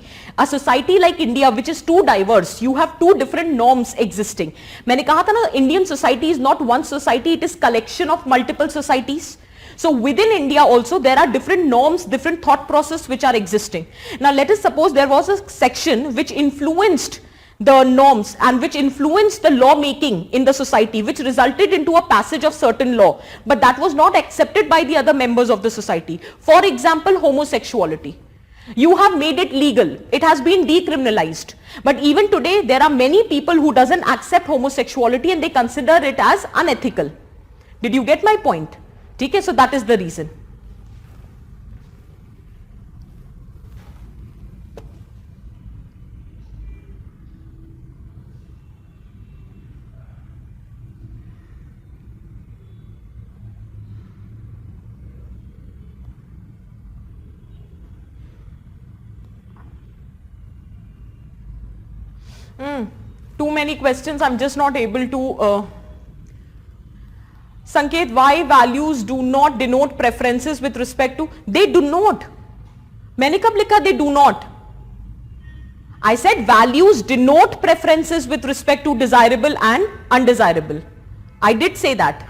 like India which is too diverse, you have two different norms existing. मैंने कहा था ना, Indian society is not one society, it is collection of multiple societies. So within India also there are different norms, different thought process which are existing. Now let us suppose there was a section which influenced the norms and which influenced the law making in the society, which resulted into a passage of certain law, but that was not accepted by the other members of the society. For example, homosexuality. You have made it legal, it has been decriminalized, but even today there are many people who doesn't accept homosexuality and they consider it as unethical. Did you get my point? Okay, so that is the reason. Too many questions, I'm just not able to. Sanket, why values do not denote preferences with respect to? They do not. मैंने कब लिखा they do not? I said values denote preferences with respect to desirable and undesirable. I did say that.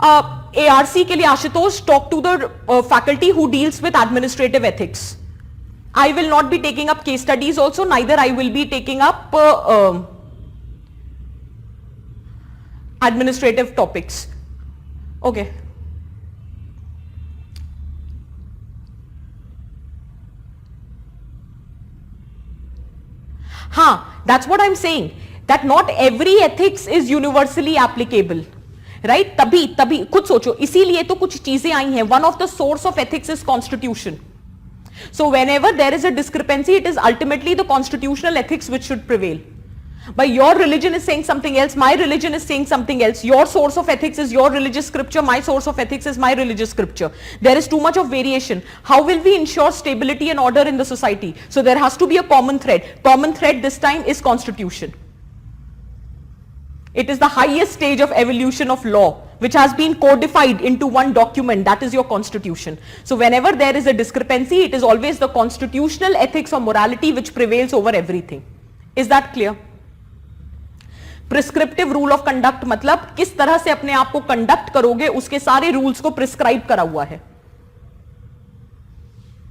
ARC के लिए Ashutosh, talk to the faculty who deals with administrative ethics. I will not be taking up case studies also, neither I will be taking up administrative topics. Okay. That's what I'm saying, that not every ethics is universally applicable. Right तभी खुद सोचो, इसीलिए तो कुछ चीजें आई हैं. One of the source of ethics is constitution. So whenever there is a discrepancy, it is ultimately the constitutional ethics which should prevail. But your religion is saying something else, my religion is saying something else. Your source of ethics is your religious scripture, my source of ethics is my religious scripture. There is too much of variation. How will we ensure stability and order in the society? So there has to be a common thread. Common thread this time is constitution. It is the highest stage of evolution of law, which has been codified into one document, that is your constitution. So whenever there is a discrepancy, it is always the constitutional ethics or morality which prevails over everything. Is that clear? Prescriptive rule of conduct मतलब किस तरह से अपने आप को conduct करोगे, उसके सारे रूल्स को प्रिस्क्राइब करा हुआ है.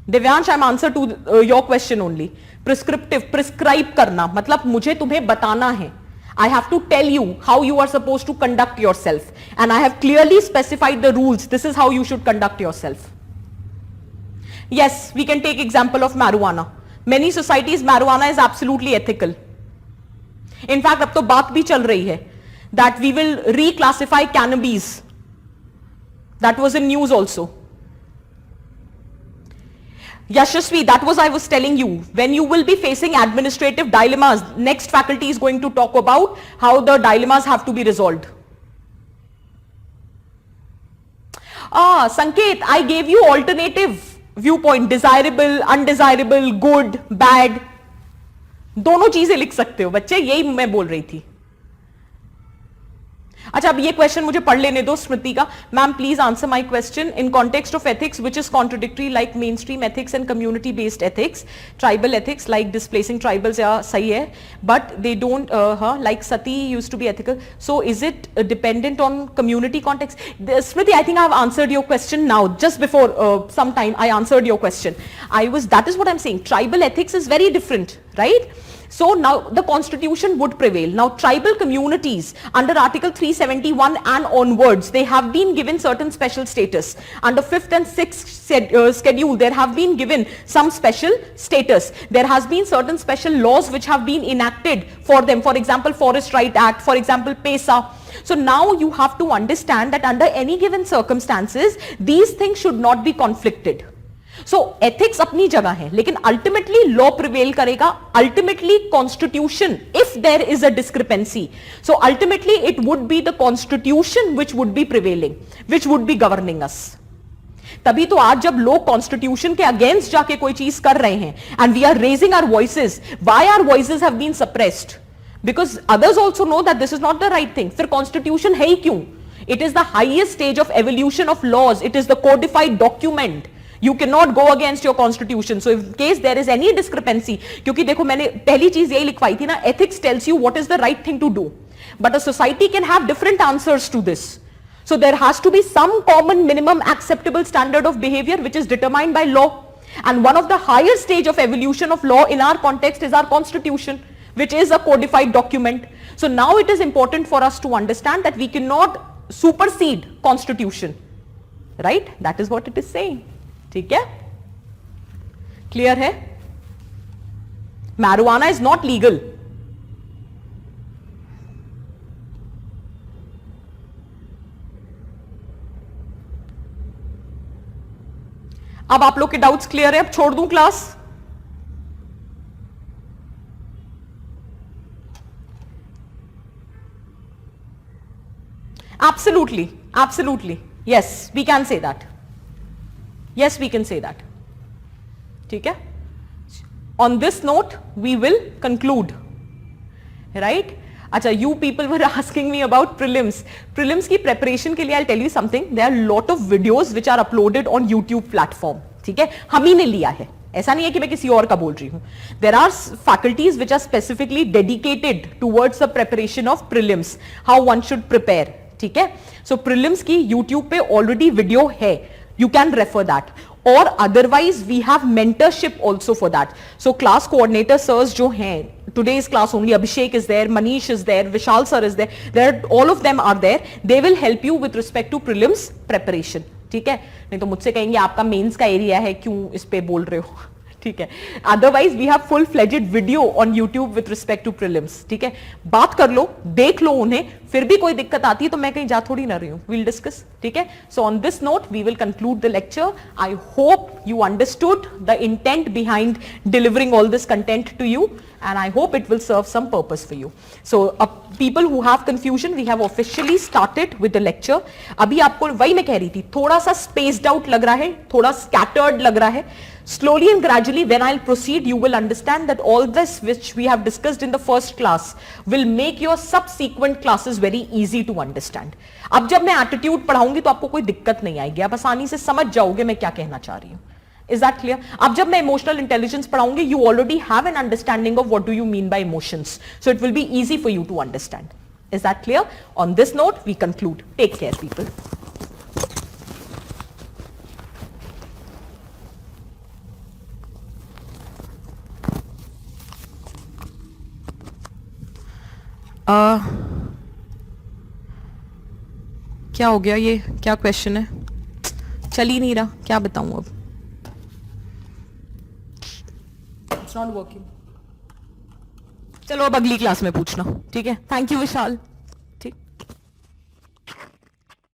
Divyansh, I am answer to your question only. Prescriptive, prescribe करना मतलब मुझे तुम्हें बताना है. I have to tell you how you are supposed to conduct yourself, and I have clearly specified the rules. This is how you should conduct yourself. Yes, we can take example of marijuana. Many societies marijuana is absolutely ethical. In fact, अब तो बात भी चल रही है that we will reclassify cannabis. That was in news also. Yashasvi, that was I was telling you, when you will be facing administrative dilemmas, next faculty is going to talk about how the dilemmas have to be resolved. Sanket, I gave you alternative viewpoint, desirable, undesirable, good, bad. दोनों चीजें लिख सकते हो बच्चे, यही मैं बोल रही थी. अच्छा, अब ये क्वेश्चन मुझे पढ़ लेने दो स्मृति का. Ma'am please answer my question in context of ethics which is contradictory like main stream ethics and community based ethics. Tribal ethics like displacing tribals, या सही है, but they don't like sati used to be ethical. So is it dependent on community context? Smriti, I think I have answered your question now. Just before some time I answered your question. I was, that is what I am saying. Tribal ethics is very different, right? So now the constitution would prevail. Now tribal communities under article 371 and onwards, they have been given certain special status. Under 5th and 6th schedule, there have been given some special status. There has been certain special laws which have been enacted for them. For example, Forest Right Act, for example, PESA. So now you have to understand that under any given circumstances, these things should not be conflicted. So ethics अपनी जगह है, लेकिन ultimately law prevail करेगा. Ultimately constitution, if there is a discrepancy, so ultimately it would be the constitution which would be prevailing, which would be governing us. तभी तो आज जब लोग कॉन्स्टिट्यूशन के अगेंस्ट जाके कोई चीज कर रहे हैं, and we are raising our voices, why our voices have been suppressed? Because others also know that this is not the right thing. फिर कॉन्स्टिट्यूशन है ही क्यों? It is the highest stage of evolution of laws. It is the codified document. You cannot go against your constitution. So in case there is any discrepancy, क्योंकि देखो मैंने पहली चीज यही लिखवाई थी ना, ethics tells you what is the right thing to do, but a society can have different answers to this. So there has to be some common minimum acceptable standard of behavior which is determined by law, and one of the higher stage of evolution of law in our context is our constitution, which is a codified document. So now it is important for us to understand that we cannot supersede constitution, right? That is what it is saying. ठीक है, clear है? Marijuana is not legal. अब आप लोग के doubts clear है? अब छोड़ दूं class? Absolutely, absolutely. Yes, we can say that. Yes, we can say that. ठीक है? On this note, we will conclude. Right? अच्छा, you people were asking me about prelims. Prelims की preparation के लिए I'll tell you something. There are lot of videos which are uploaded on YouTube platform. ठीक है? हम ही ने लिया है. ऐसा नहीं है कि मैं किसी और का बोल रही हूँ. There are faculties which are specifically dedicated towards the preparation of prelims. How one should prepare. ठीक है? So prelims की YouTube पे already video है. You can refer that, or otherwise we have mentorship also for that. So class coordinator sirs जो हैं, today's class only Abhishek is there, Manish is there, Vishal sir is there, all of them are there. They will help you with respect to prelims preparation. ठीक है? नहीं तो मुझसे कहेंगे आपका mains का एरिया है, क्यों इस पे बोल रहे हो? ठीक है, otherwise we have full fledged video on YouTube with respect to prelims, ठीक है, बात कर लो, देख लो उन्हें, फिर भी कोई दिक्कत आती है तो मैं कहीं जा थोड़ी ना रही हूं, वील डिस्कस, ठीक है. So on this note we will conclude the lecture. I hope you understood the intent behind delivering all this content to you, and I hope it will serve some purpose for you. So people who have confusion, we have officially started with the lecture. अभी आपको वही मैं कह रही थी, थोड़ा सा spaced out लग रहा है, थोड़ा scattered लग रहा है. Slowly and gradually when I'll proceed, you will understand that all this which we have discussed in the first class will make your subsequent classes very easy to understand. अब जब मैं attitude पढ़ाऊंगी तो आपको कोई दिक्कत नहीं आएगी, आप आसानी से समझ जाओगे मैं क्या कहना चाह रही हूँ. Is that clear? अब जब मैं इमोशनल इंटेलिजेंस पढ़ाऊंगी, you already have an understanding of what do you mean by emotions. So it will be easy for you to understand. Is that clear? On this note, we conclude. Take care, people. क्या हो गया, ये क्या question है, चल ही नहीं रहा, क्या बताऊं अब. It's not working. चलो अब अगली क्लास में पूछना, ठीक है. Thank you Vishal.